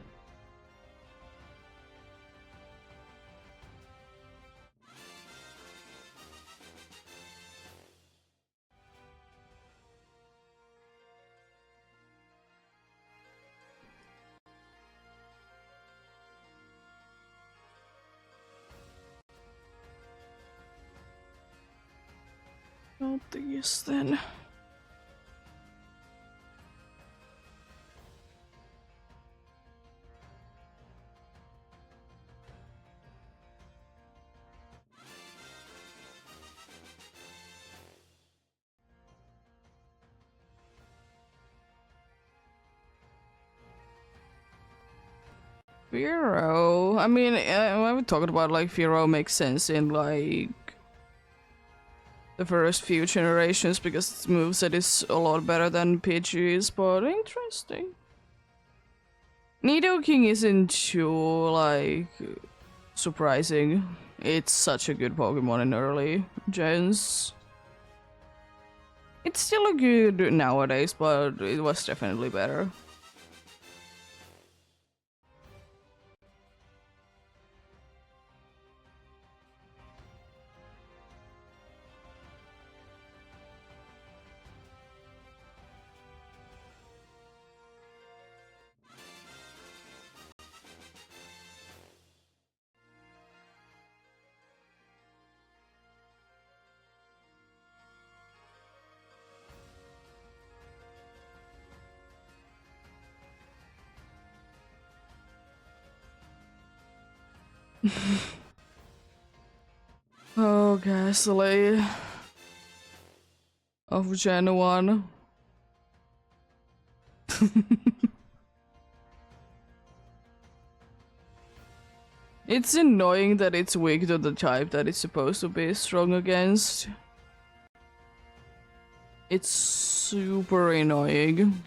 Not these then. Firo. I mean, when we talked about like Firo makes sense in like the first few generations because its moveset is a lot better than Pidgey's, but interesting. Nidoking isn't too like surprising. It's such a good Pokemon in early gens. It's still a good nowadays, but it was definitely better. Oh, Ghastly of Gen 1. It's annoying that it's weak to the type that it's supposed to be strong against. It's super annoying.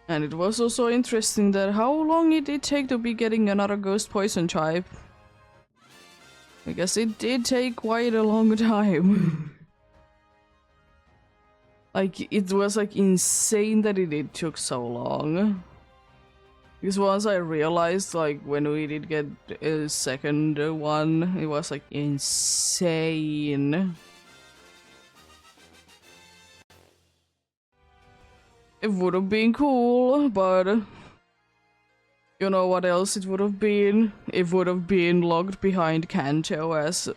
And it was also interesting that how long it did take to be getting another ghost poison type. Because it did take quite a long time. Like, it was like insane that it took so long. Because once I realized, like, when we did get a second one, it was like insane. It would have been cool, but you know what else it would have been? It would have been locked behind Kanto as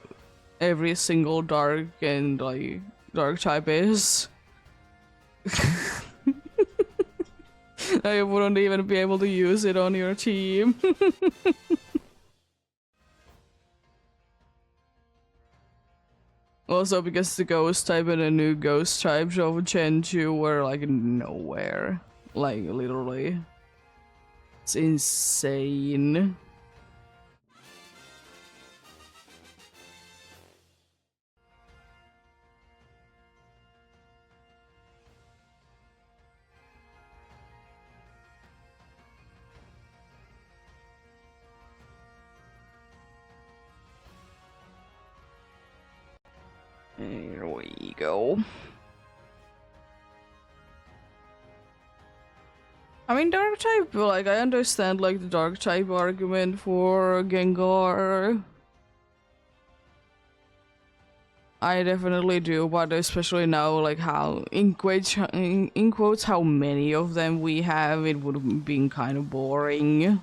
every single dark and like dark type is. You wouldn't even be able to use it on your team. Also because the ghost type and the new ghost types of Gen 2 were like nowhere. Like literally. It's insane. Here we go. I mean, dark type, like, I understand, like, the dark type argument for Gengar. I definitely do, but especially now, like, how, in quotes, how many of them we have, it would have been kind of boring.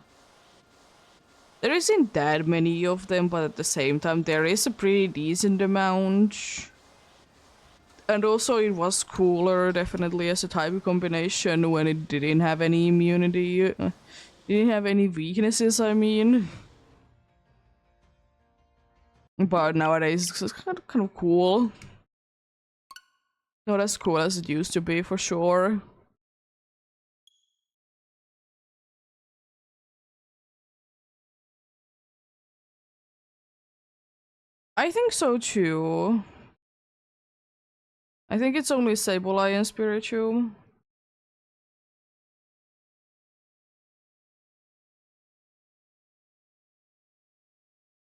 There isn't that many of them, but at the same time, there is a pretty decent amount. And also it was cooler, definitely, as a type combination when it didn't have any immunity. Didn't have any weaknesses, I mean. But nowadays it's kind of cool. Not as cool as it used to be, for sure. I think so too. I think it's only Sableye and Spiritomb.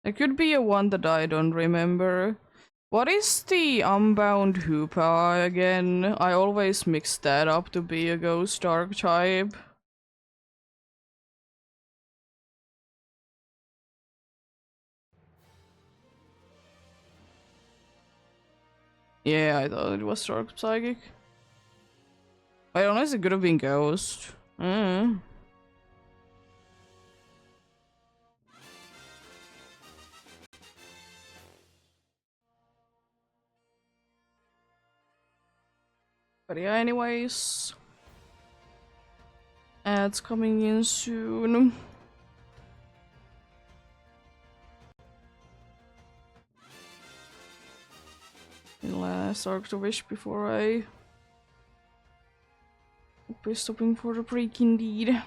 There could be a one that I don't remember. What is the Unbound Hoopa again? I always mix that up to be a Ghost Dark type. Yeah, I thought it was Dark Psychic. I honestly could have been Ghost. Mm. But yeah, anyways. Ads coming in soon. Last Arc to Wish before I be stopping for the break indeed.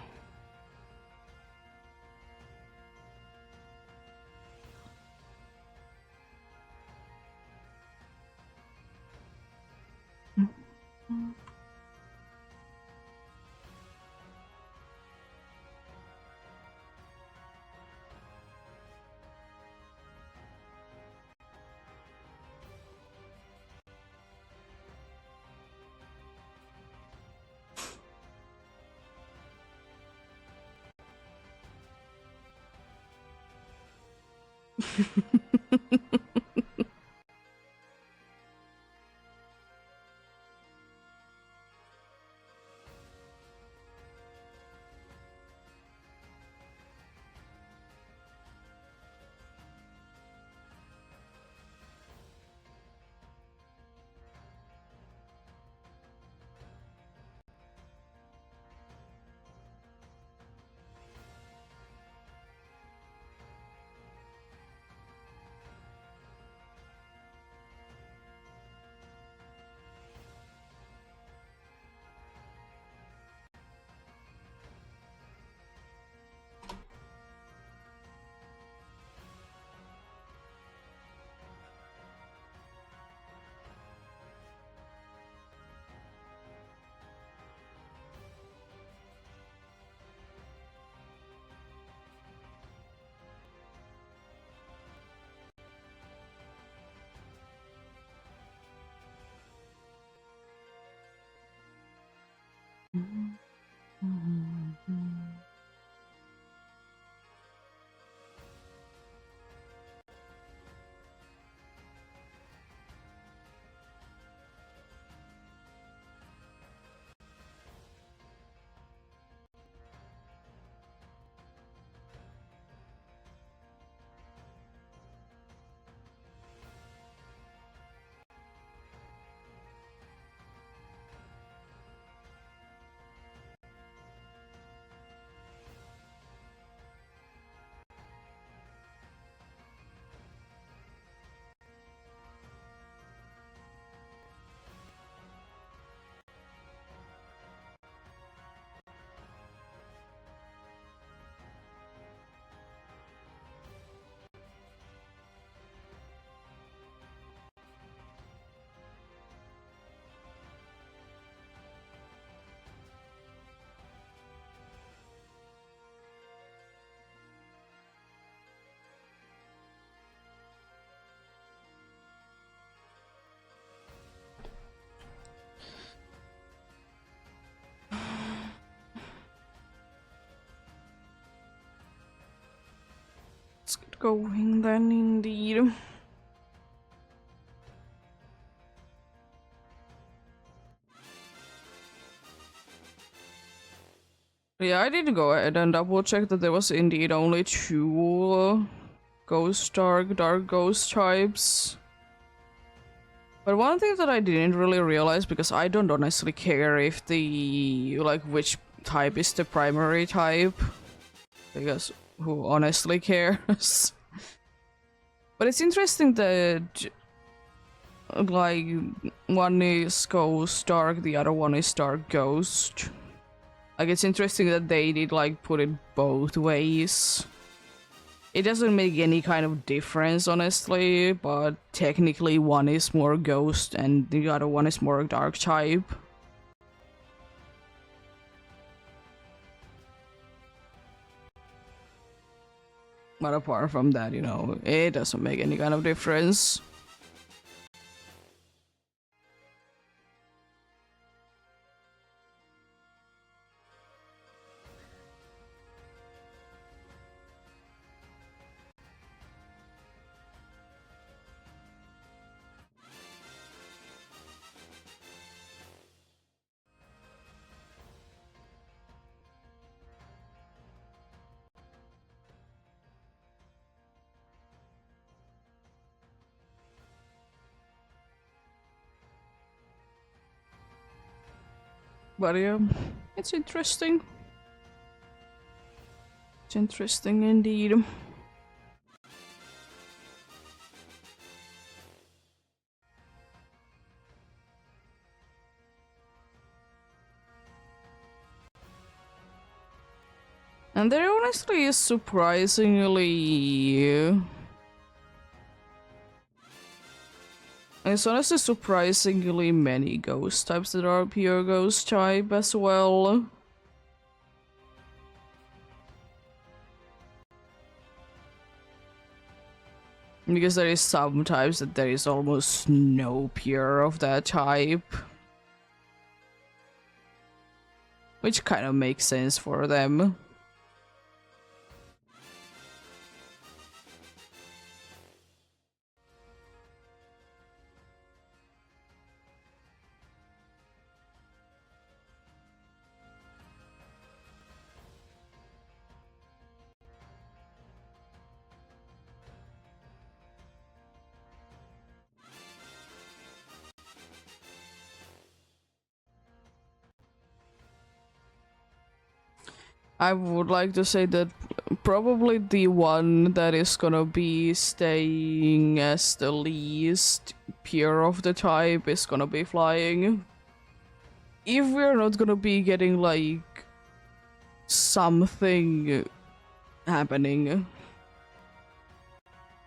Let's get going then, indeed. Yeah, I did go ahead and double check that there was indeed only 2 dark ghost types. But one thing that I didn't really realize, because I don't honestly care if which type is the primary type, because who honestly cares? But it's interesting that, like, one is ghost dark, the other one is dark ghost. Like, it's interesting that they did, like, put it both ways. It doesn't make any kind of difference, honestly, but technically one is more ghost and the other one is more dark type. But apart from that, you know, it doesn't make any kind of difference. But yeah, it's interesting. It's interesting indeed. And there honestly is surprisingly... It's honestly surprisingly many ghost types that are pure ghost type as well. Because there is some types that there is almost no pure of that type. Which kind of makes sense for them. I would like to say that probably the one that is gonna be staying as the least pure of the type is gonna be flying. If we're not gonna be getting like something happening,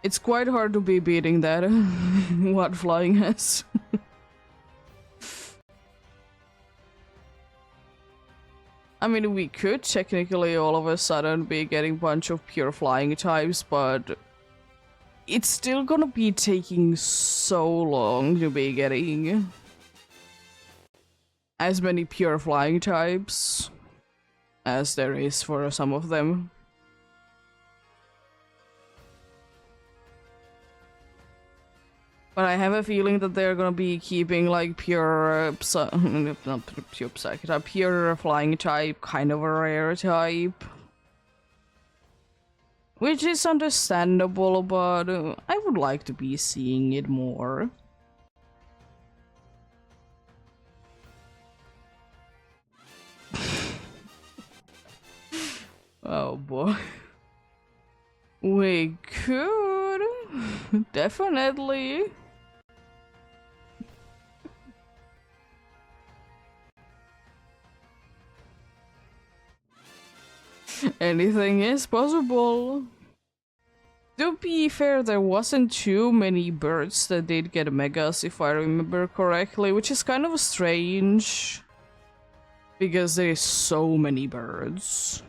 it's quite hard to be beating that what flying has. I mean, we could technically all of a sudden be getting a bunch of pure flying types, but it's still gonna be taking so long to be getting. as many pure flying types as there is for some of them. But I have a feeling that they're gonna be keeping like pure, not pure psychic type, pure flying type, kind of a rare type. Which is understandable, but I would like to be seeing it more. Oh boy. We could. Definitely. Anything is possible. To be fair, there wasn't too many birds that did get megas, if I remember correctly, which is kind of strange. Because there's so many birds.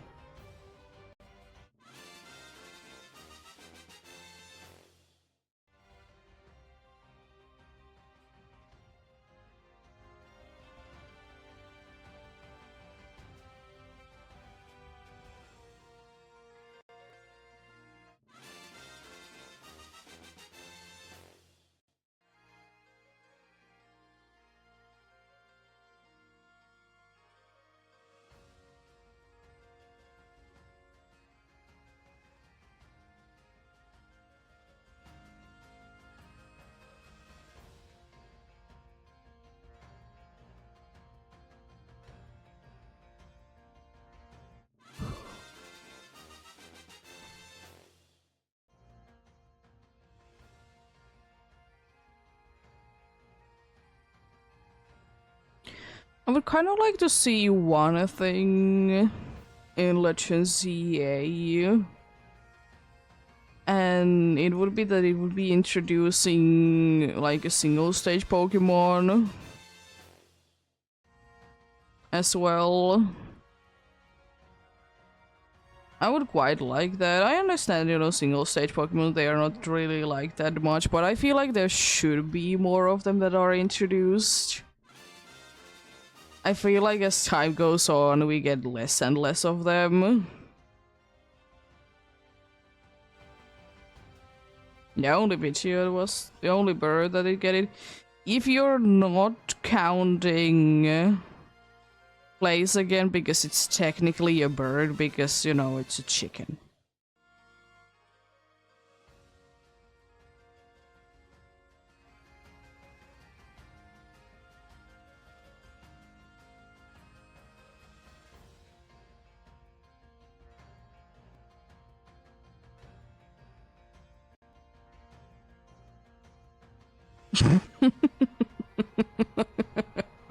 I would kind of like to see one thing in Legends ZA. And it would be that it would be introducing like a single stage Pokemon as well. I would quite like that. I understand, single stage Pokemon, they are not really like that much, but I feel like there should be more of them that are introduced. I feel like as time goes on, we get less and less of them. Yeah, only Pidgeot was the only bird that did get it. If you're not counting Blaze again, because it's technically a bird, because, it's a chicken.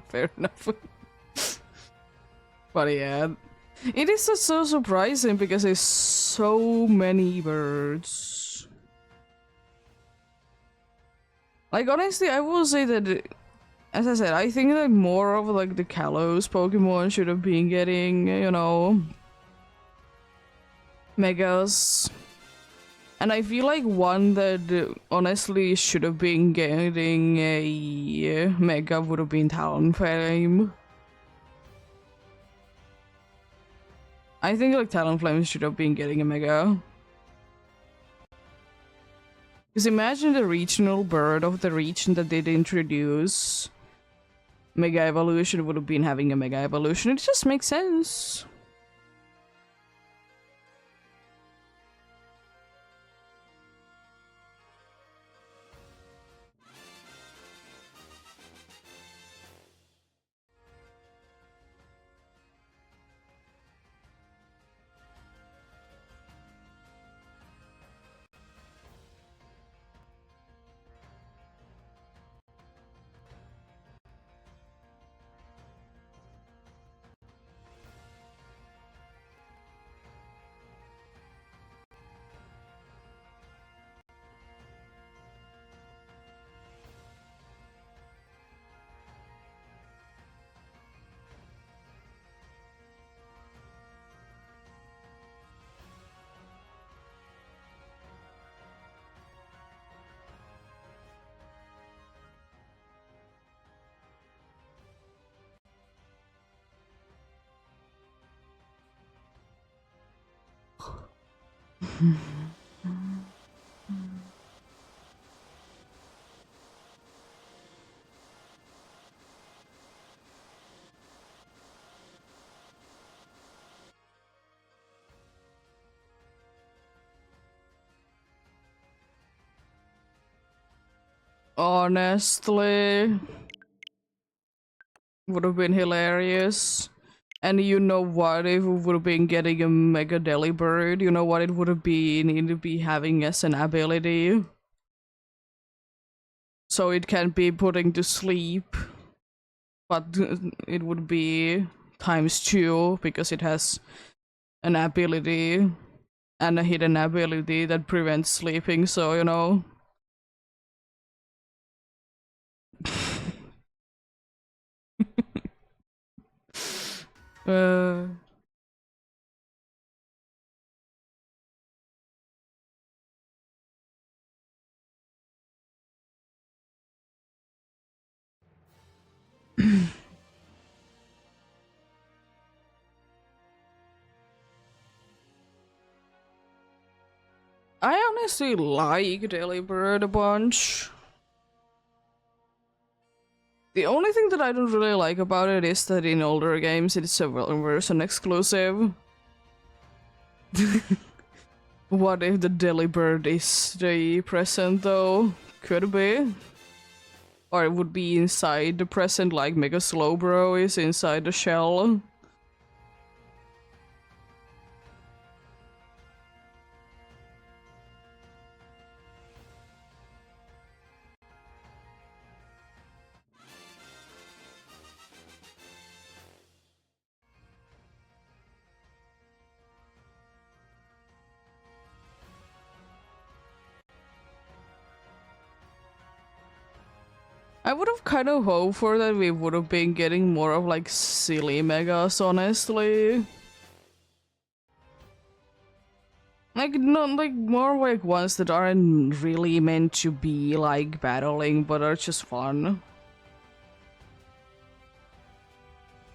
Fair enough. But yeah, it is just so surprising because there's so many birds. Like, honestly, I will say that, as I said, I think that more of like the Kalos Pokemon should have been getting, megas. And I feel like one that honestly should have been getting a mega would have been Talonflame. I think like Talonflame should have been getting a mega. Because imagine the regional bird of the region that they'd introduce. Mega Evolution would have been having a Mega Evolution. It just makes sense. Honestly, would have been hilarious. And you know what? If we would have been getting a Mega Deli Bird, you know what it would have been? It would be having as an ability. So it can be putting to sleep. But it would be times 2 because it has an ability and a hidden ability that prevents sleeping, so you know. uh I honestly like Delibird a bunch. The only thing that I don't really like about it is that in older games it's a version exclusive. What if the Delibird is the present though? Could be. Or it would be inside the present like Mega Slowbro is inside the shell. I would have kind of hoped for that we would have been getting more of like silly megas, honestly. Like, not like more like ones that aren't really meant to be like battling but are just fun.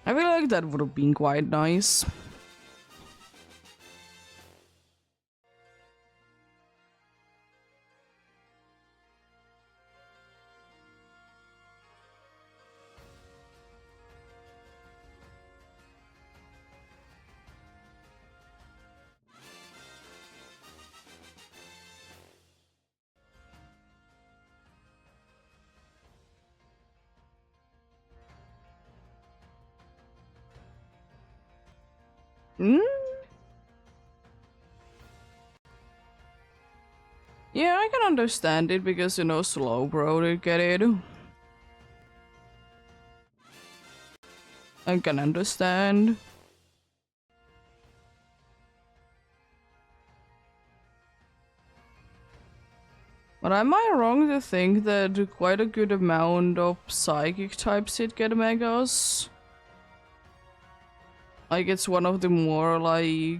I feel like that would have been quite nice. Hmm? Yeah, I can understand it because, you know, Slowbro did get it. I can understand. But am I wrong to think that quite a good amount of psychic types did get megas? Like, it's one of the more, like,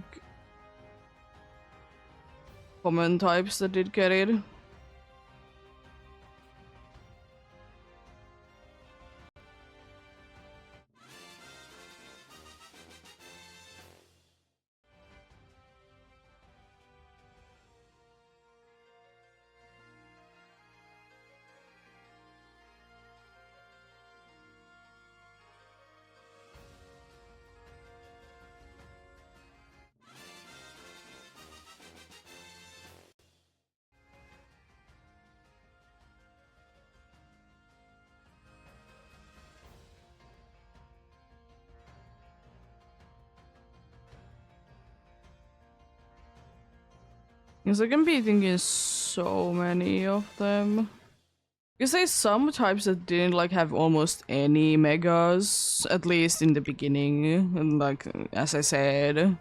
common types that did get it. Because I can be thinking so many of them. Because there's some types that didn't like have almost any megas, at least in the beginning. And like, as I said,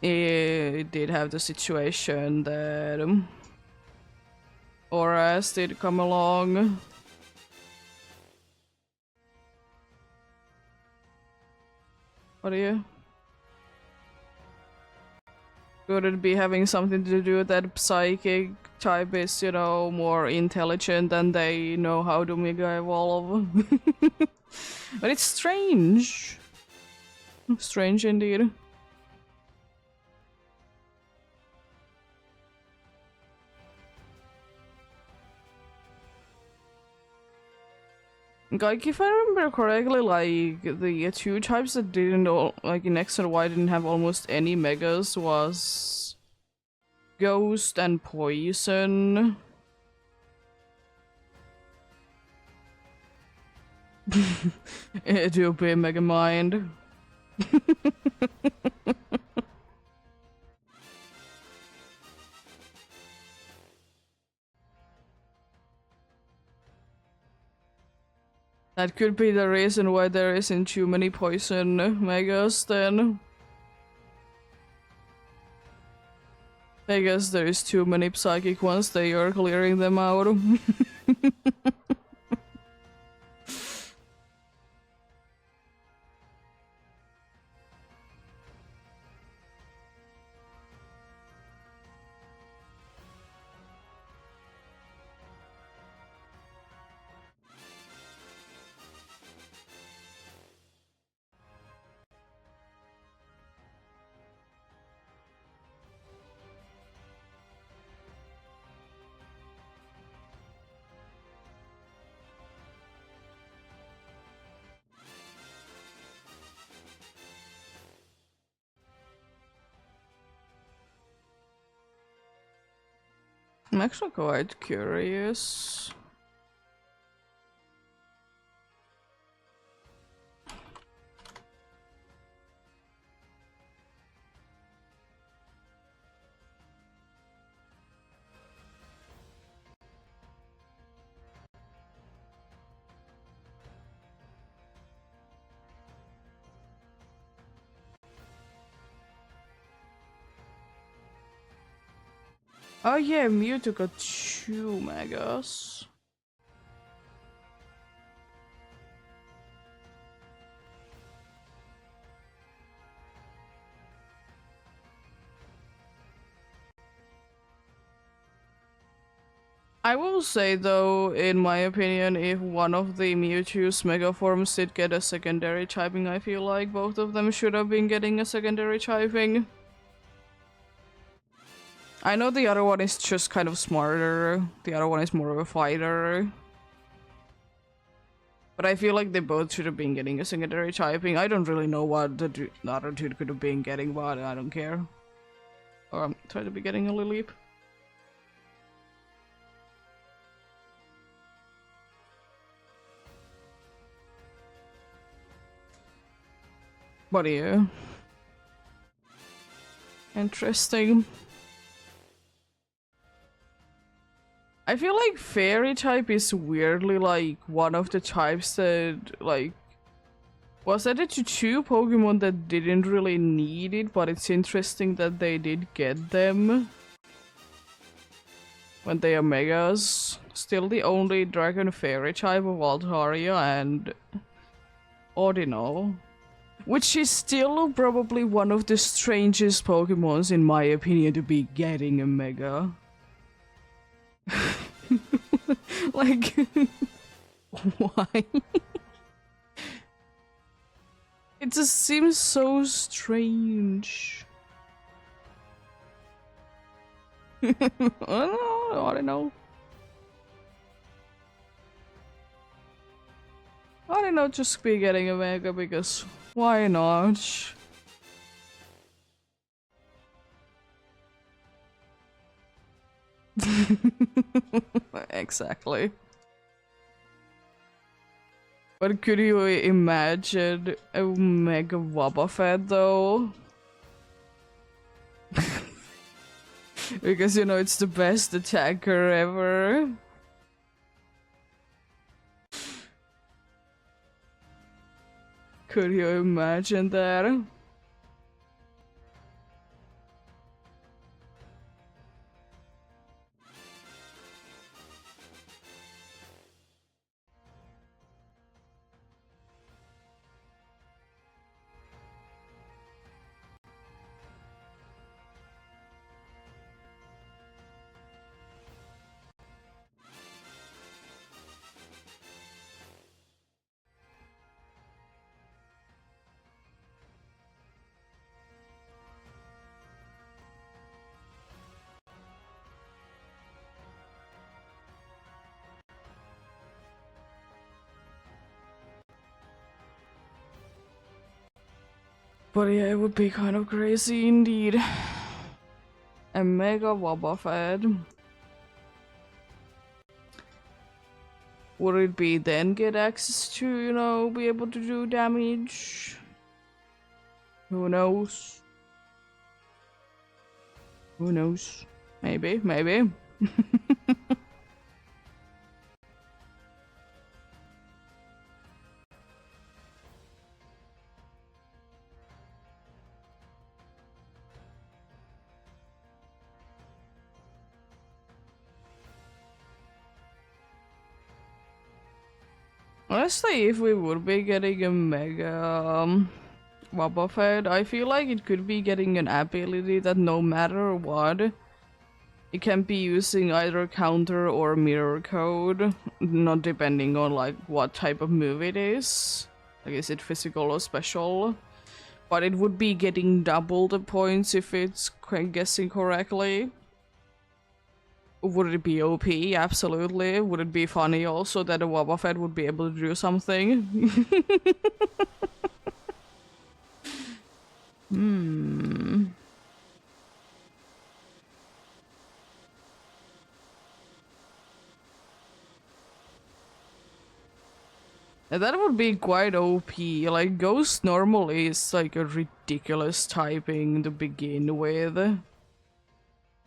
it did have the situation that Auras did come along. What are you? Could it be having something to do with that psychic type is, you know, more intelligent and they know how to mega evolve? But it's strange. Strange indeed. Like, if I remember correctly, like, the two types that didn't, like, in X and Y didn't have almost any megas was Ghost and Poison. It will be Mega Mind. That could be the reason why there isn't too many Poison Megas then. I guess there's too many psychic ones, they are clearing them out. I'm actually quite curious. Oh yeah, Mewtwo got 2 megas. I will say though, in my opinion, if one of the Mewtwo's mega forms did get a secondary typing, I feel like both of them should have been getting a secondary typing. I know the other one is just kind of smarter, the other one is more of a fighter. But I feel like they both should have been getting a secondary typing. I don't really know what the other dude could have been getting, but I don't care. Or I'm trying to be getting a Lileep. But yeah. Interesting. I feel like fairy type is weirdly like one of the types that like was added to 2 Pokemon that didn't really need it, but it's interesting that they did get them when they are megas. Still the only dragon fairy type of Altaria and Ordinal. Which is still probably one of the strangest Pokemons in my opinion to be getting a mega. Like, why? It just seems so strange. I don't know. I don't know, just be getting a mega because why not? Exactly. But could you imagine a mega Wobbuffet though? Because you know it's the best attacker ever. Could you imagine that? But yeah, it would be kind of crazy indeed. A mega Wobbuffet. Would it be then get access to, you know, be able to do damage? Who knows? Who knows? Maybe, maybe. Honestly, if we would be getting a mega Wobbuffet, I feel like it could be getting an ability that no matter what, it can be using either counter or mirror code, not depending on like what type of move it is. Like, is it physical or special? But it would be getting double the points if it's guessing correctly. Would it be OP? Absolutely. Would it be funny also that a Wobbuffet would be able to do something? Hmm. That would be quite OP. Like, Ghost normally is like a ridiculous typing to begin with.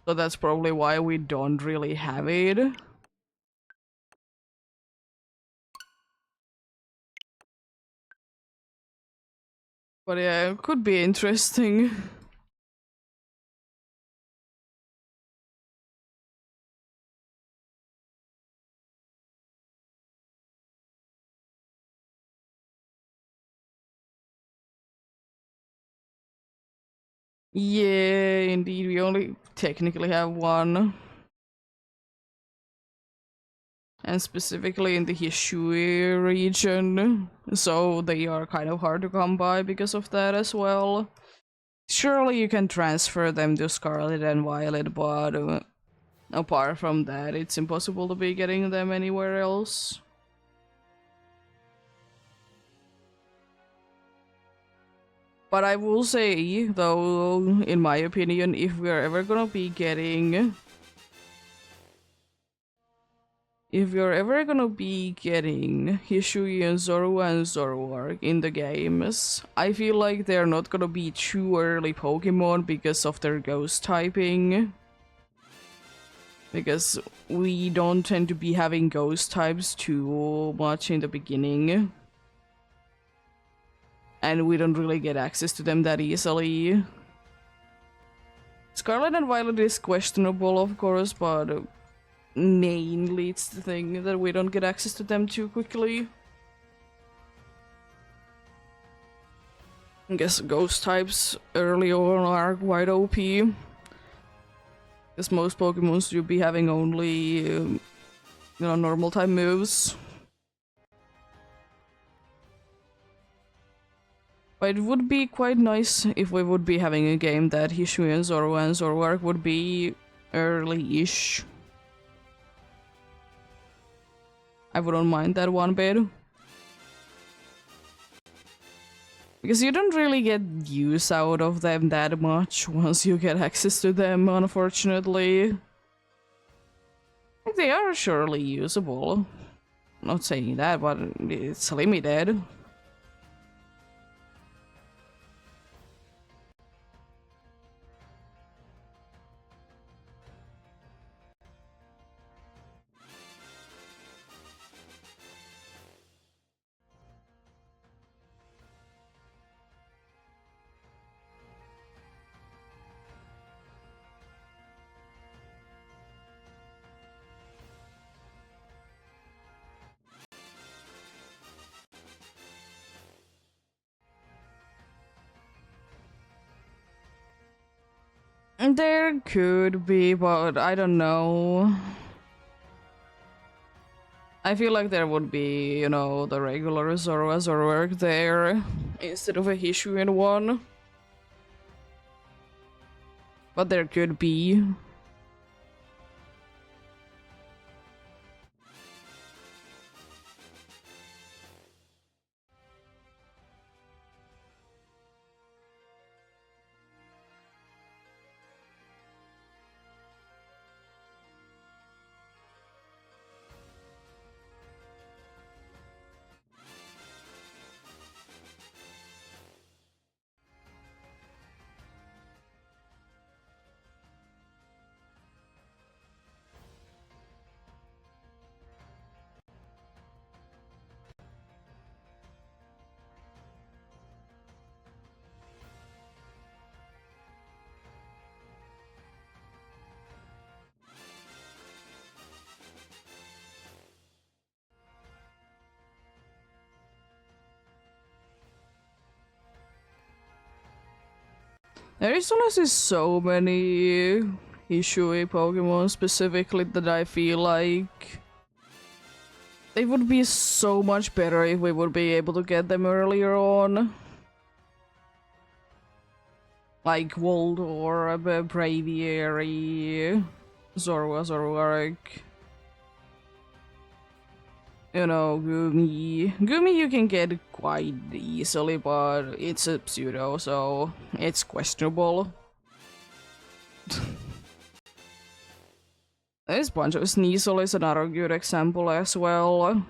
So that's probably why we don't really have it. But yeah, it could be interesting. Yeah, indeed, we only technically have one. And specifically in the Hishui region, so they are kind of hard to come by because of that as well. Surely you can transfer them to Scarlet and Violet, but apart from that, it's impossible to be getting them anywhere else. But I will say, though, in my opinion, if we're ever gonna be getting Hisui and Zoroark in the games, I feel like they're not gonna be too early Pokemon because of their ghost typing. Because we don't tend to be having ghost types too much in the beginning. And we don't really get access to them that easily. Scarlet and Violet is questionable, of course, but mainly it's the thing that we don't get access to them too quickly. I guess ghost types early on are quite OP. Because most Pokemons do be having only, normal type moves. But it would be quite nice if we would be having a game that Hisui and Zoroark would be early-ish. I wouldn't mind that one bit. Because you don't really get use out of them that much once you get access to them, unfortunately. They are surely usable. Not saying that, but it's limited. There could be, but I don't know. I feel like there would be, the regular Zoroark there instead of a Hisuian one. But there could be. There is honestly so many Hishui Pokemon specifically that I feel like they would be so much better if we would be able to get them earlier on. Like Voldor, Braviary, Zoroark. You know, Gumi. Gumi you can get quite easily, but it's a pseudo, so it's questionable. This bunch of Sneasel is another good example as well.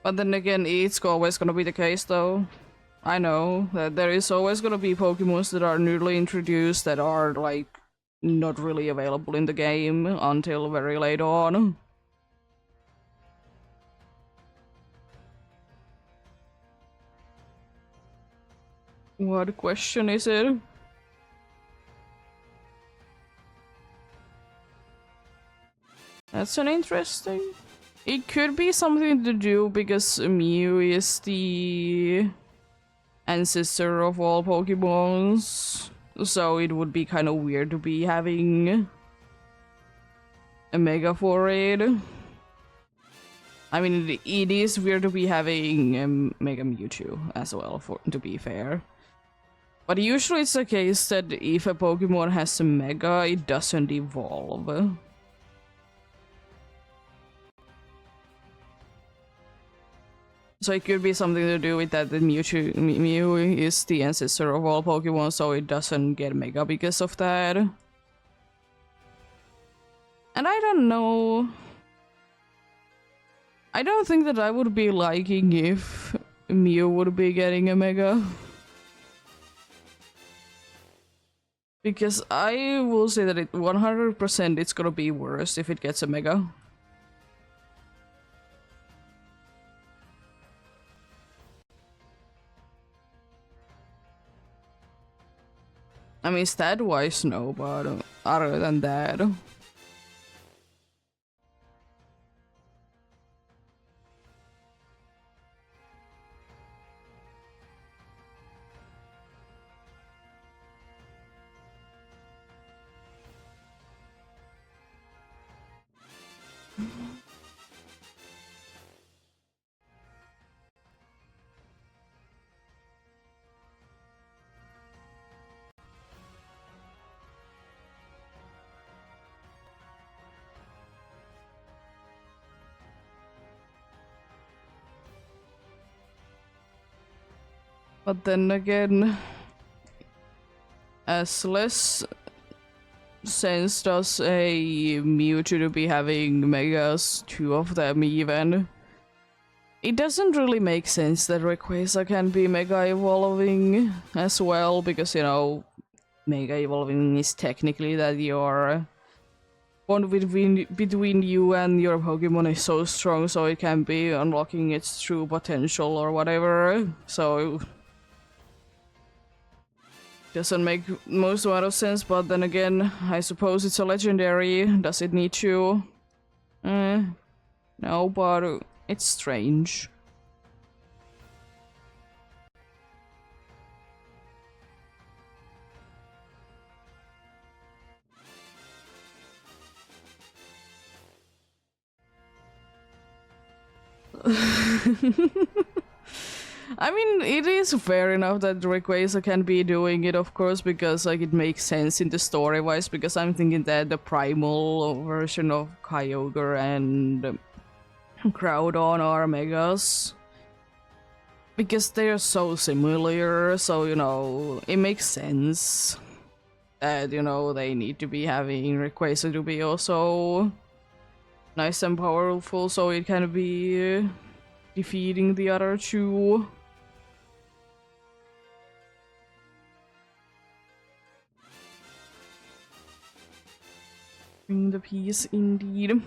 But then again, it's always gonna be the case though. I know that there is always gonna be Pokemons that are newly introduced that are like not really available in the game until very late on. What question is it? That's an interesting... It could be something to do because Mew is the ancestor of all Pokemons. So it would be kind of weird to be having a Mega for it. I mean, it is weird to be having a Mega Mewtwo as well, to be fair. But usually it's the case that if a Pokemon has a Mega, it doesn't evolve. So it could be something to do with that the Mew is the ancestor of all Pokemon, so it doesn't get Mega because of that. And I don't know. I don't think that I would be liking if Mew would be getting a Mega. Because I will say that 100% it's gonna be worse if it gets a Mega. I mean, stat-wise, no, but other than that... But then again, as less sense does a Mewtwo to be having Megas, 2 of them even. It doesn't really make sense that Rayquaza can be Mega Evolving as well, because, you know, Mega Evolving is technically that your bond between you and your Pokemon is so strong, so it can be unlocking its true potential or whatever, so... Doesn't make most amount of sense, but then again, I suppose it's a legendary. Does it need to? No, but it's strange. I mean, it is fair enough that Rayquaza can be doing it, of course, because like it makes sense in the story-wise, because I'm thinking that the primal version of Kyogre and Groudon are Megas. Because they're so similar, so, you know, it makes sense that, you know, they need to be having Rayquaza to be also nice and powerful, so it can be defeating the other two. Bring the peace, indeed.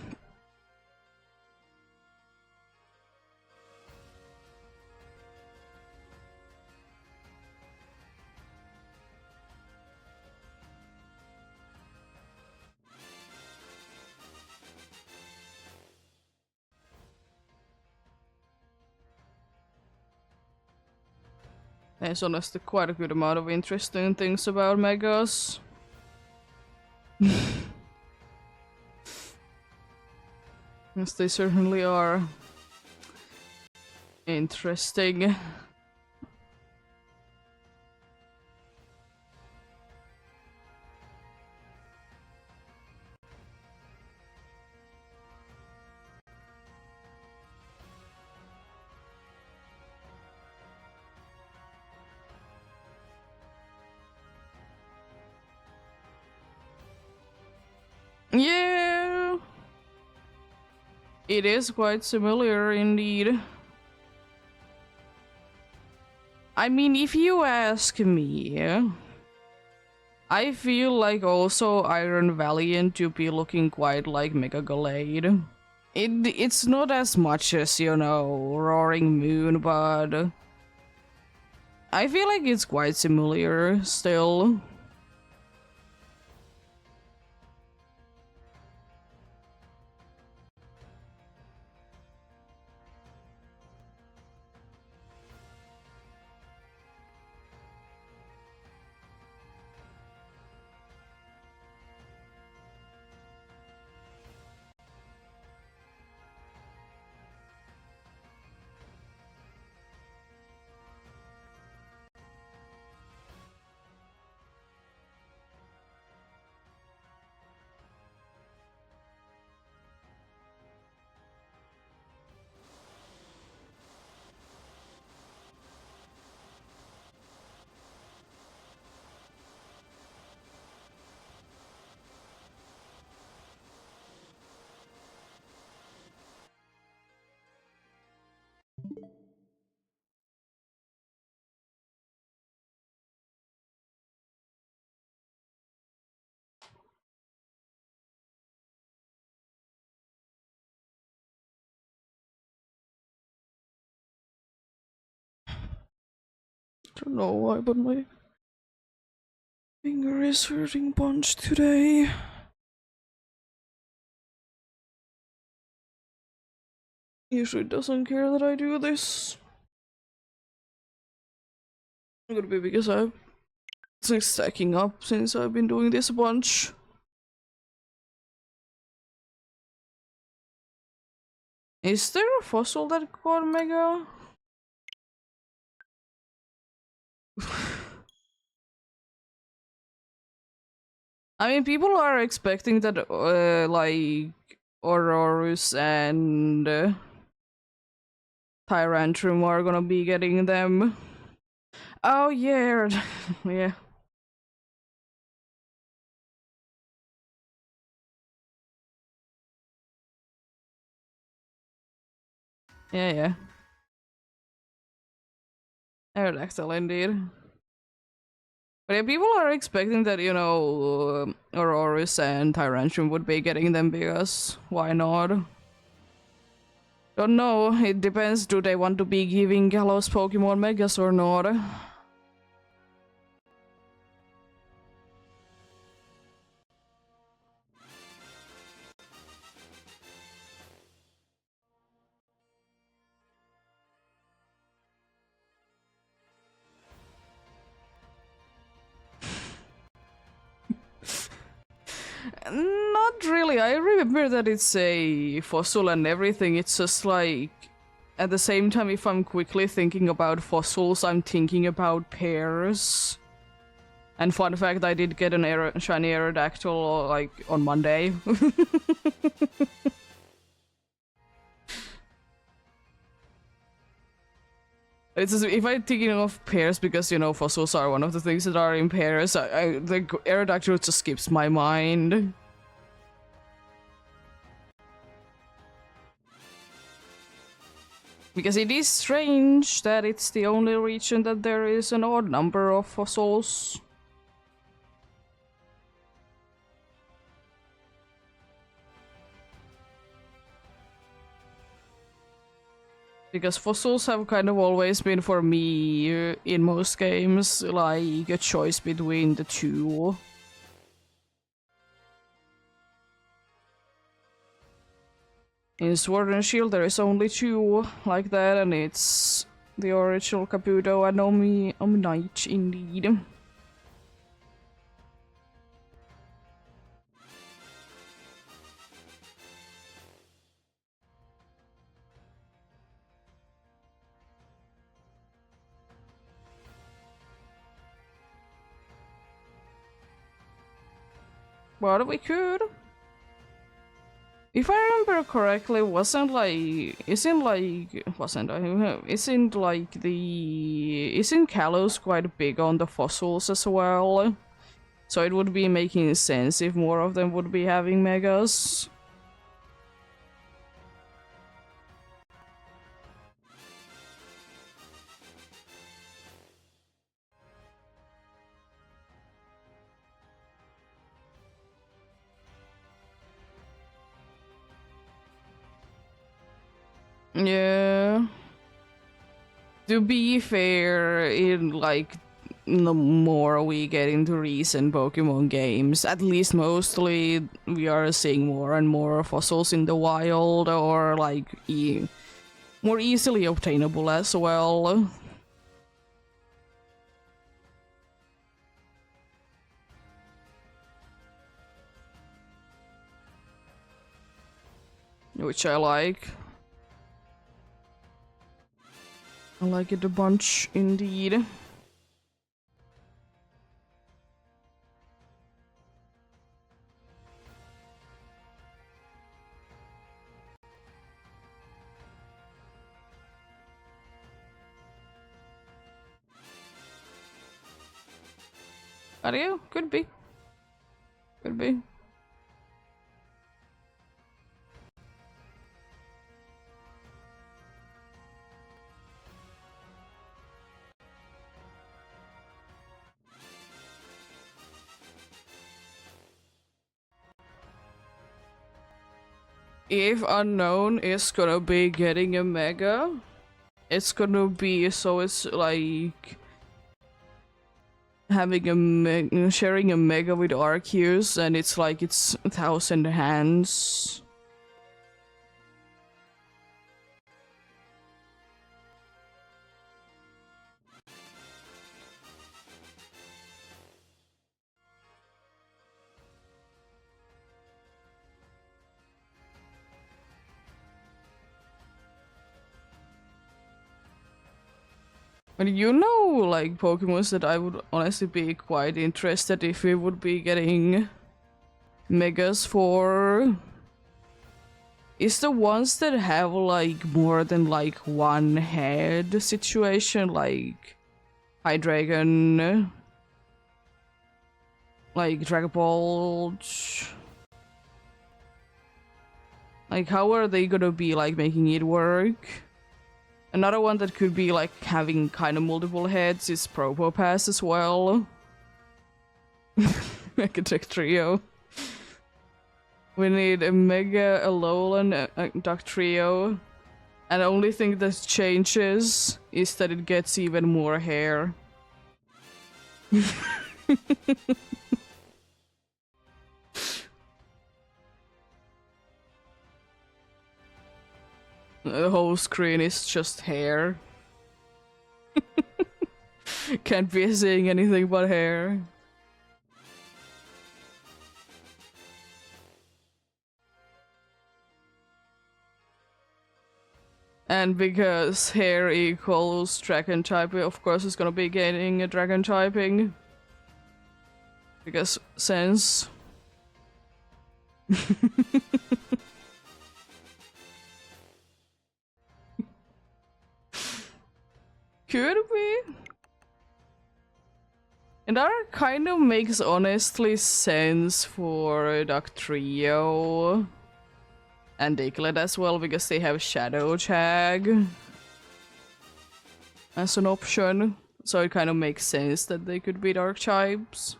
There's honestly quite a good amount of interesting things about megas. Yes, they certainly are interesting. Yeah, it is quite similar indeed. I mean, if you ask me, I feel like also Iron Valiant to be looking quite like Mega Gallade. It's not as much as, you know, Roaring Moon, but I feel like it's quite similar still. Don't know why, but my finger is hurting bunch today. Usually doesn't care that I do this. Could be because it's like stacking up since I've been doing this a bunch. Is there a fossil that got mega? I mean, people are expecting that, like, Aurorus and Tyrantrum are gonna be getting them. Oh, yeah. Yeah. Yeah, yeah. Aerodactyl, indeed. But yeah, people are expecting that, you know, Aurorus and Tyrantrum would be getting them because why not? Don't know, it depends, do they want to be giving Gallows Pokemon Megas or not? Not really, I remember that it's a fossil and everything, it's just like... At the same time, if I'm quickly thinking about fossils, I'm thinking about pairs. And fun fact, I did get an shiny Aerodactyl, like, on Monday. It's just, if I'm thinking of pairs, because, you know, fossils are one of the things that are in pairs, the Aerodactyl just skips my mind. Because it is strange that it's the only region that there is an odd number of fossils. Because fossils have kind of always been for me, in most games, like a choice between the two. In Sword and Shield there is only two like that, and it's the original Kabuto and Omnight indeed. But we could. If I remember correctly, isn't Kalos quite big on the fossils as well? So it would be making sense if more of them would be having megas. Yeah. To be fair, in like the more we get into recent Pokemon games, at least mostly we are seeing more and more fossils in the wild or like more easily obtainable as well. Which I like. I like it a bunch indeed. Are you? Could be. Could be. If Unknown is gonna be getting a Mega, it's gonna be so it's like having sharing a Mega with Arceus, and it's like it's 1,000 hands. But you know, like Pokemons that I would honestly be quite interested if we would be getting Megas for is the ones that have like more than like one head situation, like Hydreigon, like Dragapult. Like, how are they gonna be like making it work? Another one that could be like having kind of multiple heads is Probopass as well. Megatech Trio. We need a Mega, Alolan, a Duck Trio. And the only thing that changes is that it gets even more hair. The whole screen is just hair. Can't be seeing anything but hair. And because hair equals dragon typing, of course it's gonna be getting a dragon typing. Because sense. Could be. And that kind of makes honestly sense for a Duck Trio. And Diglett as well, because they have Shadow Tag as an option. So it kind of makes sense that they could be Dark types.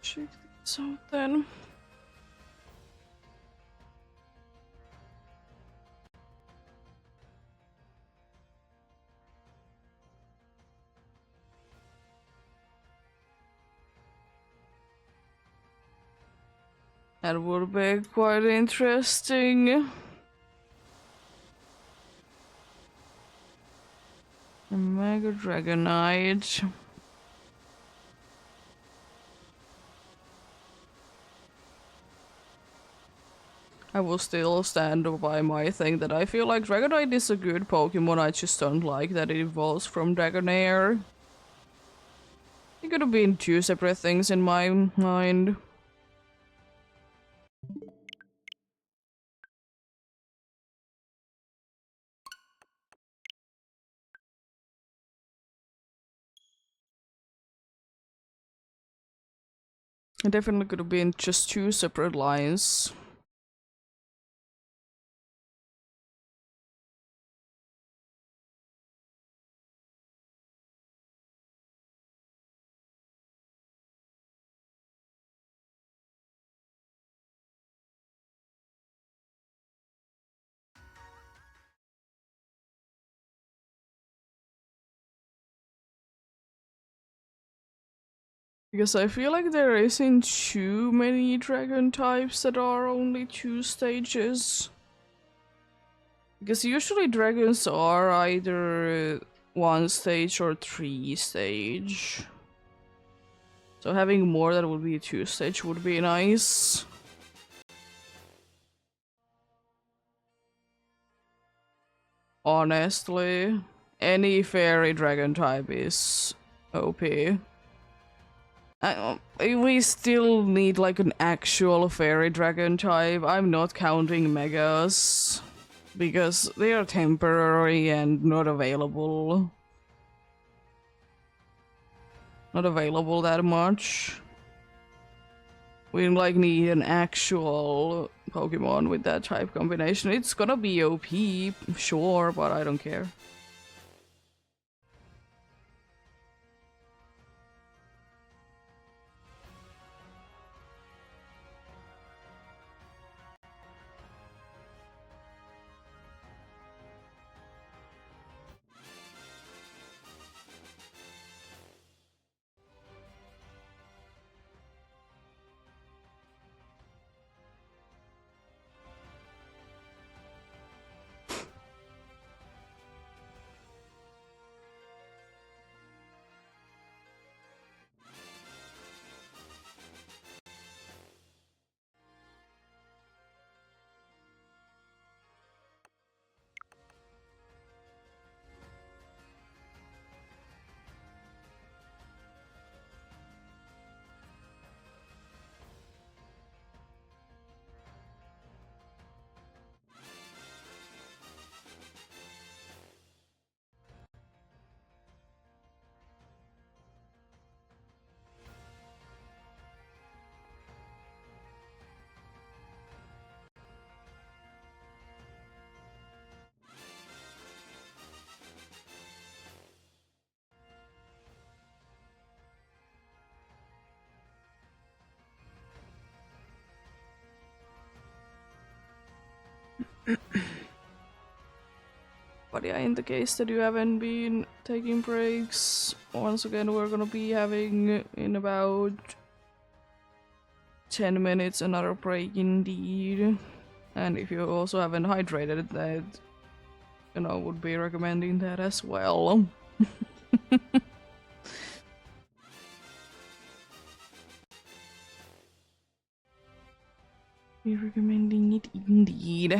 Check this out then. That would be quite interesting. A Mega Dragonite. I will still stand by my thing that I feel like Dragonite is a good Pokemon, I just don't like that it evolves from Dragonair. It could have been two separate things in my mind. It definitely could have been just two separate lines. Because I feel like there isn't too many dragon types that are only 2 stages. Because usually dragons are either 1 stage or 3 stage. So having more that would be 2 stage would be nice. Honestly, any fairy dragon type is OP. We still need like an actual fairy dragon type. I'm not counting megas because they are temporary and not available. not available that much. We like need an actual Pokemon with that type combination. It's gonna be OP, sure, but I don't care. But yeah, in the case that you haven't been taking breaks, once again we're gonna be having in about 10 minutes another break indeed. And if you also haven't hydrated, that, you know, would be recommending that as well. Be recommending it indeed.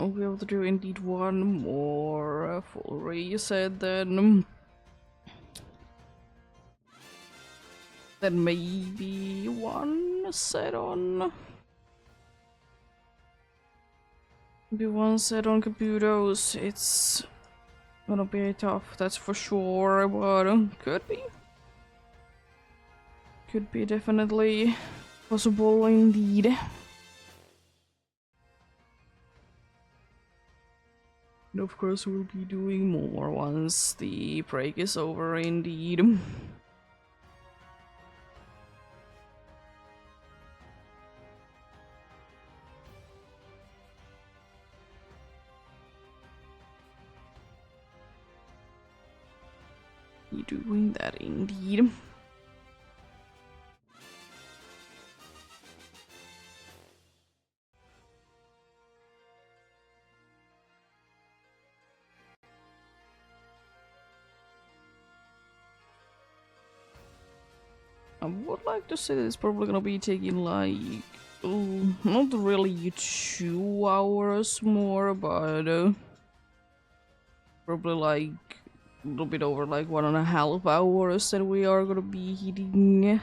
I'll be able to do indeed one more full reset then. Then maybe one set on. Maybe one set on Caputos. It's gonna be tough, that's for sure, but could be. Could be definitely possible indeed. And of course we'll be doing more once the break is over indeed. Be doing that indeed. I would like to say that it's probably gonna be taking like not really 2 hours more, but probably like a little bit over like 1.5 hours that we are gonna be hitting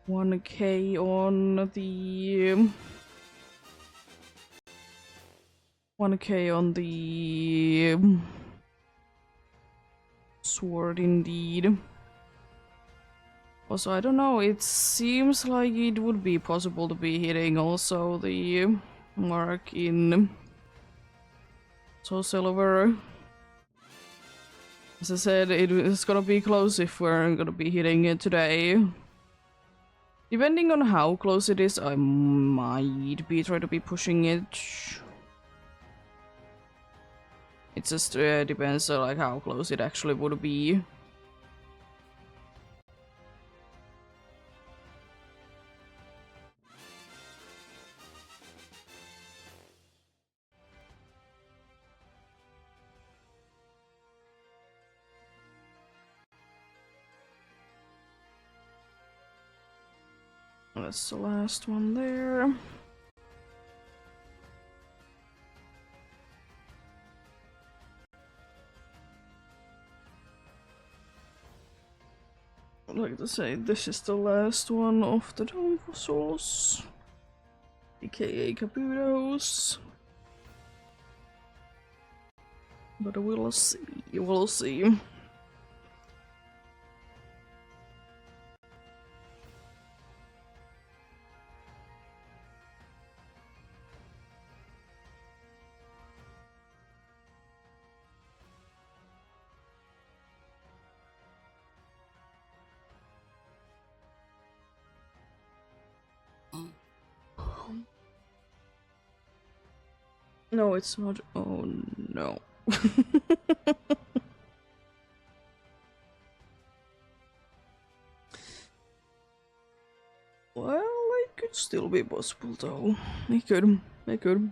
1k on the 1k on the sword indeed. Also, I don't know, it seems like it would be possible to be hitting also the mark in Soul Silver. As I said, it is gonna be close if we're gonna be hitting it today. Depending on how close it is, I might be trying to be pushing it. It just depends on like how close it actually would be. That's the last one there. I'd like to say this is the last one of the Dawn Fossils, aka Caputos. But we'll see, we'll see. No, it's not. Oh no. Well, it could still be possible though. It could. It could.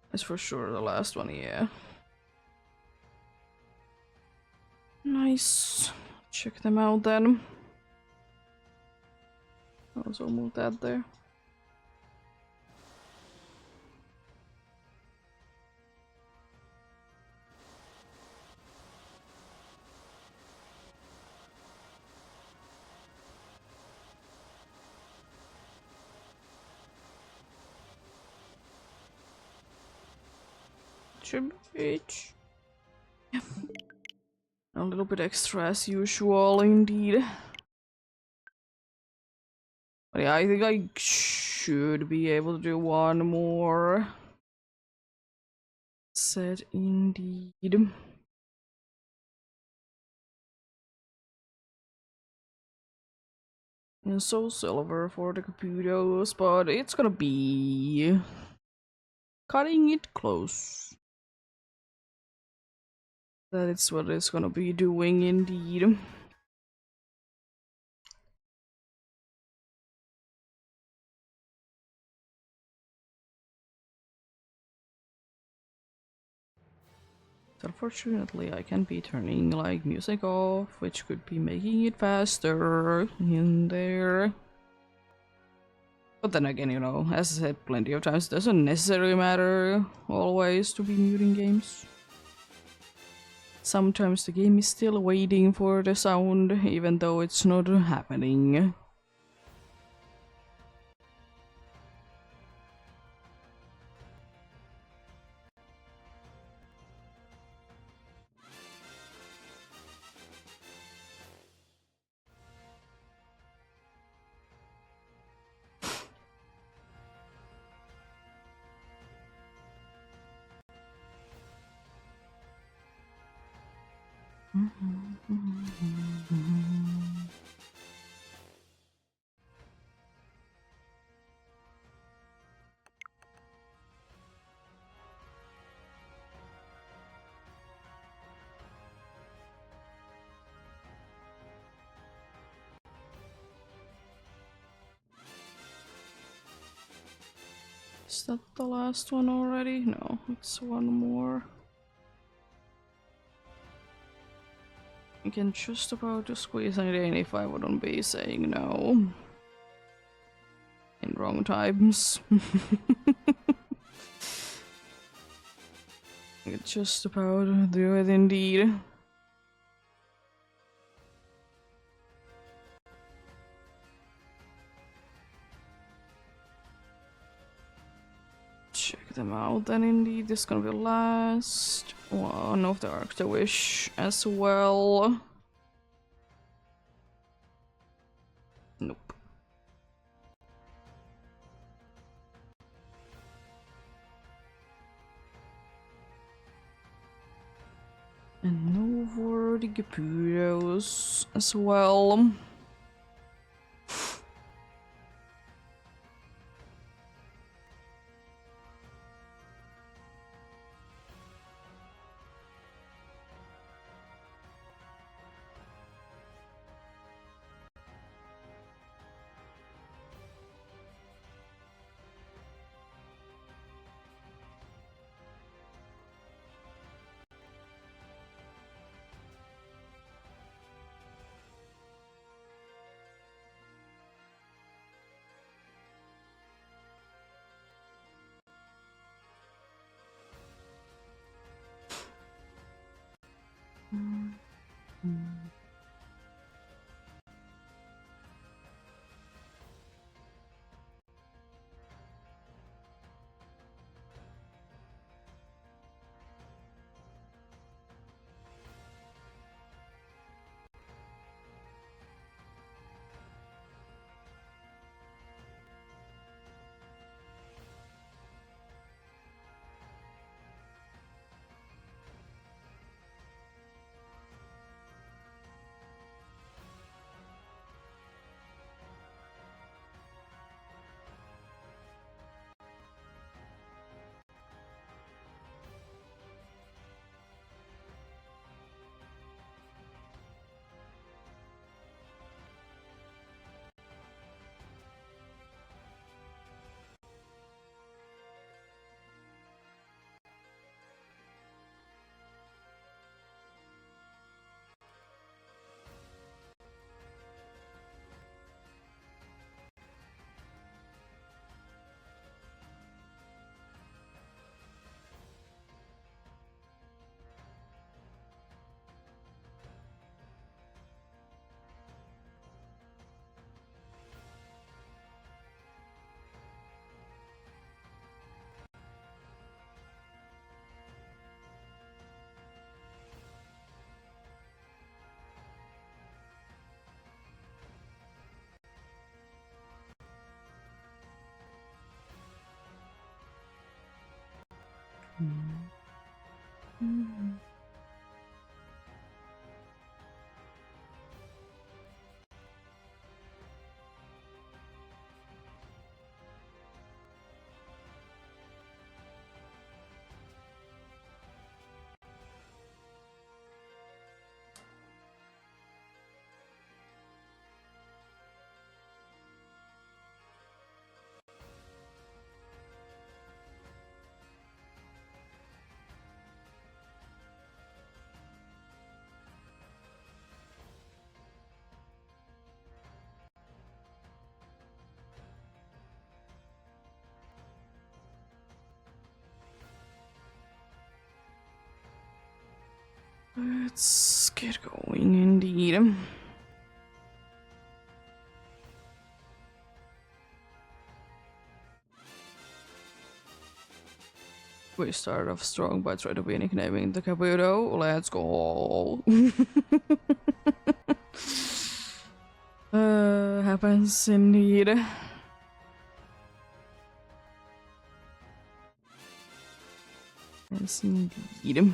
That's for sure the last one, yeah. Nice. Check them out then. Also move that there. Should be yeah. A little bit extra as usual, indeed. But yeah, I think I should be able to do one more set, indeed. And so silver for the Caputos, but it's gonna be cutting it close. That is what it's gonna be doing, indeed. Unfortunately, I can be turning like music off, which could be making it faster in there. But then again, you know, as I said plenty of times, it doesn't necessarily matter always to be muting games. Sometimes the game is still waiting for the sound, even though it's not happening. Is that the last one already? No, it's one more. I can just about to squeeze it in if I wouldn't be saying no. In wrong times. I can just about do it indeed. Check them out then indeed. This is gonna be the last one of the Arc the Wish as well. Nope. And no for the Gapuros as well. Let's get going indeed. We start off strong by trying to be nicknaming the Caputo. Let's go. Happens indeed. Yes, indeed.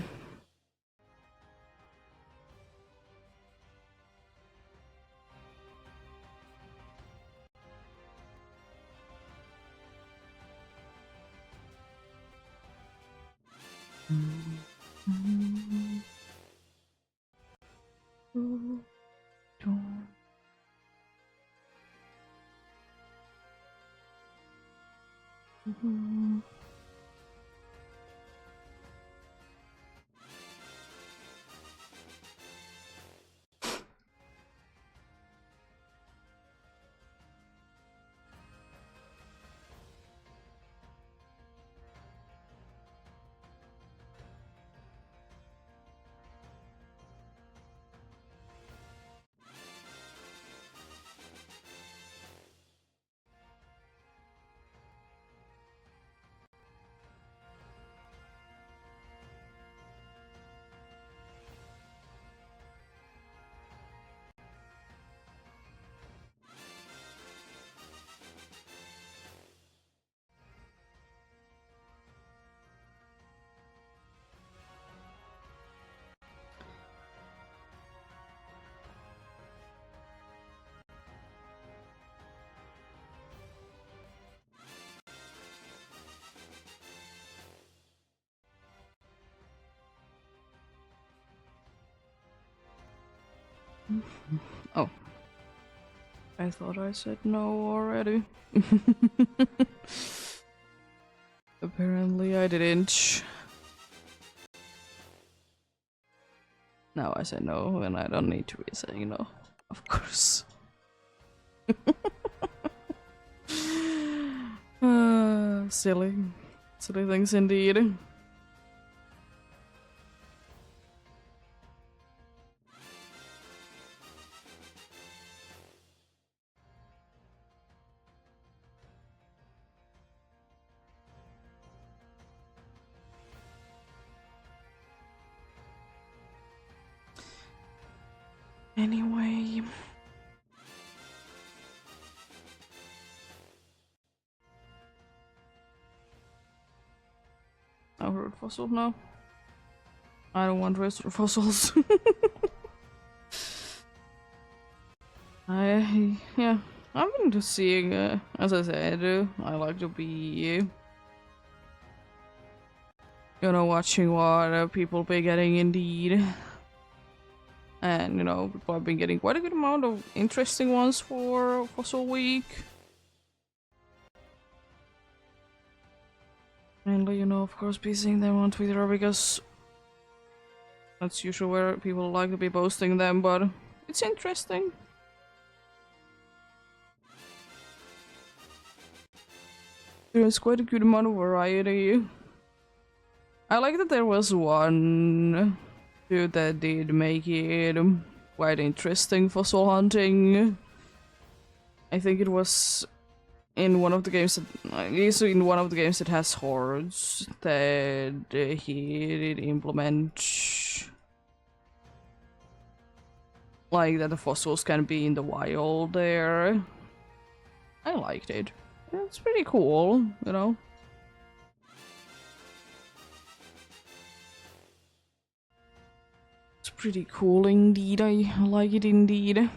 Oh. I thought I said no already. Apparently I didn't. Now I say no, and I don't need to be saying no. Of course. Silly. Silly things indeed. Anyway. Oh, root fossil? No. I don't want root fossils. Yeah. I'm into seeing, as I said, I like to be, watching what people be getting indeed. And, people have been getting quite a good amount of interesting ones for Fossil Week. Mainly, of course, be seeing them on Twitter because that's usually where people like to be posting them, but it's interesting. There's quite a good amount of variety. I like that there was one dude that did make it quite interesting fossil hunting. I think it was in one of the games that has hordes that he did implement like that the fossils can be in the wild there. I liked it. It's pretty cool, It's pretty cool indeed. I like it indeed.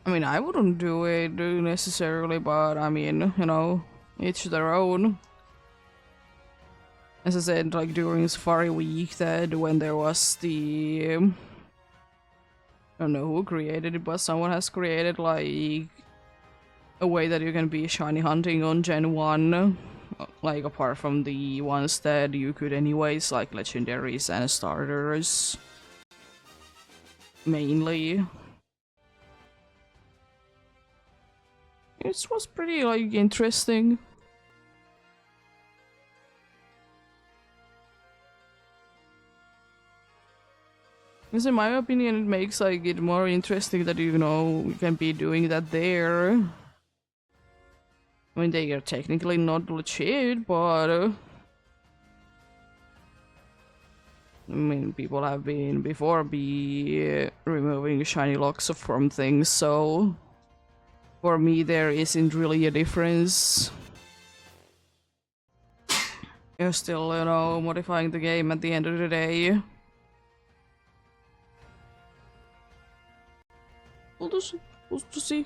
I mean, I wouldn't do it necessarily, but I mean, each their own. As I said, like during Safari Week, that when there was the I don't know who created it, but someone has created like a way that you can be shiny hunting on Gen 1. Like apart from the ones that you could anyways, like legendaries and starters. Mainly. It was pretty like interesting. Because in my opinion, it makes like it more interesting that you know you can be doing that there. I mean, they are technically not legit, but I mean, people have been before removing shiny locks from things, so for me there isn't really a difference. You're still, you know, modifying the game at the end of the day. We'll just see.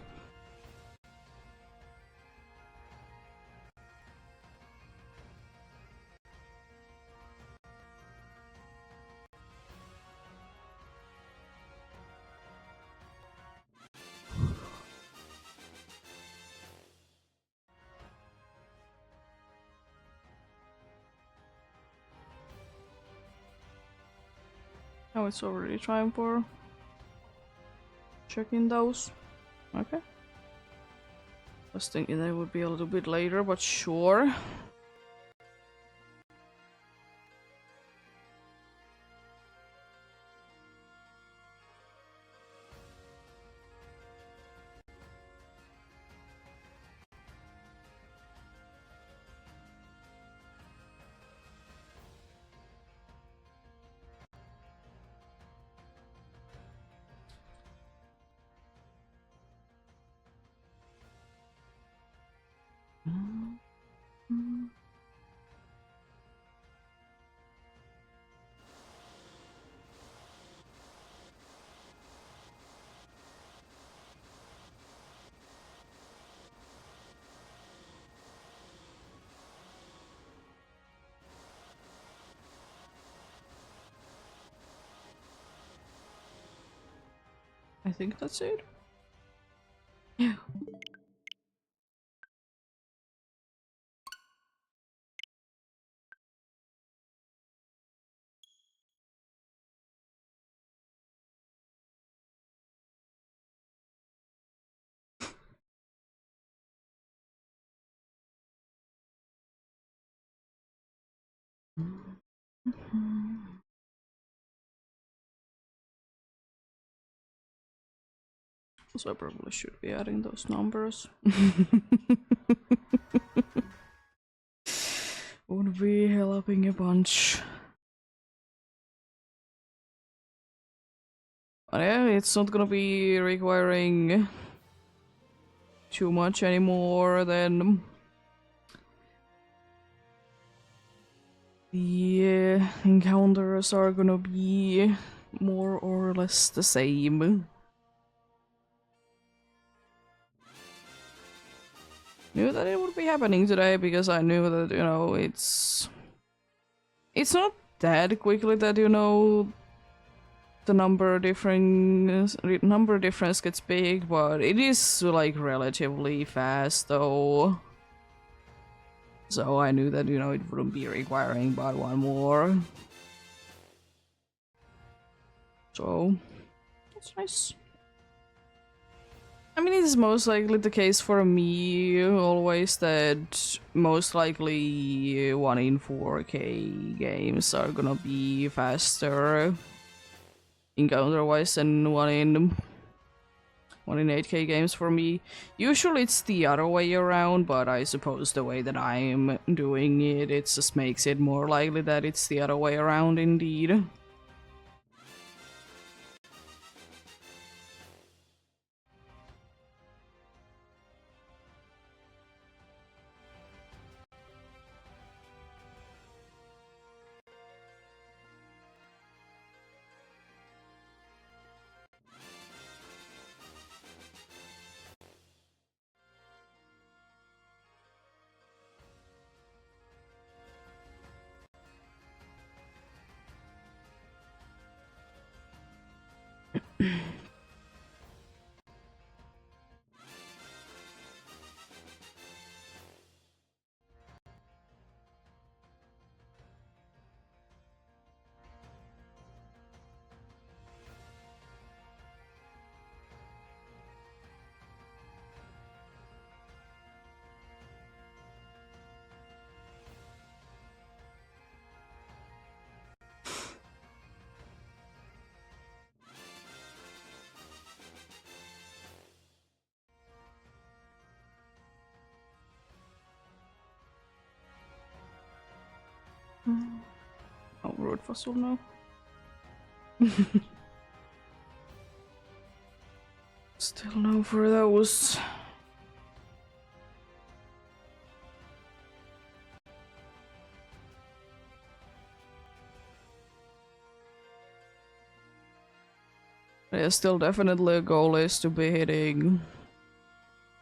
Oh, it's already time for checking those. Okay. I was thinking they would be a little bit later, but sure. I think that's it. Yeah. So I probably should be adding those numbers. Would be helping a bunch. But yeah, it's not gonna be requiring too much anymore than the encounters are gonna be more or less the same. Knew that it would be happening today because I knew that, you know, it's not that quickly that, you know, the number difference gets big, but it is like relatively fast though. So I knew that, you know, it wouldn't be requiring but one more. So that's nice. I mean, it is most likely the case for me always that most likely 1 in 4K games are gonna be faster encounter-wise than 1 in 8K games for me. Usually it's the other way around, but I suppose the way that I'm doing it, it just makes it more likely that it's the other way around indeed. Oh, root fossil now. Still no for those. Yeah, still definitely a goal is to be hitting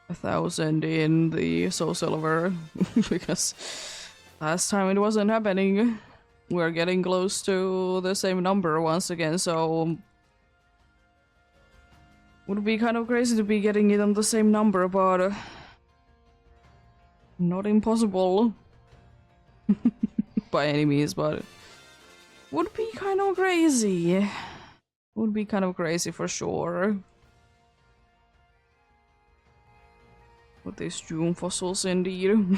1,000 in the Soul Silver because last time it wasn't happening. We're getting close to the same number once again, so would be kind of crazy to be getting it on the same number, but not impossible by any means, but would be kind of crazy. Would be kind of crazy for sure. With these June fossils indeed.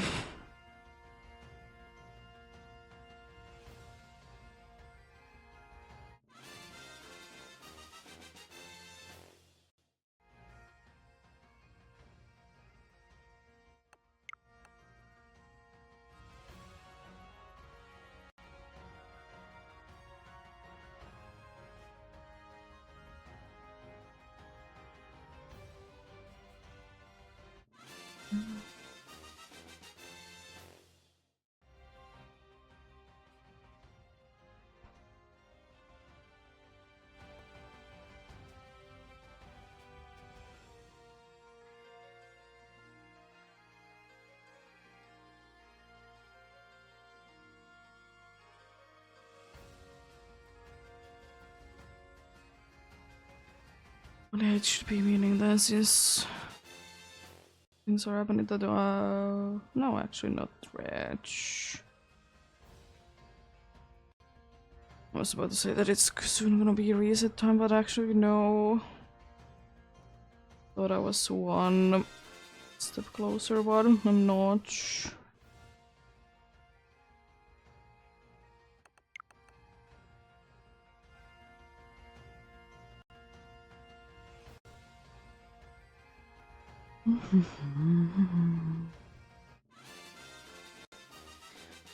Well, it should be meaning that since things are happening that no, actually not Reg. I was about to say that it's soon gonna be reset time, but actually no. Thought I was one step closer, but I'm not.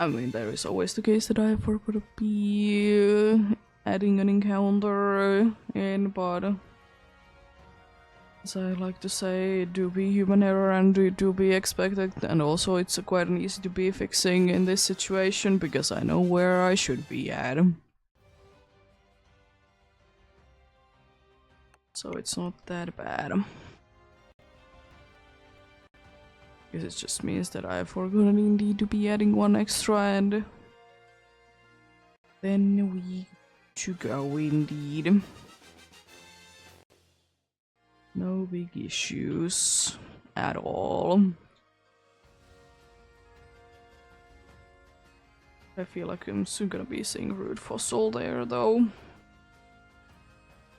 I mean, there is always the case that I forgot to be adding an encounter in, but as I like to say, it do be human error and it do be expected, and also it's quite an easy to be fixing in this situation because I know where I should be at. So it's not that bad. Because it just means that I've forgotten indeed to be adding one extra, and then we should go indeed. No big issues at all. I feel like I'm soon gonna be seeing Root Fossil there though.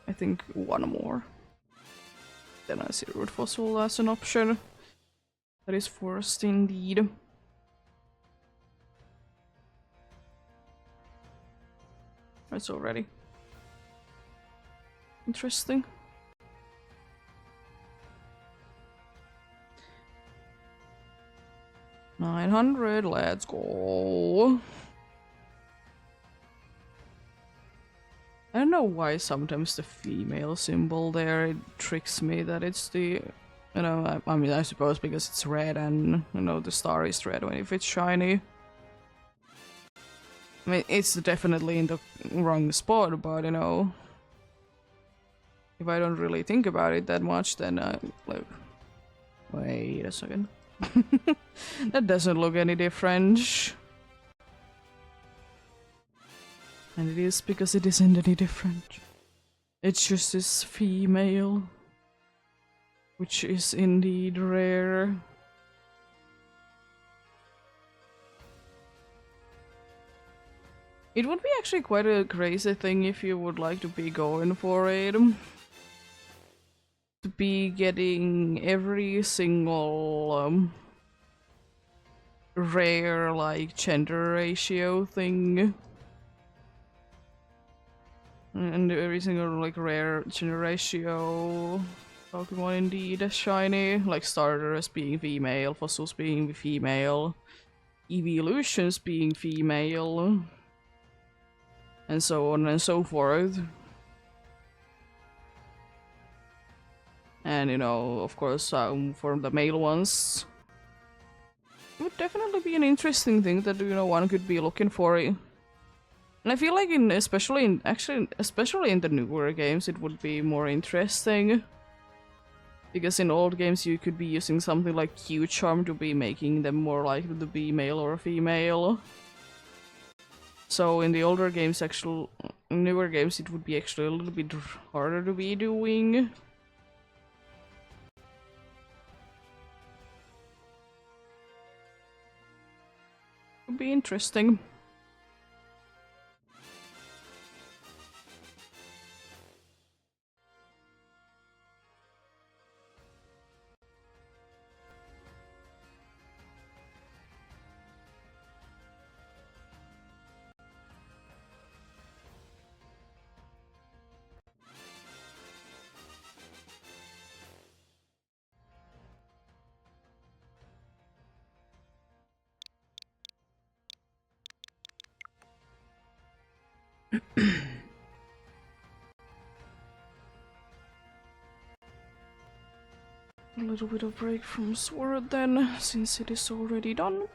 I think one more. Then I see Root Fossil as an option. That is forced indeed. It's already interesting. $900, let's go. I don't know why sometimes the female symbol there, it tricks me that it's the, you know, I mean, I suppose because it's red and, you know, the star is red when if it's shiny. I mean, it's definitely in the wrong spot, but, you know, if I don't really think about it that much, then I, like, wait a second. That doesn't look any different. And it is because it isn't any different. It's just this female, which is indeed rare. It would be actually quite a crazy thing if you would like to be going for it. To be getting every single rare, like, gender ratio thing. And every single, like, rare gender ratio Pokemon indeed as shiny. Like starters being female, fossils being female. evolutions being female, and so on and so forth. And you know, of course, for the male ones, it would definitely be an interesting thing that, you know, one could be looking for. And I feel like especially in the newer games, it would be more interesting. Because in old games you could be using something like Q-Charm to be making them more likely to be male or female. So in the older games, newer games, it would be actually a little bit harder to be doing. Would be interesting. A little bit of break from Sword then, since it is already done.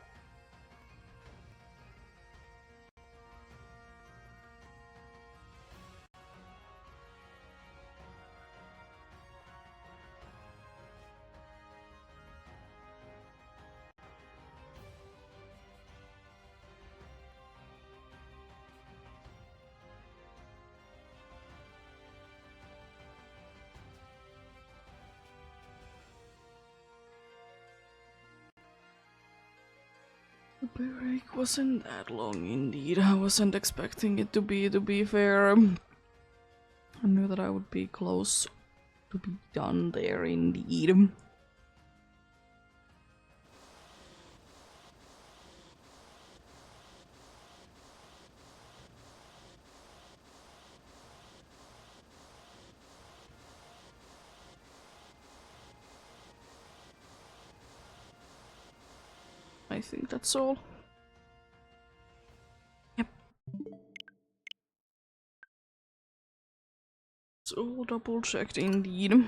The break wasn't that long indeed. I wasn't expecting it to be fair. I knew that I would be close to be done there indeed. I think that's all. Yep. It's all double checked indeed.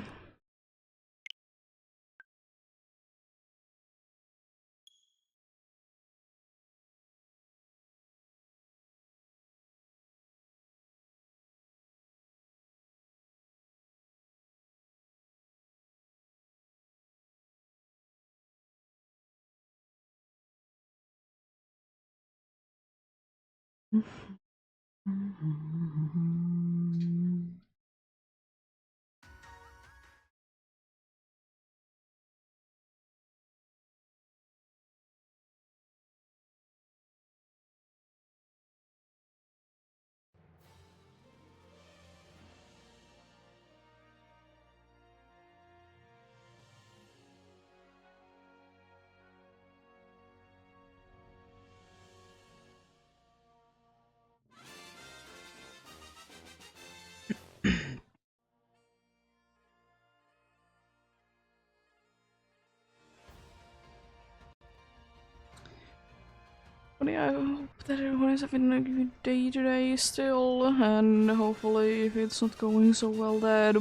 But yeah, I hope that everyone is having a good day today still, and hopefully if it's not going so well that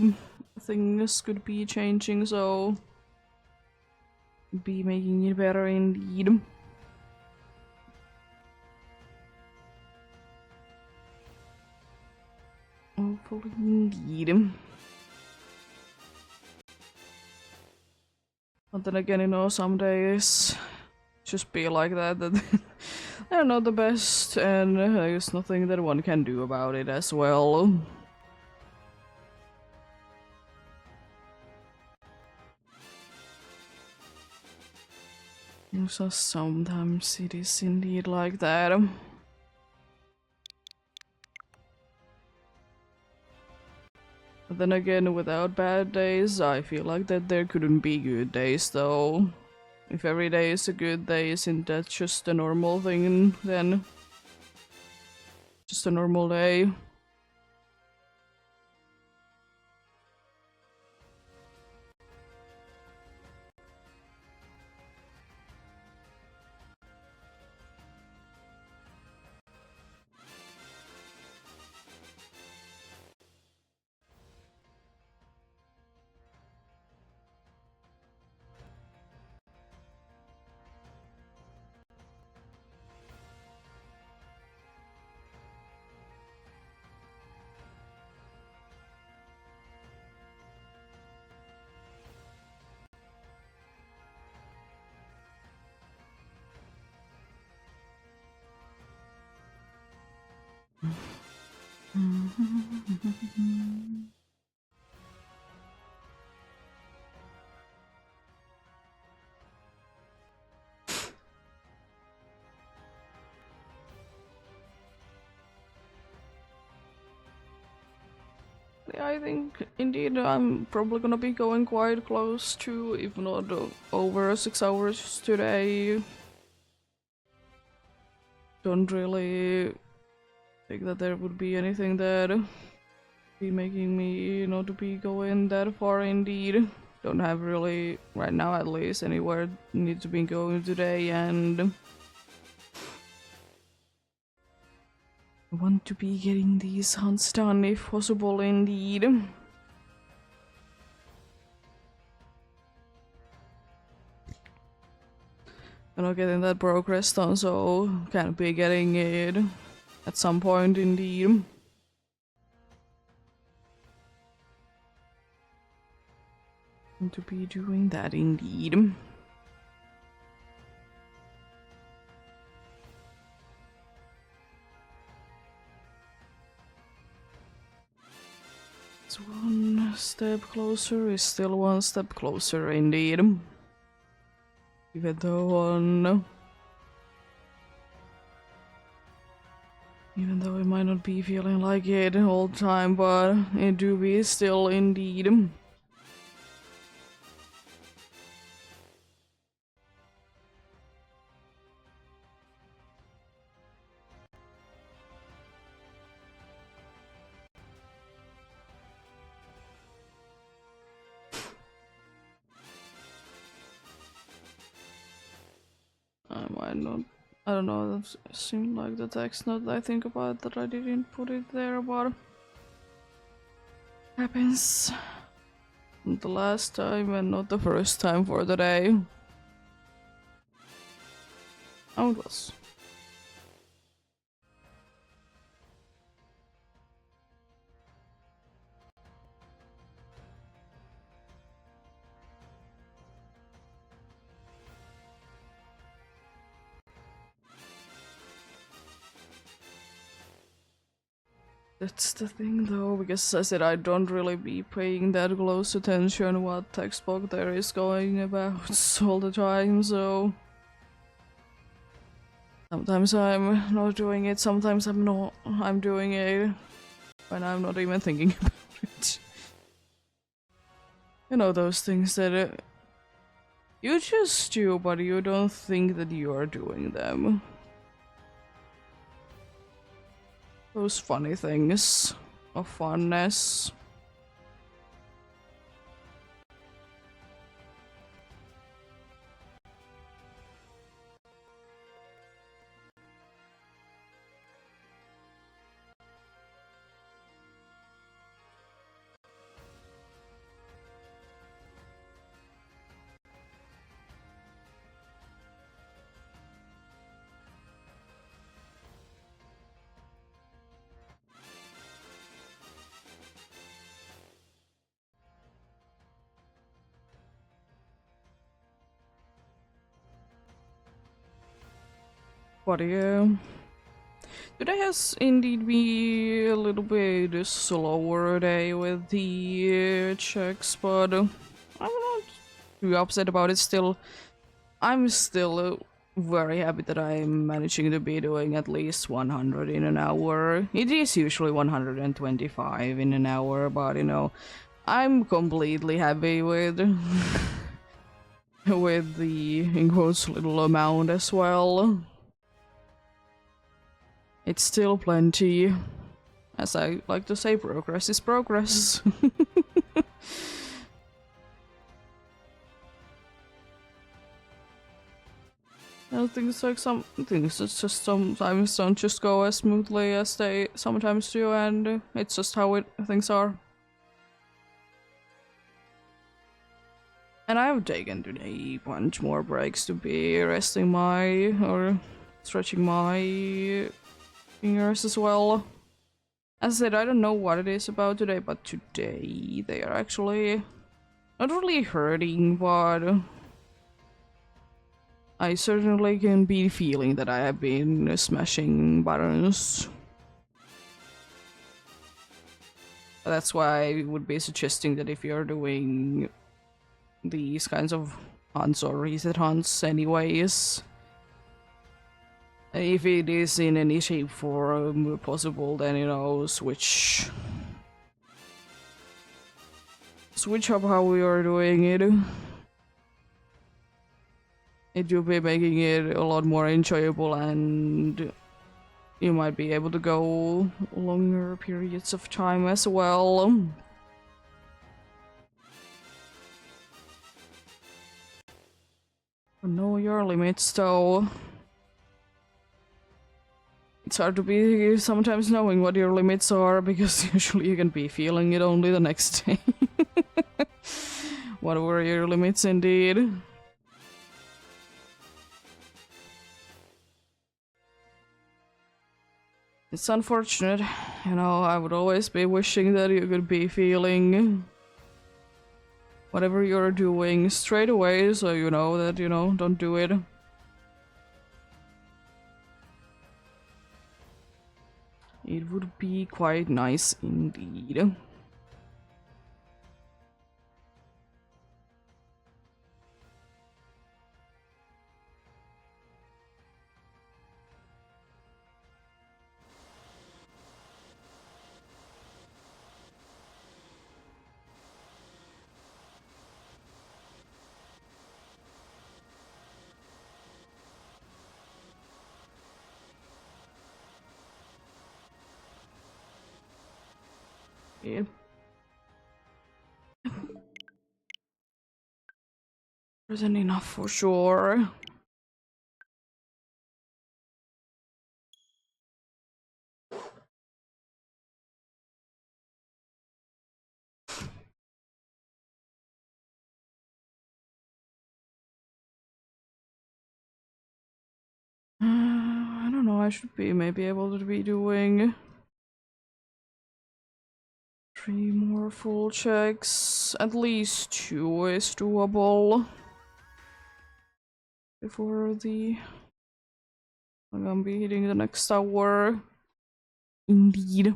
things could be changing, so be making it better indeed. Hopefully indeed. But then again, you know, some days just be like that, they're not the best, and there's nothing that one can do about it as well. So sometimes it is indeed like that. But then again, without bad days, I feel like that there couldn't be good days though. If every day is a good day, isn't that just a normal thing then? Just a normal day. Yeah, I think indeed I'm probably gonna be going quite close to, if not over 6 hours today. Don't really think that there would be anything that be making me not be going that far indeed. Don't have really, right now at least, anywhere need to be going today, and I want to be getting these hunts done if possible indeed. I'm not getting that progress done, so can't be getting it at some point indeed. Want to be doing that indeed. It's one step closer, is still one step closer indeed. Even though even though it might not be feeling like it all the time, but it do be still indeed. I might not. I don't know, that seemed like the text, now that I think about it, that I didn't put it there, but happens. Not the last time and not the first time for the day. Oh, it was. That's the thing though, because as I said, I don't really be paying that close attention what textbook there is going about all the time, so sometimes I'm not doing it, sometimes I'm not. I'm doing it when I'm not even thinking about it. You know, those things that you just do, but you don't think that you're doing them. Those funny things of funness. But yeah, today has indeed been a little bit slower day with the checks, but I'm not too upset about it still. I'm still very happy that I'm managing to be doing at least 100 in an hour. It is usually 125 in an hour, but you know, I'm completely happy with with the in quotes little amount as well. It's still plenty. As I like to say, progress is progress. Things like some things that just sometimes don't just go as smoothly as they sometimes do, and it's just how things are. And I've taken today a bunch more breaks to be resting my or stretching my fingers as well. As I said, I don't know what it is about today, but today they are actually not really hurting, but I certainly can be feeling that I have been smashing buttons. That's why I would be suggesting that if you're doing these kinds of hunts or reset hunts anyways, if it is in any shape form possible, then switch up how we are doing it. It will be making it a lot more enjoyable, and you might be able to go longer periods of time as well. Know your limits, though. It's hard to be sometimes knowing what your limits are, because usually you can be feeling it only the next day. What were your limits indeed? It's unfortunate, I would always be wishing that you could be feeling whatever you're doing straight away, so you know that, don't do it. It would be quite nice indeed. Yeah. Isn't enough for sure. I don't know, I should be maybe able to be doing 3 more full checks. At least 2 is doable. Before I'm gonna be hitting the next hour. Indeed.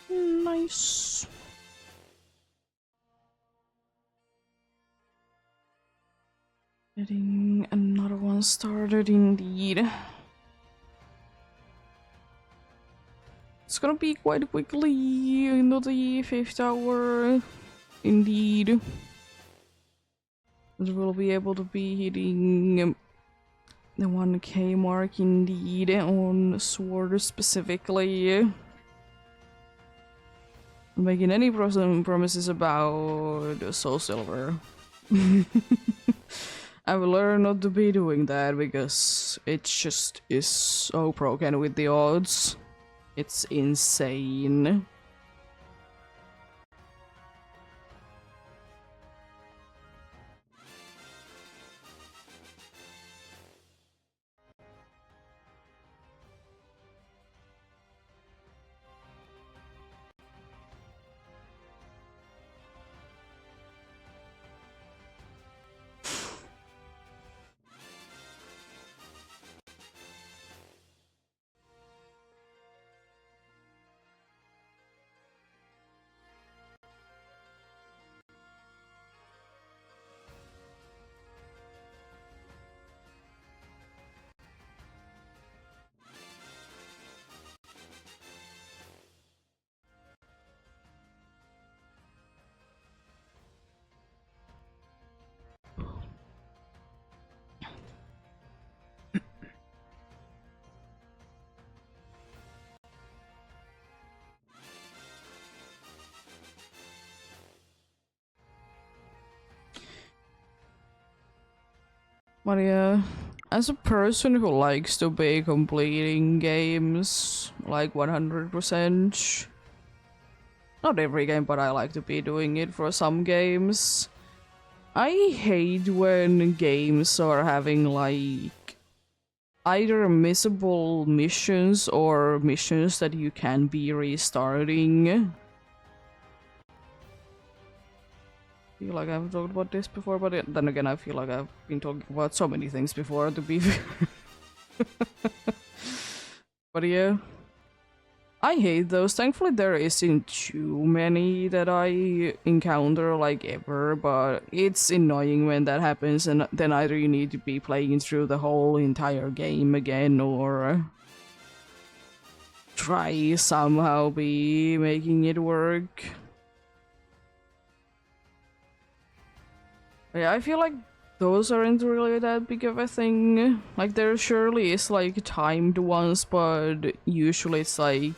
Nice. Getting another one started indeed. It's gonna be quite quickly into the 5th hour. Indeed. But we'll be able to be hitting the 1K mark indeed on Sword specifically. Making any promises about Soul Silver. I will learn not to be doing that, because it just is so broken with the odds. It's insane. But yeah, as a person who likes to be completing games like 100%, not every game, but I like to be doing it for some games, I hate when games are having like either missable missions or missions that you can be restarting. I feel like I've talked about this before, but then again, I feel like I've been talking about so many things before, to be fair. But yeah. I hate those. Thankfully, there isn't too many that I encounter, like, ever, but it's annoying when that happens, and then either you need to be playing through the whole entire game again, or try somehow be making it work. Yeah, I feel like those aren't really that big of a thing. Like, there surely is, like, timed ones, but usually it's like,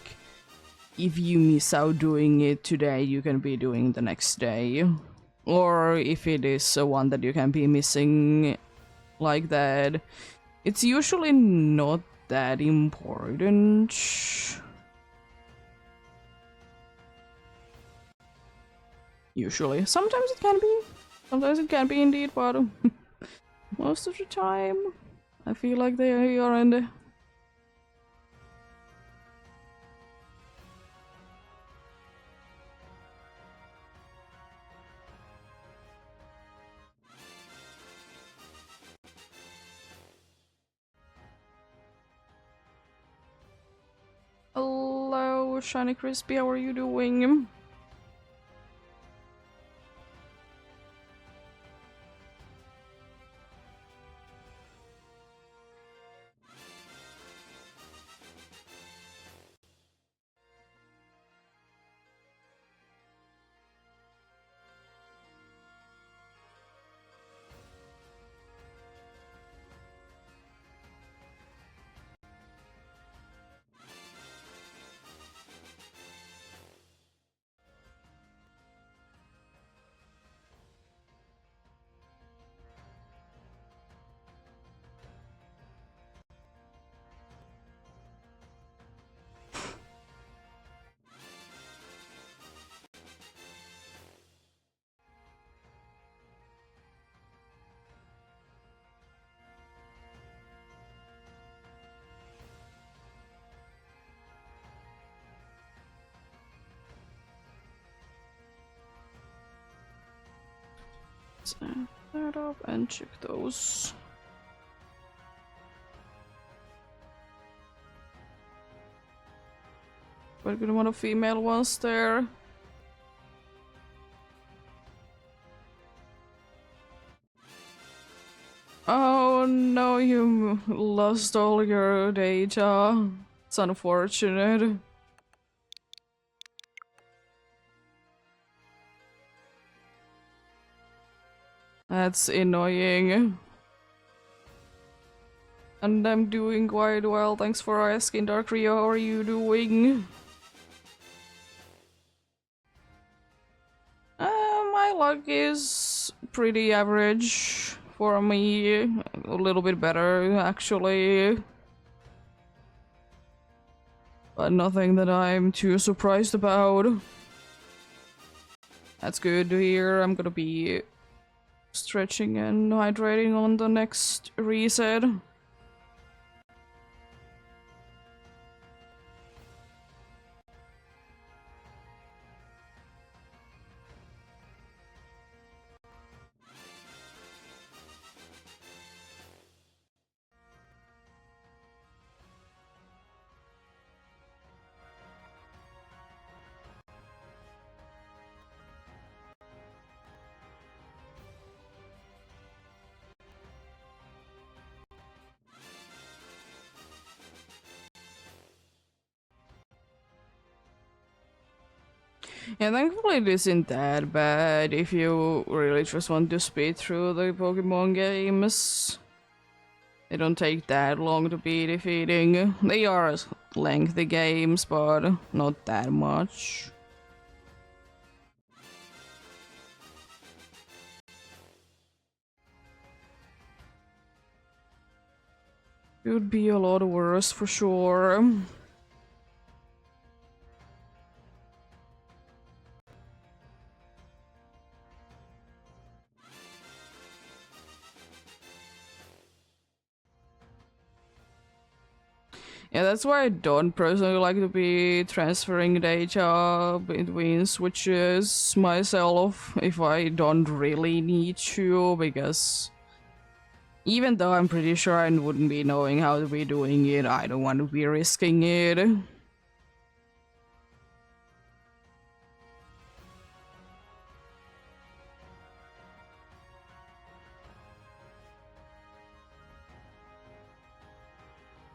if you miss out doing it today, you can be doing the next day. Or if it is one that you can be missing like that, it's usually not that important. Usually. Sometimes it can be. Sometimes it can be indeed, but most of the time, I feel like they aren't. Hello, Shiny Crispy, how are you doing? Set that up and check those. Quite a good amount of female ones there. Oh no, you lost all your data. It's unfortunate. That's annoying. And I'm doing quite well, thanks for asking, Dark Rio, how are you doing? My luck is pretty average for me. A little bit better, actually. But nothing that I'm too surprised about. That's good to hear. I'm gonna be stretching and hydrating on the next reset. Yeah, thankfully it isn't that bad if you really just want to speed through the Pokemon games. They don't take that long to be defeating. They are lengthy games, but not that much. It would be a lot worse for sure. Yeah, that's why I don't personally like to be transferring data between switches myself if I don't really need to, because even though I'm pretty sure I wouldn't be knowing how to be doing it, I don't want to be risking it.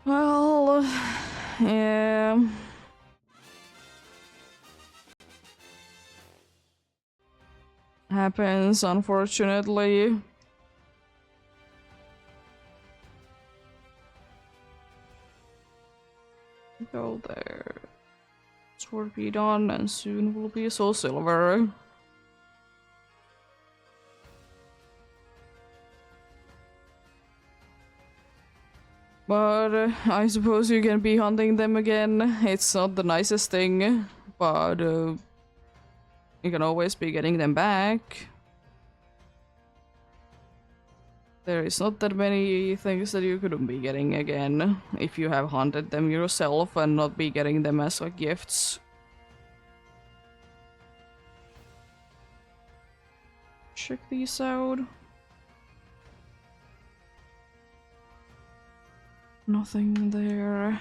Well, yeah. Happens, unfortunately. Go there. Sword be done, and soon will be Soul Silver. But I suppose you can be hunting them again. It's not the nicest thing, but you can always be getting them back. There is not that many things that you couldn't be getting again if you have hunted them yourself and not be getting them as like gifts. Check these out. Nothing there.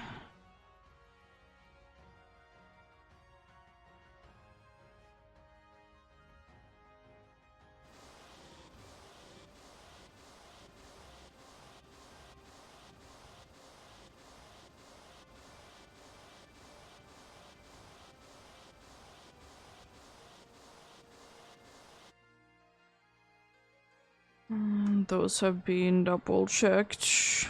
Those have been double checked.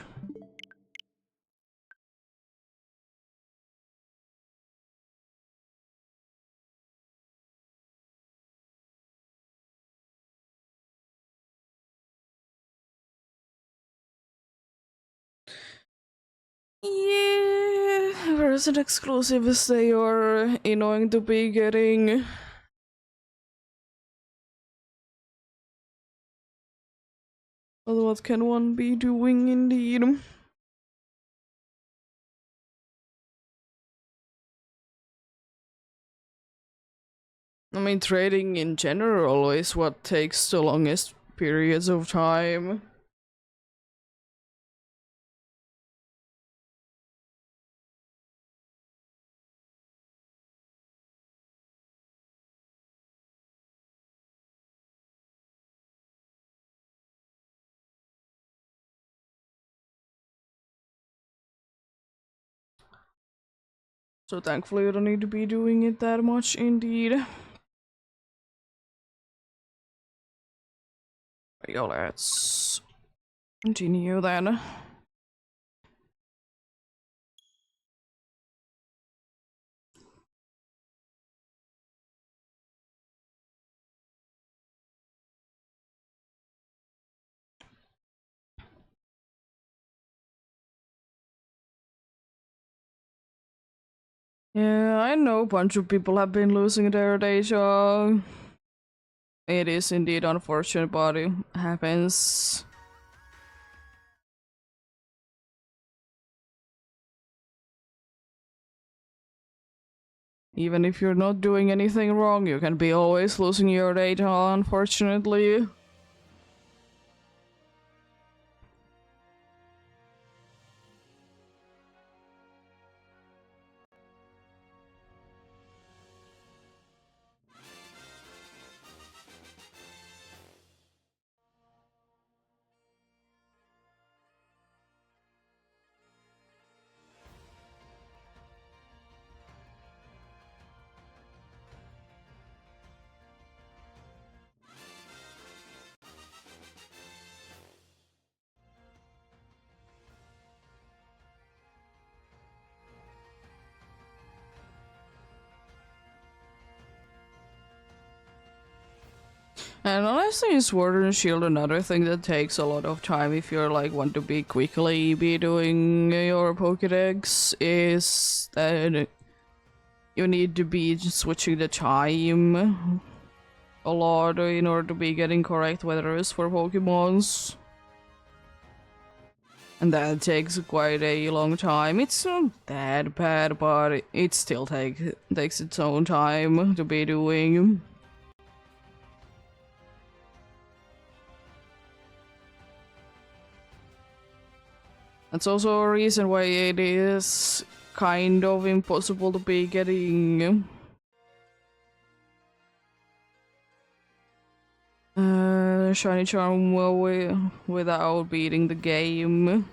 Yeah, whereas an exclusive is they are annoying to be getting. But what can one be doing indeed? I mean, trading in general is what takes the longest periods of time. So thankfully you don't need to be doing it that much indeed. Yo, let's continue then. Yeah, I know a bunch of people have been losing their data. It is indeed unfortunate, but it happens. Even if you're not doing anything wrong, you can be always losing your data, unfortunately. And honestly, Sword and Shield, another thing that takes a lot of time if you're like want to be quickly be doing your Pokédex is that you need to be switching the time a lot in order to be getting correct weathers for Pokemons. And that takes quite a long time. It's not that bad, but it still takes its own time to be doing. That's also a reason why it is kind of impossible to be getting shiny charm without beating the game.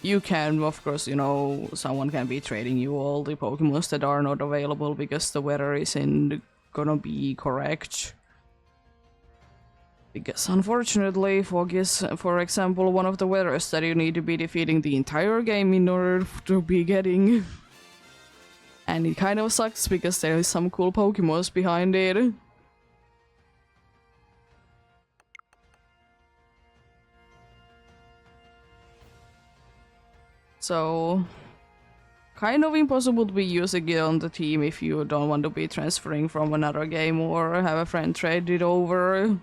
You can, of course, you know, someone can be trading you all the Pokemons that are not available because the weather isn't gonna be correct. Because unfortunately, fog is, for example, one of the weathers that you need to be defeating the entire game in order to be getting. And it kind of sucks because there is some cool Pokemons behind it. So, kind of impossible to be using it on the team if you don't want to be transferring from another game or have a friend trade it over.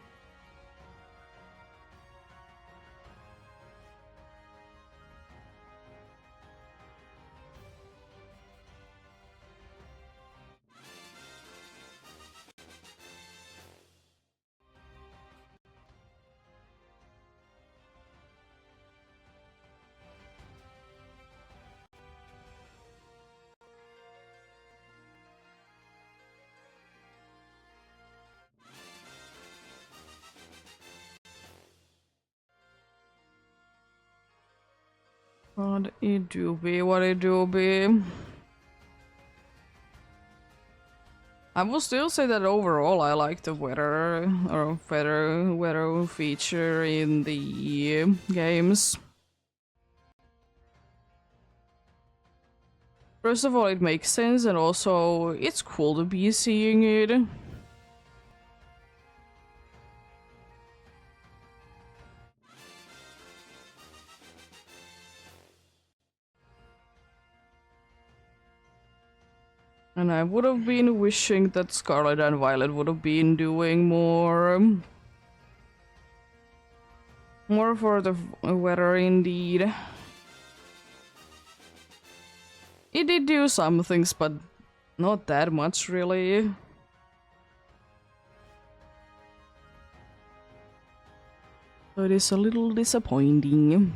What it do be, what it do be. I will still say that overall I like the weather feature in the games. First of all, it makes sense, and also it's cool to be seeing it. And I would have been wishing that Scarlet and Violet would have been doing more for the weather indeed. It did do some things, but not that much really. So it is a little disappointing.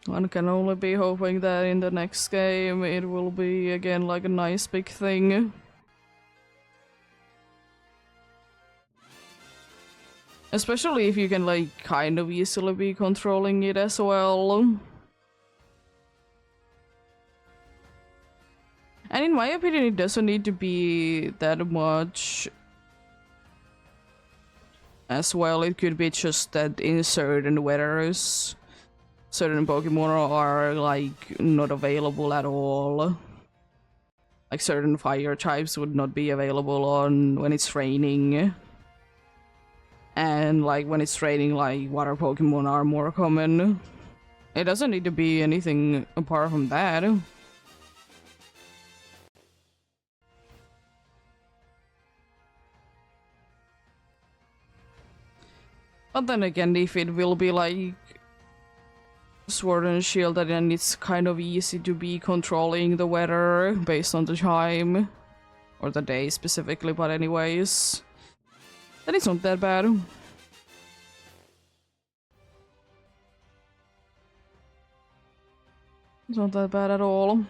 One can only be hoping that in the next game it will be again like a nice big thing. Especially if you can like kind of easily be controlling it as well. And in my opinion it doesn't need to be that much as well. It could be just that in certain weathers certain Pokemon are like not available at all. Like certain fire types would not be available on when it's raining. And like when it's raining, like water Pokemon are more common. It doesn't need to be anything apart from that. But then again, if it will be like Sword and Shield, then it's kind of easy to be controlling the weather based on the time. Or the day specifically, but anyways. Then it's not that bad. It's not that bad at all.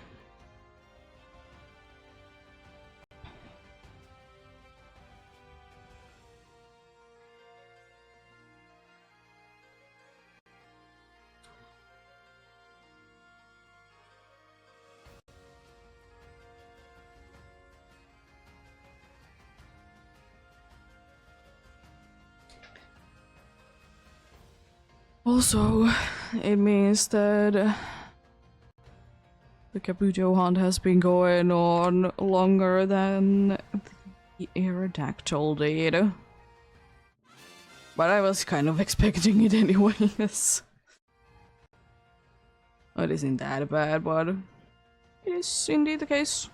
Also, it means that the Kabuto hunt has been going on longer than the Aerodactyl did. But I was kind of expecting it anyways. It isn't that bad, but it is indeed the case.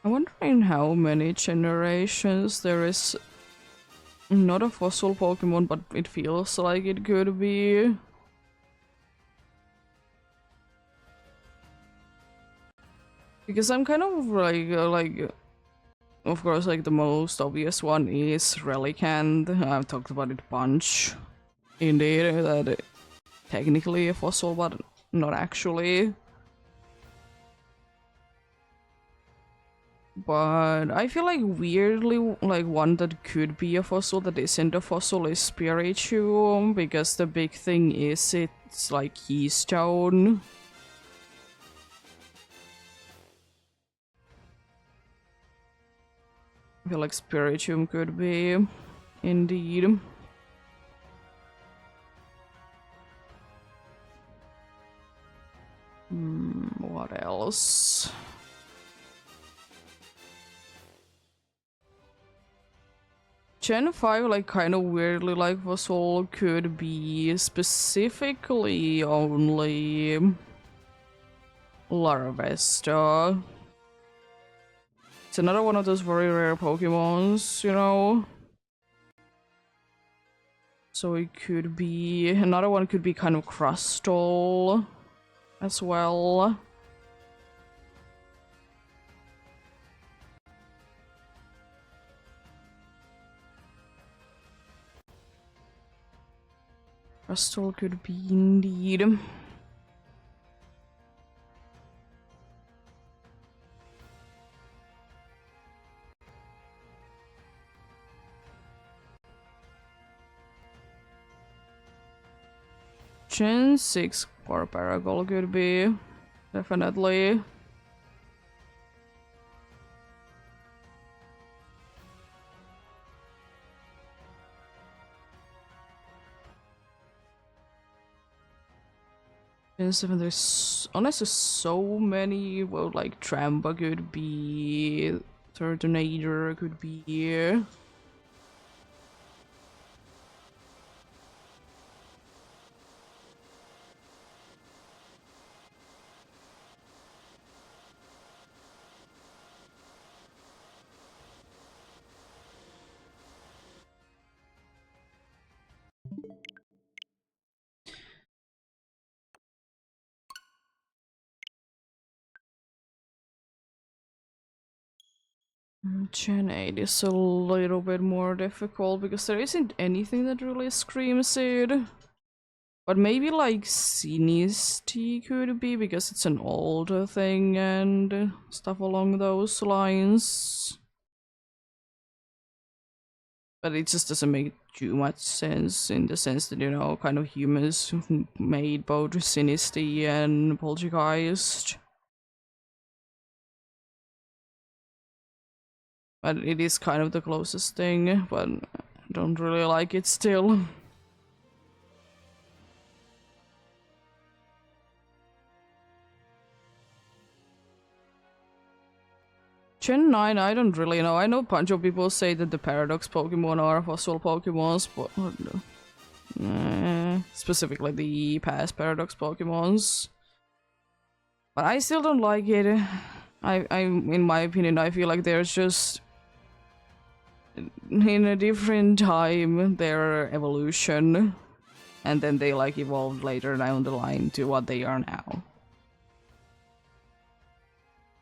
I'm wondering how many generations there is not a fossil Pokemon, but it feels like it could be. Because I'm kind of like, of course, like the most obvious one is Relicanth. I've talked about it a bunch. Indeed, that technically a fossil, but not actually. But I feel like weirdly, like one that could be a fossil that isn't a fossil is Spiritomb, because the big thing is it's like keystone. I feel like Spiritomb could be, indeed. What else? Gen 5, like, kind of weirdly, like, fossil could be specifically only Larvesta. It's another one of those very rare Pokemons, you know? So it could be... Another one could be kind of Crustal as well. Crustal could be indeed. Gen 6 or Paragol could be, definitely. Gen 7, there's honestly so many. Well, like Trampa could be, Turtonator could be. Gen 8 is a little bit more difficult because there isn't anything that really screams it. But maybe like Sinistea could be because it's an older thing and stuff along those lines. But it just doesn't make too much sense in the sense that, you know, kind of humans made both Sinistea and Poltergeist. But it is kind of the closest thing, but I don't really like it still. Gen 9, I don't really know. I know a bunch of people say that the Paradox Pokemon are fossil Pokemons, but specifically the past Paradox Pokemons. But I still don't like it. In my opinion, I feel like there's just in a different time their evolution, and then they like evolved later down the line to what they are now.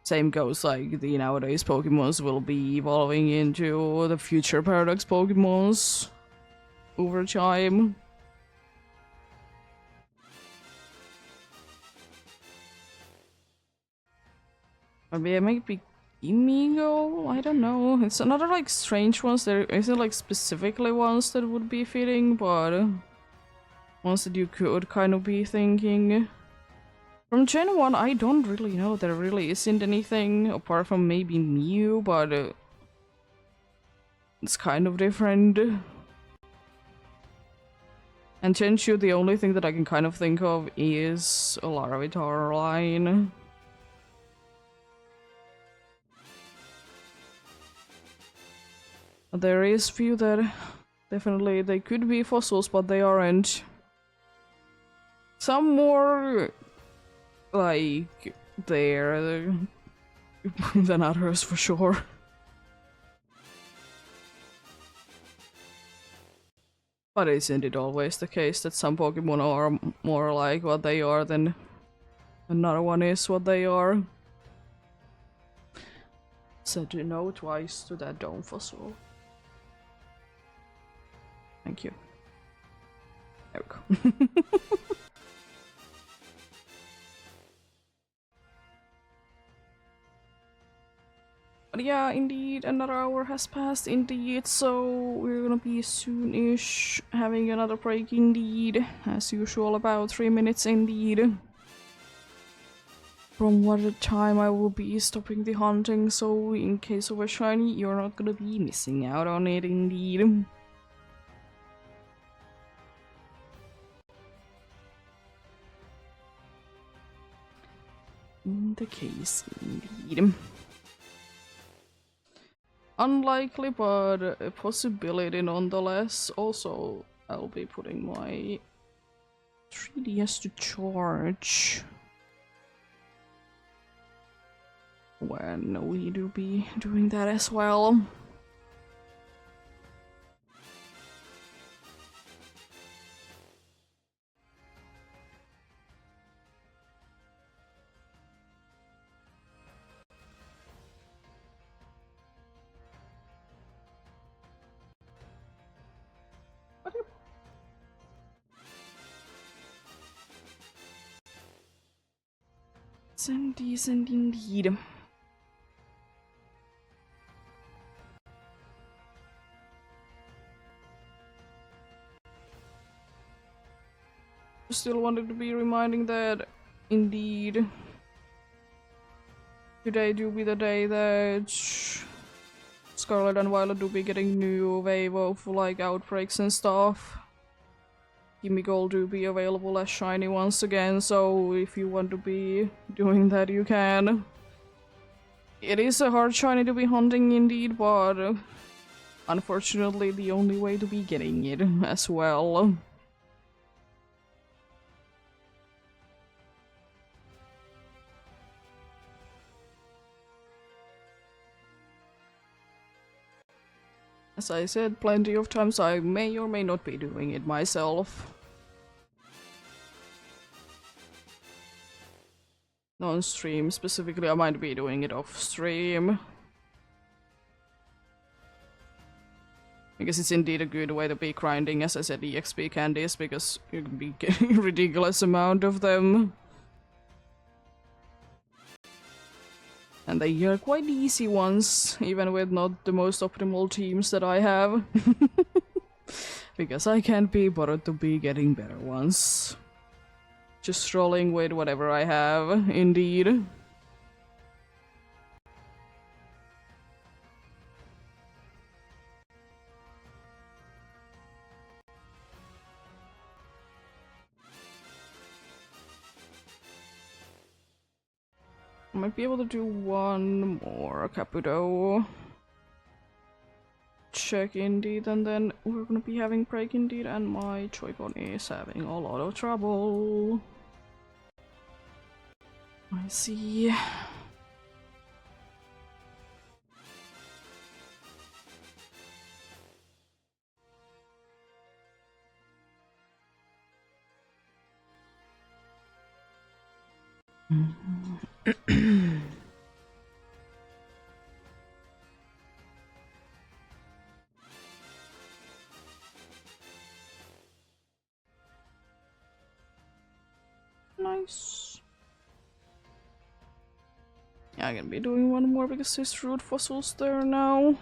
Same goes like the nowadays Pokemons will be evolving into the future Paradox Pokemons over time. Or maybe Amigo? I don't know. It's another like strange ones. There isn't like specifically ones that would be fitting, but ones that you could kind of be thinking. From Gen 1, I don't really know. There really isn't anything apart from maybe Mew, but it's kind of different. And Gen 2, the only thing that I can kind of think of is a Larvitar line. There is few that definitely they could be fossils, but they aren't. Some more like there than others for sure. But isn't it always the case that some Pokemon are more like what they are than another one is what they are? Said no twice to that dome fossil. Thank you. There we go. But yeah, indeed, another hour has passed indeed, so we're gonna be soon-ish having another break indeed. As usual, about 3 minutes indeed. From what time I will be stopping the hunting, so in case of a shiny, you're not gonna be missing out on it indeed. In the case, indeed. Unlikely, but a possibility nonetheless. Also, I'll be putting my 3DS to charge when we do be doing that as well. Decent indeed. Still wanted to be reminding that indeed today do be the day that Scarlet and Violet do be getting new wave of like outbreaks and stuff. Gimme Gold do be available as shiny once again, so if you want to be doing that you can. It is a hard shiny to be hunting indeed, but unfortunately the only way to be getting it as well. As I said plenty of times, I may or may not be doing it myself. On stream specifically, I might be doing it off stream. Because it's indeed a good way to be grinding, as I said, EXP candies, because you can be getting a ridiculous amount of them. And they are quite easy ones, even with not the most optimal teams that I have. Because I can't be bothered to be getting better ones. Just strolling with whatever I have, indeed. I might be able to do one more Caputo check indeed, and then we're gonna be having break indeed, and my Joy-Con is having a lot of trouble. I see. Nice. Yeah, I'm gonna be doing one more because there's root fossils there now.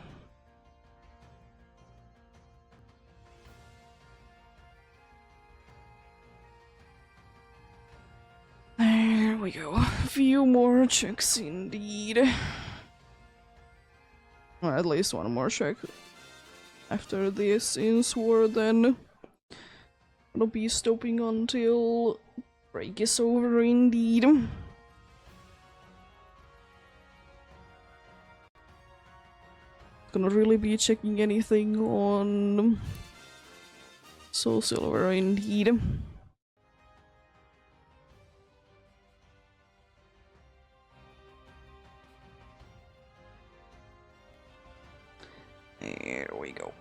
There we go. A few more checks indeed. Or at least one more check. After this in Sword, then I'll be stopping until break is over indeed. Gonna really be checking anything on Soul Silver indeed. There we go.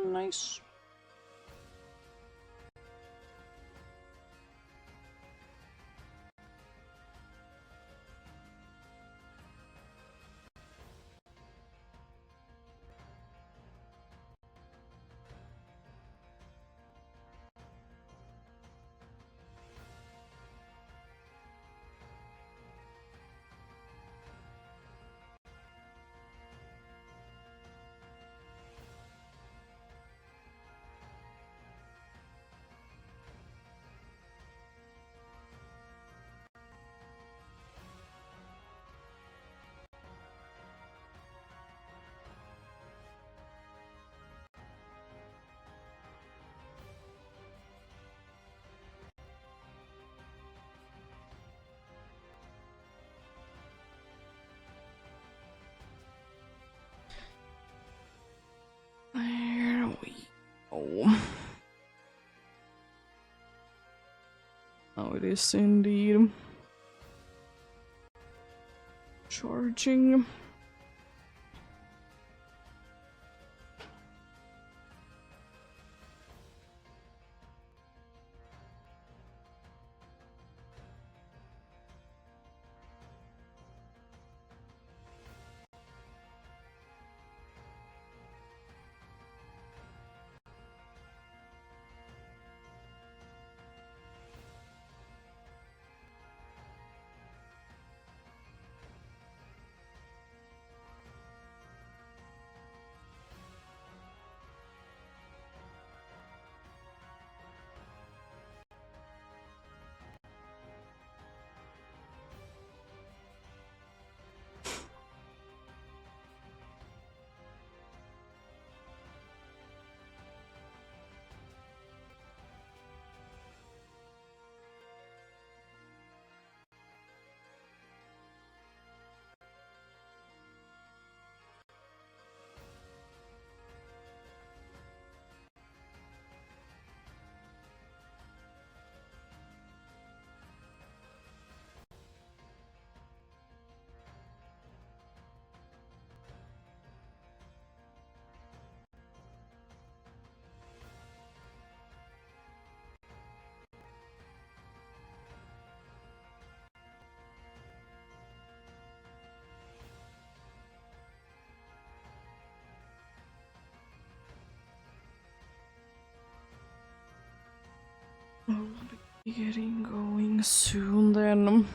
Nice. There we go. Oh, it is indeed charging. I'll be getting going soon then.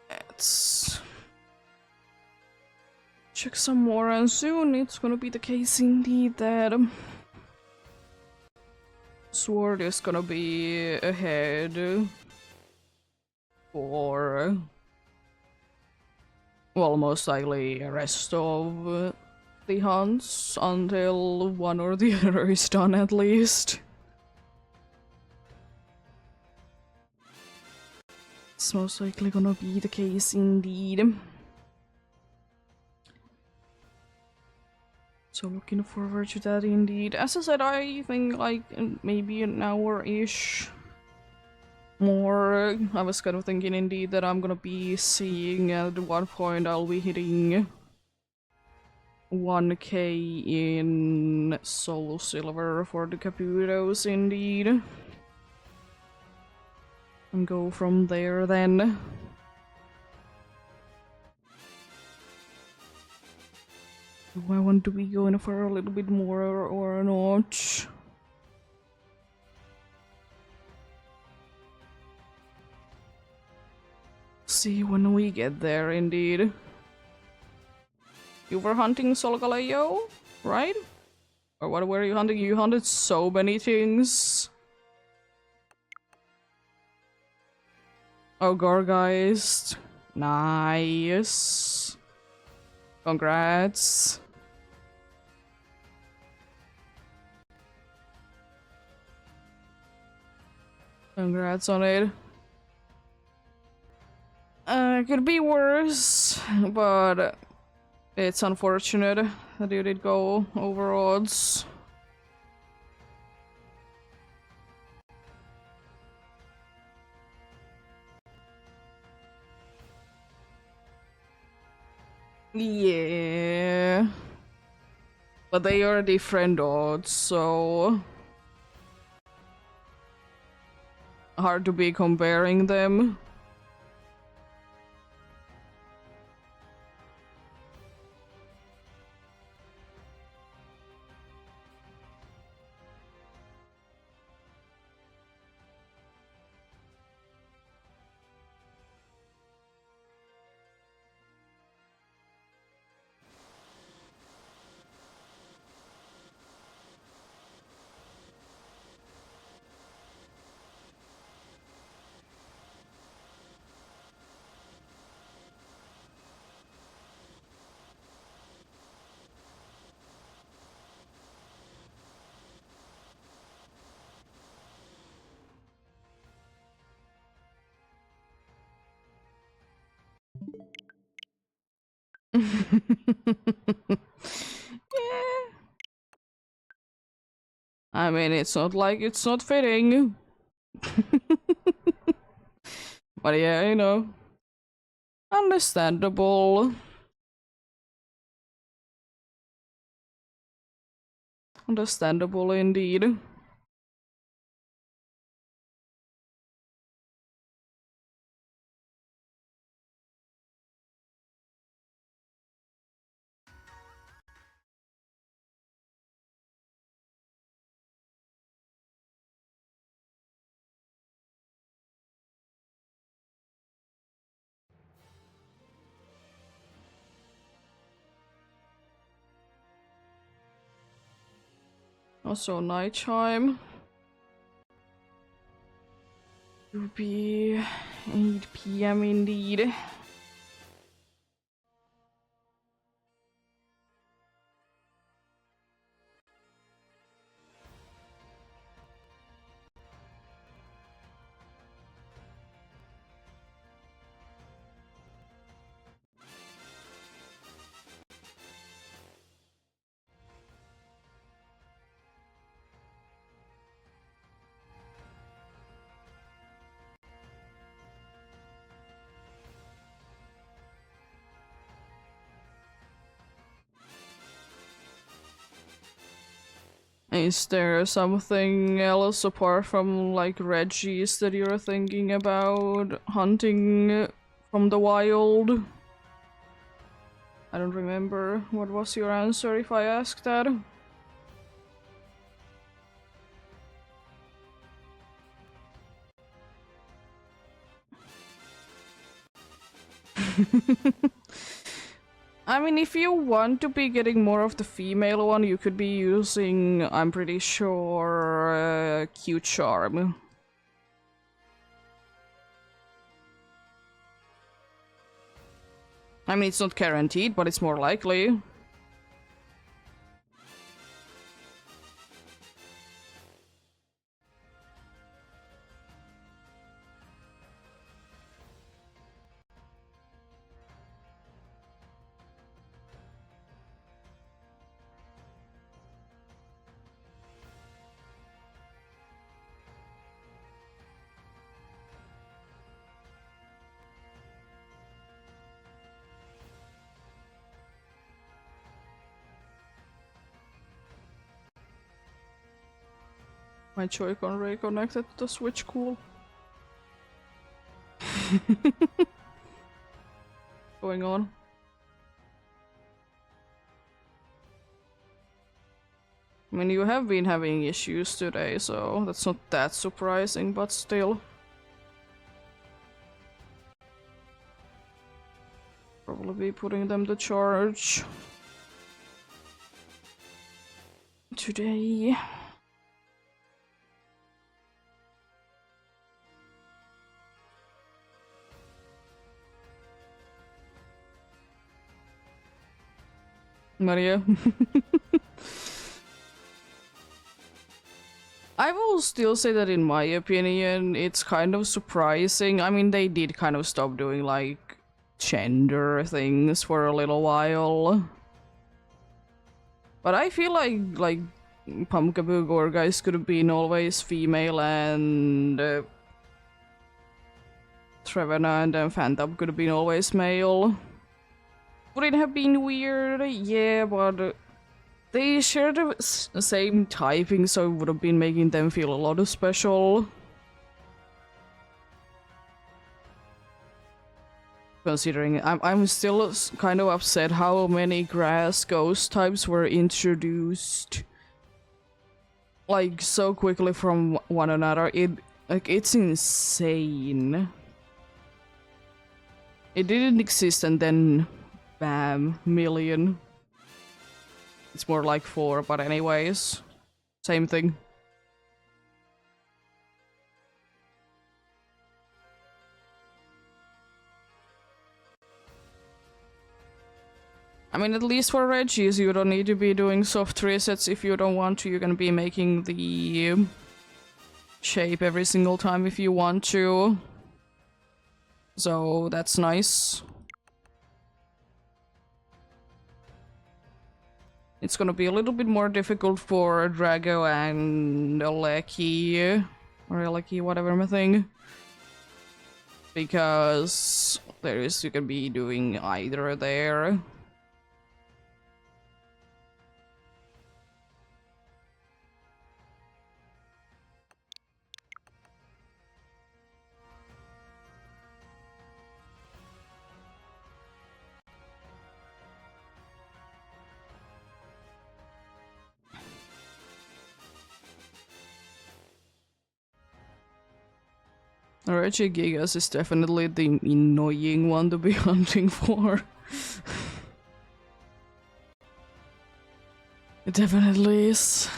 Let's check some more, and soon it's gonna be the case indeed that Sword is gonna be ahead for, well, most likely the rest of the hunts until one or the other is done at least. It's most likely gonna be the case indeed. So looking forward to that indeed. As I said, I think like maybe an hour-ish more. I was kind of thinking indeed that I'm gonna be seeing at what point I'll be hitting 1k in soul silver for the Caputos, indeed. And go from there then. Do I want to be going for a little bit more or not? See when we get there, indeed. You were hunting Solgaleo, right? Or what were you hunting? You hunted so many things. Oh, Gorgeist. Nice. Congrats. Congrats on it. Could be worse, but it's unfortunate that you did go over odds. Yeah. But they are different odds, so hard to be comparing them. Yeah. I mean, it's not like it's not fitting. But yeah, you know. Understandable. Understandable indeed. Also, nighttime. It would be 8 p.m. indeed. Is there something else apart from like Reggie's that you're thinking about hunting from the wild? I don't remember. What was your answer if I asked that? I mean, if you want to be getting more of the female one, you could be using, I'm pretty sure, Cute Charm. I mean, it's not guaranteed, but it's more likely. My Joy-Con reconnected to the Switch, cool. Going on? I mean, you have been having issues today, so that's not that surprising, but still. Probably be putting them to charge today. Maria. I will still say that in my opinion, it's kind of surprising. I mean, they did kind of stop doing like gender things for a little while. But I feel like Pumpkaboo Gore guys could have been always female and Trevena and Phantom could have been always male. Would it have been weird? Yeah, but they share the same typing, so it would have been making them feel a lot special. Considering I'm still kind of upset how many grass ghost types were introduced like so quickly from one another. It's insane. It didn't exist and then bam, million. It's more like 4, but anyways, same thing. I mean, at least for Reggies, you don't need to be doing soft resets if you don't want to. You can be making the shape every single time if you want to. So that's nice. It's gonna be a little bit more difficult for Drago and Aleki, or Aleki, whatever my thing. Because you can be doing either there. Regigigas is definitely the annoying one to be hunting for. It definitely is.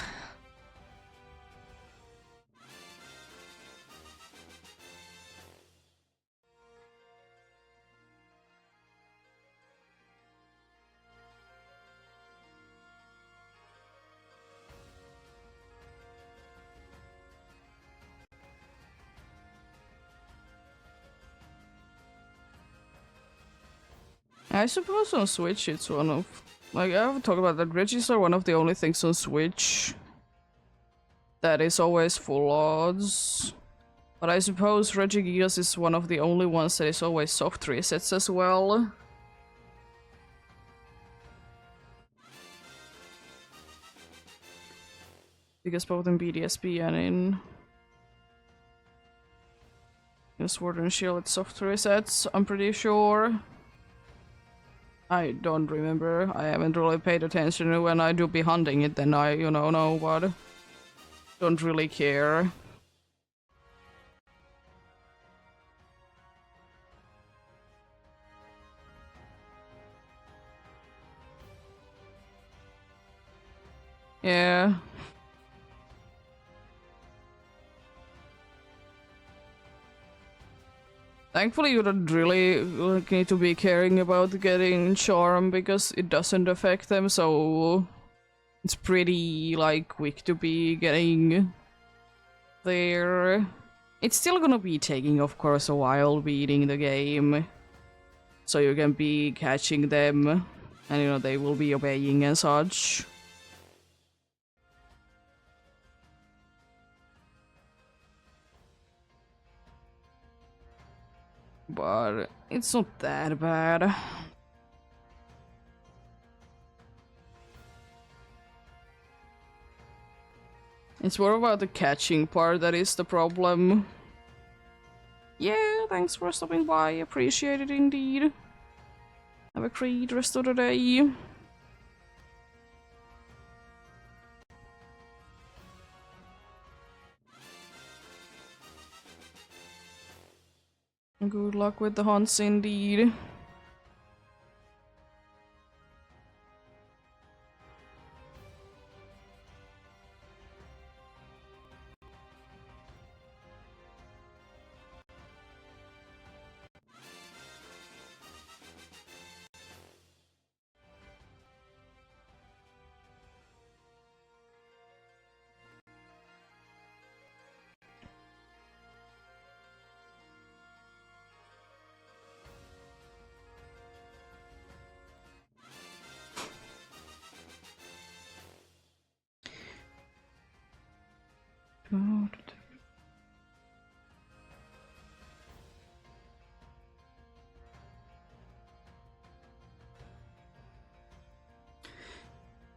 I suppose on Switch it's one of... Like, I've talked about that Regis are one of the only things on Switch that is always full odds. But I suppose Regigigas is one of the only ones that is always soft resets as well. Because both in BDSP and in Sword and Shield it's soft resets, I'm pretty sure. I don't remember. I haven't really paid attention. When I do be hunting it, then I, know, but don't really care. Yeah. Thankfully, you don't really need to be caring about getting charm because it doesn't affect them, so it's pretty quick to be getting there. It's still gonna be taking, of course, a while beating the game, so you can be catching them, and they will be obeying and such. But it's not that bad. It's more about the catching part that is the problem. Yeah, thanks for stopping by. Appreciate it indeed. Have a great rest of the day. Good luck with the hunts indeed.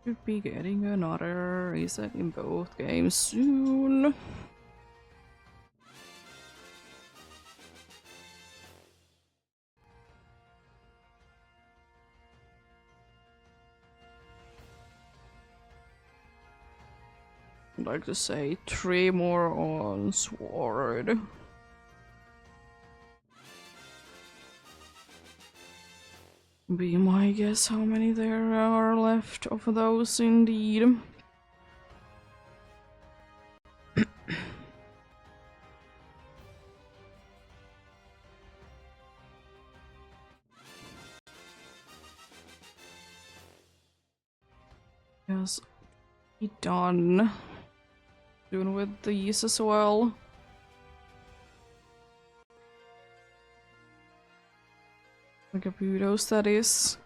Should be getting another reset in both games soon. I'd like to say 3 more on Sword. Be my guess how many there are left of those indeed. Yes, be done. Soon with these as well. Like a Budos, that is.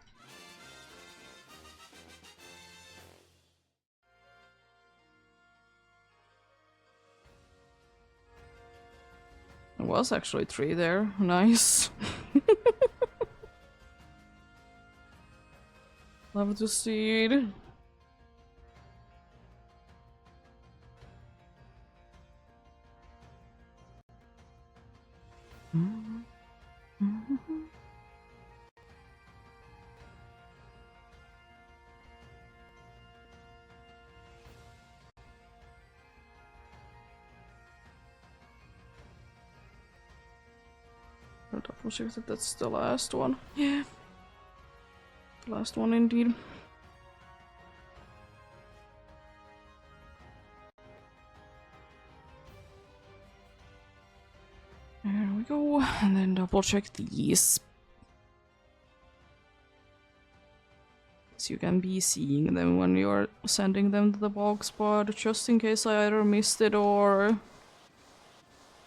There was actually 3 there. Nice. Love to see it. I'll double check that that's the last one. Yeah. The last one indeed. There we go. And then double check these. So you can be seeing them when you're sending them to the box, but just in case I either missed it or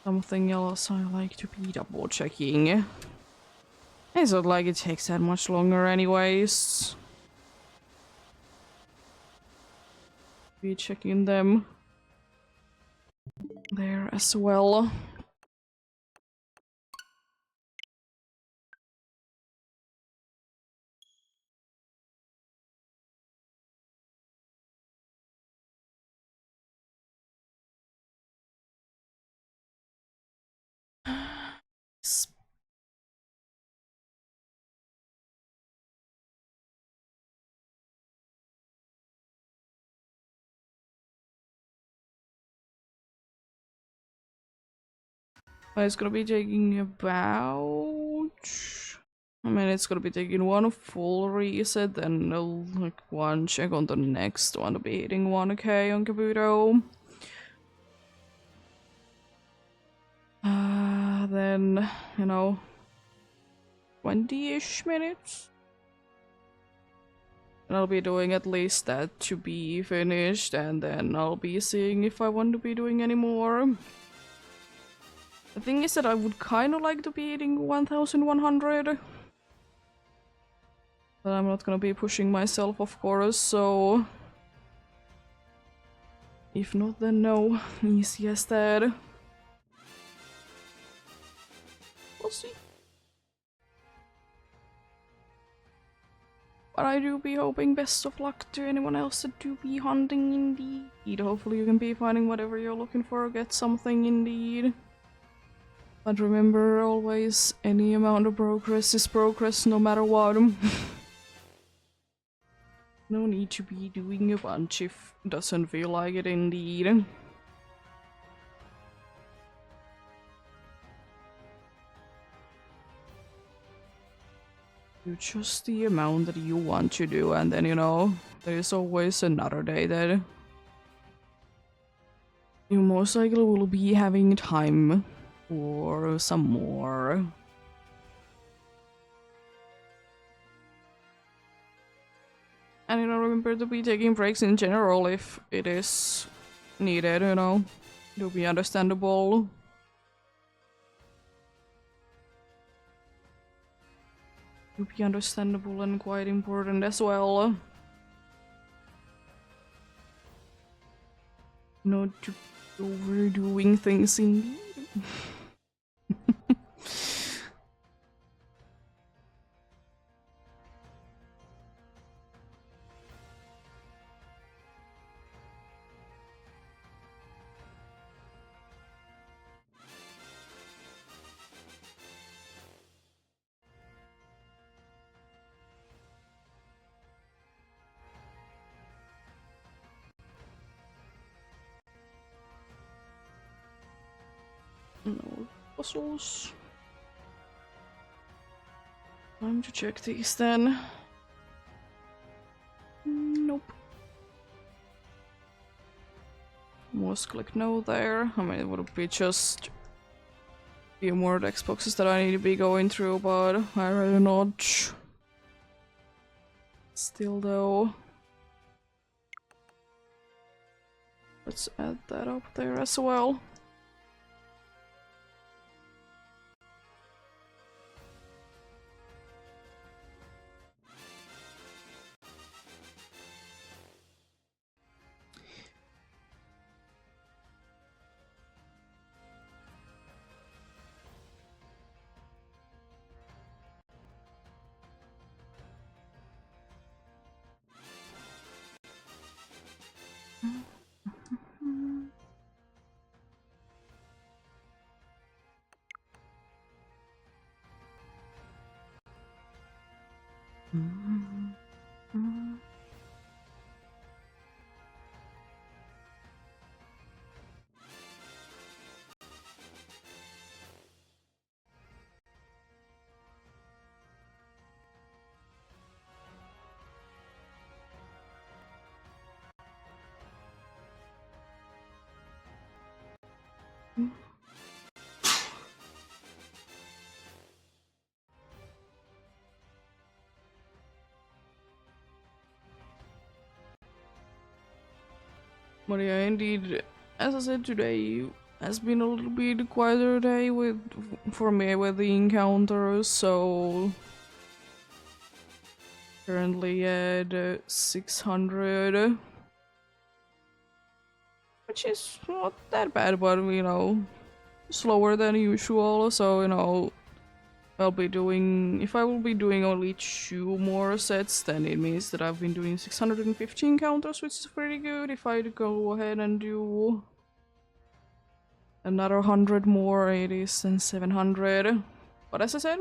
something else, I like to be double checking. It's not like it takes that much longer anyways. Be checking them there as well. It's gonna be taking about... I mean, it's gonna be taking one full reset and like one check on the next one to be hitting 1k on Kabuto. Then, you know, 20-ish minutes. And I'll be doing at least that to be finished, and then I'll be seeing if I want to be doing any more. The thing is that I would kind of like to be hitting 1100. But I'm not gonna be pushing myself, of course, so... If not, then no. Easy as that. We'll see. But I do be hoping best of luck to anyone else that do be hunting indeed. Hopefully you can be finding whatever you're looking for, get something indeed. But remember always, any amount of progress is progress no matter what. No need to be doing a bunch if it doesn't feel like it indeed. Do just the amount that you want to do, and then, you know, there's always another day that you most likely will be having time for some more. And, you know, remember to be taking breaks in general if it is needed, you know, to be understandable. To be understandable and quite important as well. Not to be overdoing things indeed. No puzzles. Time to check these then. Nope. Most click no there. I mean, it would be just a few more text boxes that I need to be going through, but I rather not. Still though. Let's add that up there as well. But yeah, indeed, as I said, today has been a little bit quieter day for me with the encounters, so currently at 600, which is not that bad, but you know, slower than usual. So, you know, if I will be doing only 2 more sets, then it means that I've been doing 650 encounters, which is pretty good. If I go ahead and do another 100 more, it is then 700. But as I said,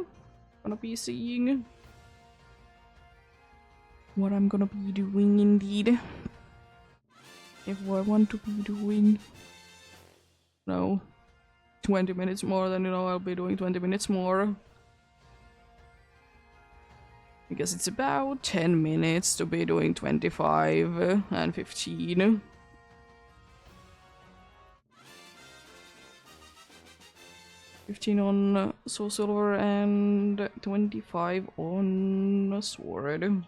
gonna be seeing what I'm gonna be doing indeed. If I want to be doing, no, 20 minutes more, then, you know, I'll be doing 20 minutes more. Because it's about 10 minutes to be doing 25 and 15. On Soul Silver and 25 on Sword.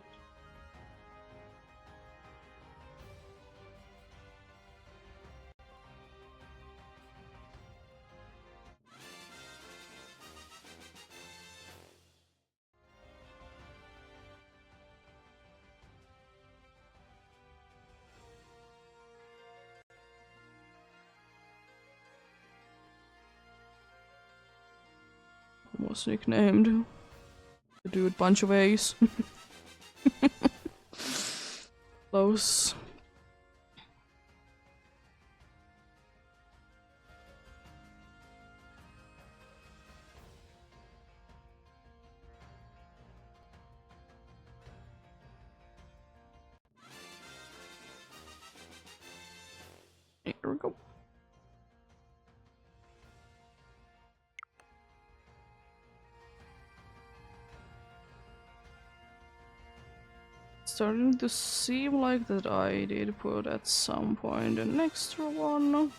Was nicknamed the dude bunch of A's. Close. Here we go. Starting to seem like that I did put at some point an extra one.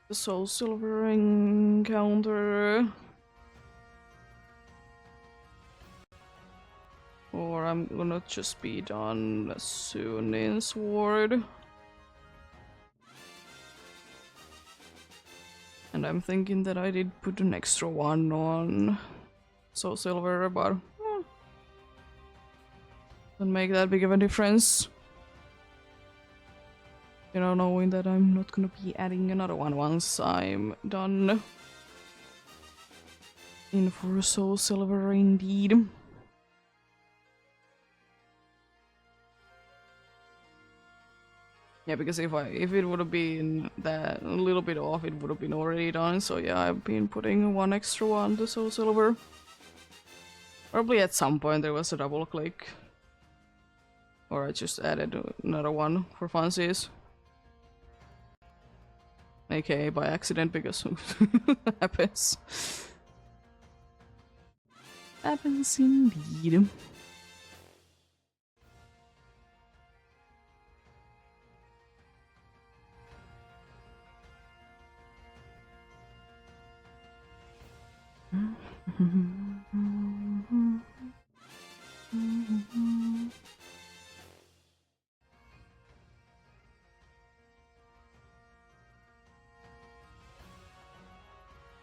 The soul silver encounter. Or I'm gonna just be done soon in Sword. And I'm thinking that I did put an extra one on Soul Silver, but doesn't make that big of a difference. You know, knowing that I'm not gonna be adding another one once I'm done. In for Soul Silver indeed. Yeah, because if it would have been that a little bit off, it would have been already done. So yeah, I've been putting one extra one to Soul Silver. Probably at some point there was a double click. Or I just added another one for funsies. AKA by accident, because happens. Happens indeed.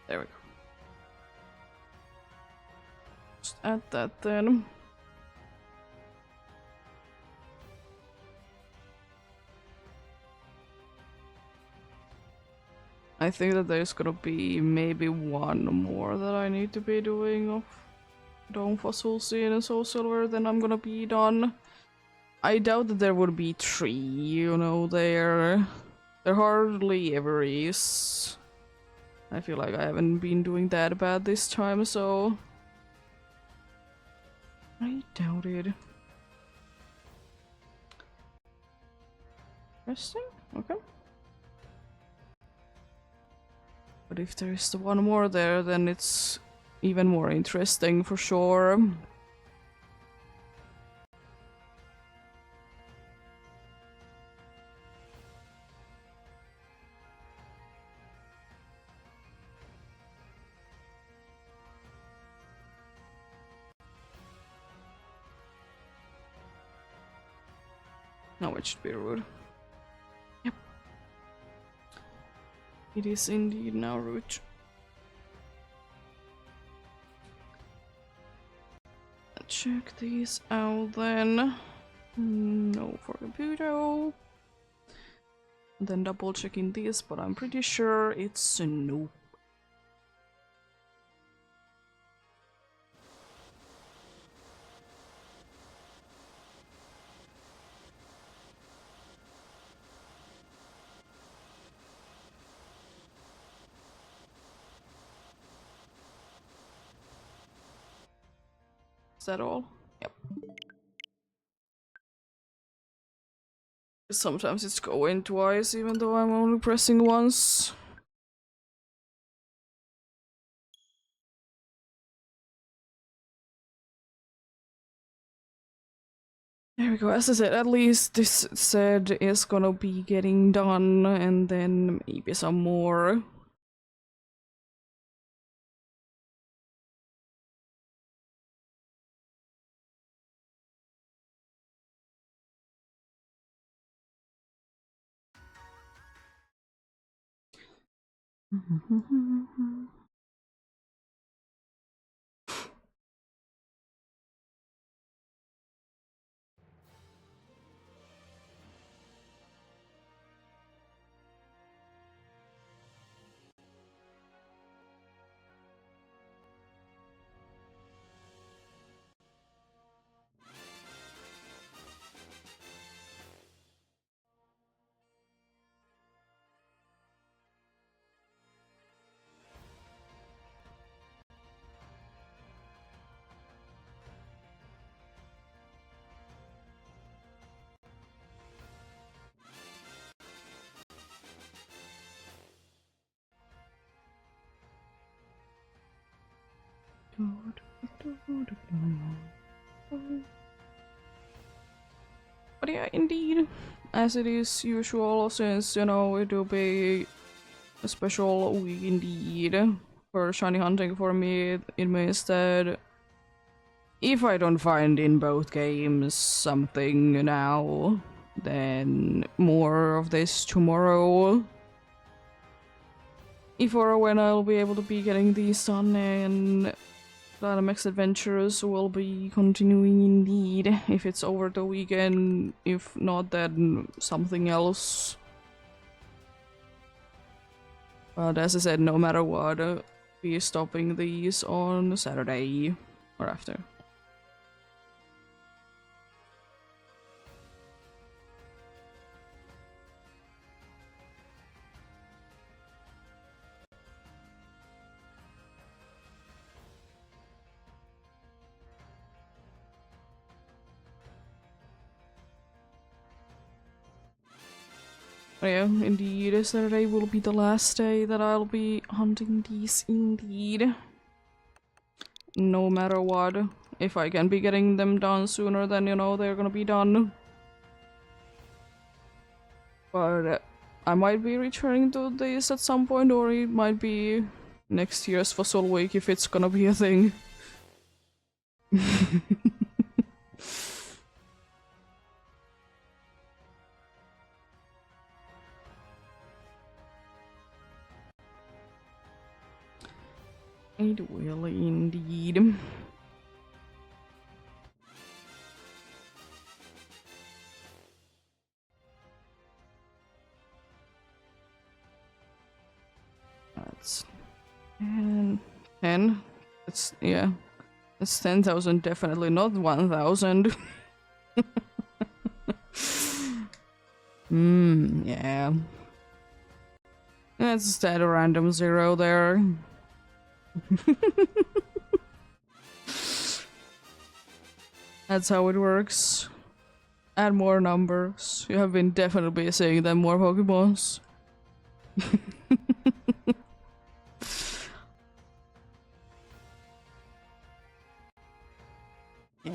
There we go. Just add that then. I think that there's gonna be maybe one more that I need to be doing of Dome Fossil Scene and Soul Silver, then I'm gonna be done. I doubt that there would be 3, you know, there hardly ever is. I feel like I haven't been doing that bad this time, so I doubt it. Interesting, okay. But if there's the one more there, then it's even more interesting for sure. No, it should be rude. Yep. It is indeed now rude. Check these out then. No for Kabuto. Then double checking this, but I'm pretty sure it's a no. Is that all? Yep. Sometimes it's going twice, even though I'm only pressing once. There we go. As I said, at least this set is gonna be getting done, and then maybe some more. But yeah, indeed, as it is usual, since it will be a special week indeed for shiny hunting for me, it means that if I don't find in both games something now, then more of this tomorrow. If or when I'll be able to be getting these done, and Dynamax Adventures will be continuing indeed. If it's over the weekend, if not, then something else. But as I said, no matter what, be stopping these on Saturday or after. Yeah, indeed, Saturday will be the last day that I'll be hunting these indeed. No matter what. If I can be getting them done sooner, then they're gonna be done. But I might be returning to this at some point, or it might be next year's Fossil Week if it's gonna be a thing. It will indeed. That's 10. It's, yeah. It's 10,000, definitely not 1,000. Yeah. That's just a random 0 there. That's how it works. Add more numbers. You have been definitely seeing them more Pokemons. Yeah.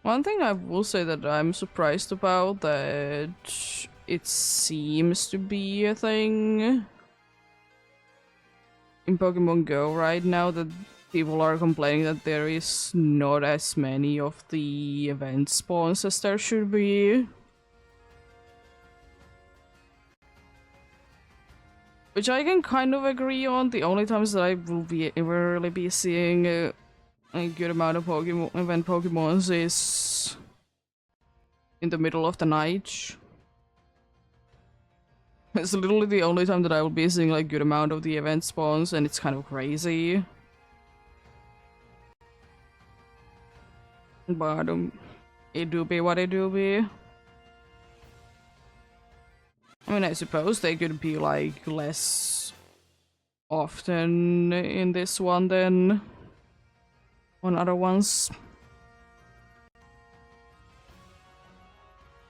One thing I will say that I'm surprised about, that it seems to be a thing in Pokemon Go right now, that people are complaining that there is not as many of the event spawns as there should be. Which I can kind of agree on. The only times that I will really be seeing a good amount of Pokemon event Pokemons is in the middle of the night. It's literally the only time that I will be seeing like good amount of the event spawns, and it's kind of crazy. But it do be what it do be. I mean, I suppose they could be like less often in this one than on other ones.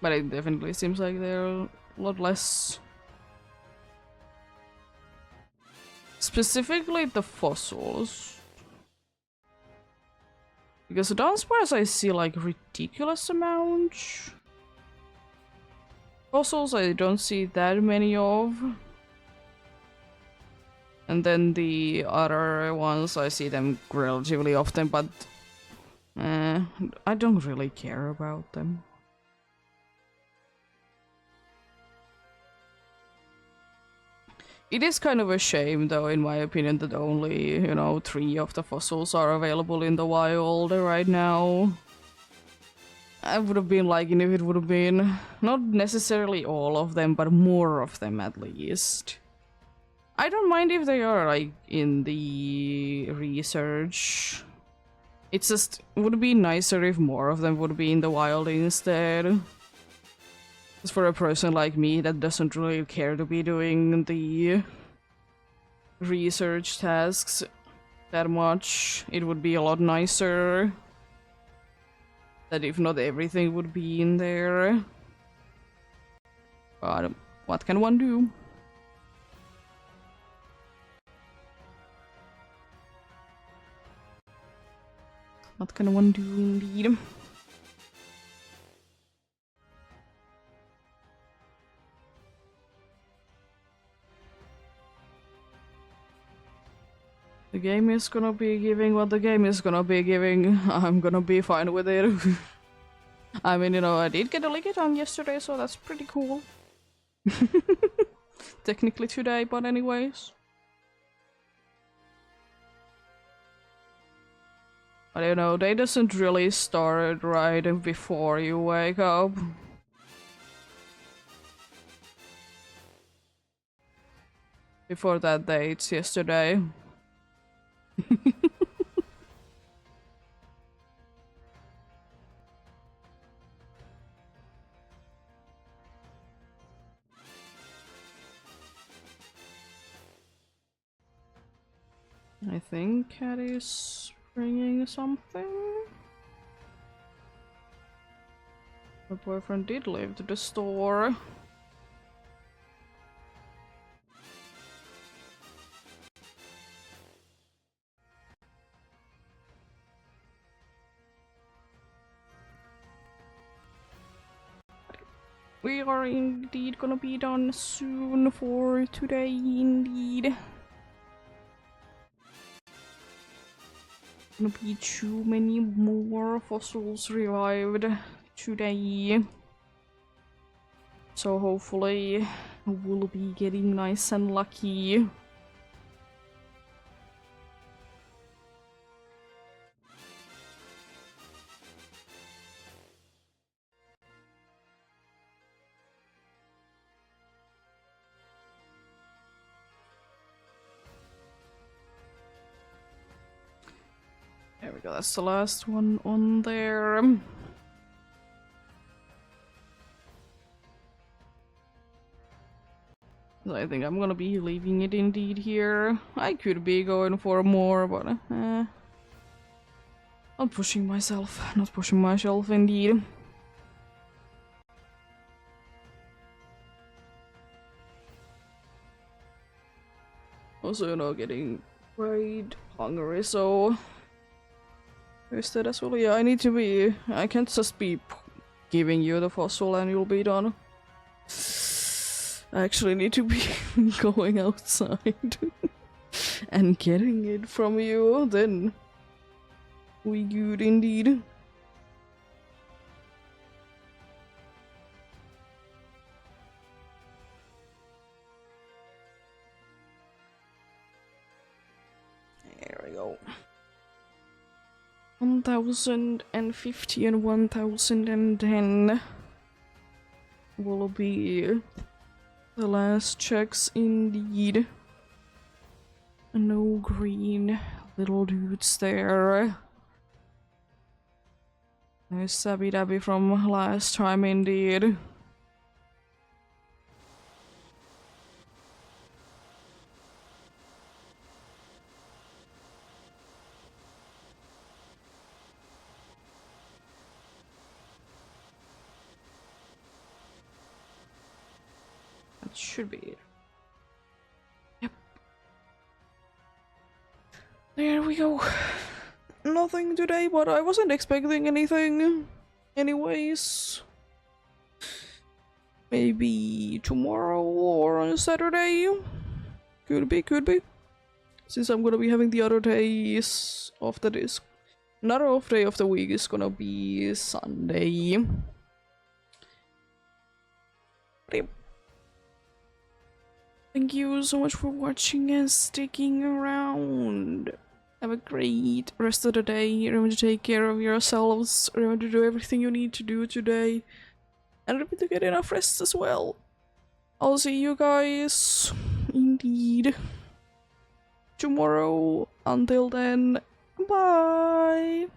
But it definitely seems like they're a lot less. Specifically the fossils. Because the Dunsparce I see like ridiculous amounts. Fossils I don't see that many of. And then the other ones I see them relatively often, but I don't really care about them. It is kind of a shame, though, in my opinion, that only, 3 of the fossils are available in the wild right now. I would have been liking if it would have been not necessarily all of them, but more of them at least. I don't mind if they are like in the research. It's just would be nicer if more of them would be in the wild instead. Just for a person like me that doesn't really care to be doing the research tasks that much, it would be a lot nicer that if not everything would be in there. But what can one do? What can one do indeed? The game is gonna be giving what the game is gonna be giving. I'm gonna be fine with it. I mean, you know, I did get a Lickitung yesterday, so that's pretty cool. Technically today, but anyways. But you know, day doesn't really start right before you wake up. Before that day, it's yesterday. I think Cat is bringing something. My boyfriend did leave to the store. We are indeed gonna be done soon for today, indeed. Gonna be too many more fossils revived today. So hopefully we'll be getting nice and lucky. There we go, that's the last one on there. I think I'm gonna be leaving it indeed here. I could be going for more, but not pushing myself. Not pushing myself indeed. Also, you know, getting quite hungry, so instead as well. Yeah, I need to be. I can't just be giving you the fossil and you'll be done. I actually need to be going outside and getting it from you, then we good indeed. There we go. 1050 and 1010 will be the last checks indeed. No green little dudes there. Nice Sabby Dabby from last time indeed. That should be it. Yep. There we go. Nothing today, but I wasn't expecting anything. Anyways. Maybe tomorrow or on Saturday. Could be, could be. Since I'm gonna be having the other days of the disc. Another off day of the week is gonna be Sunday. Thank you so much for watching and sticking around. Have a great rest of the day. Remember to take care of yourselves. Remember to do everything you need to do today. And remember to get enough rest as well. I'll see you guys, indeed, tomorrow. Until then, bye!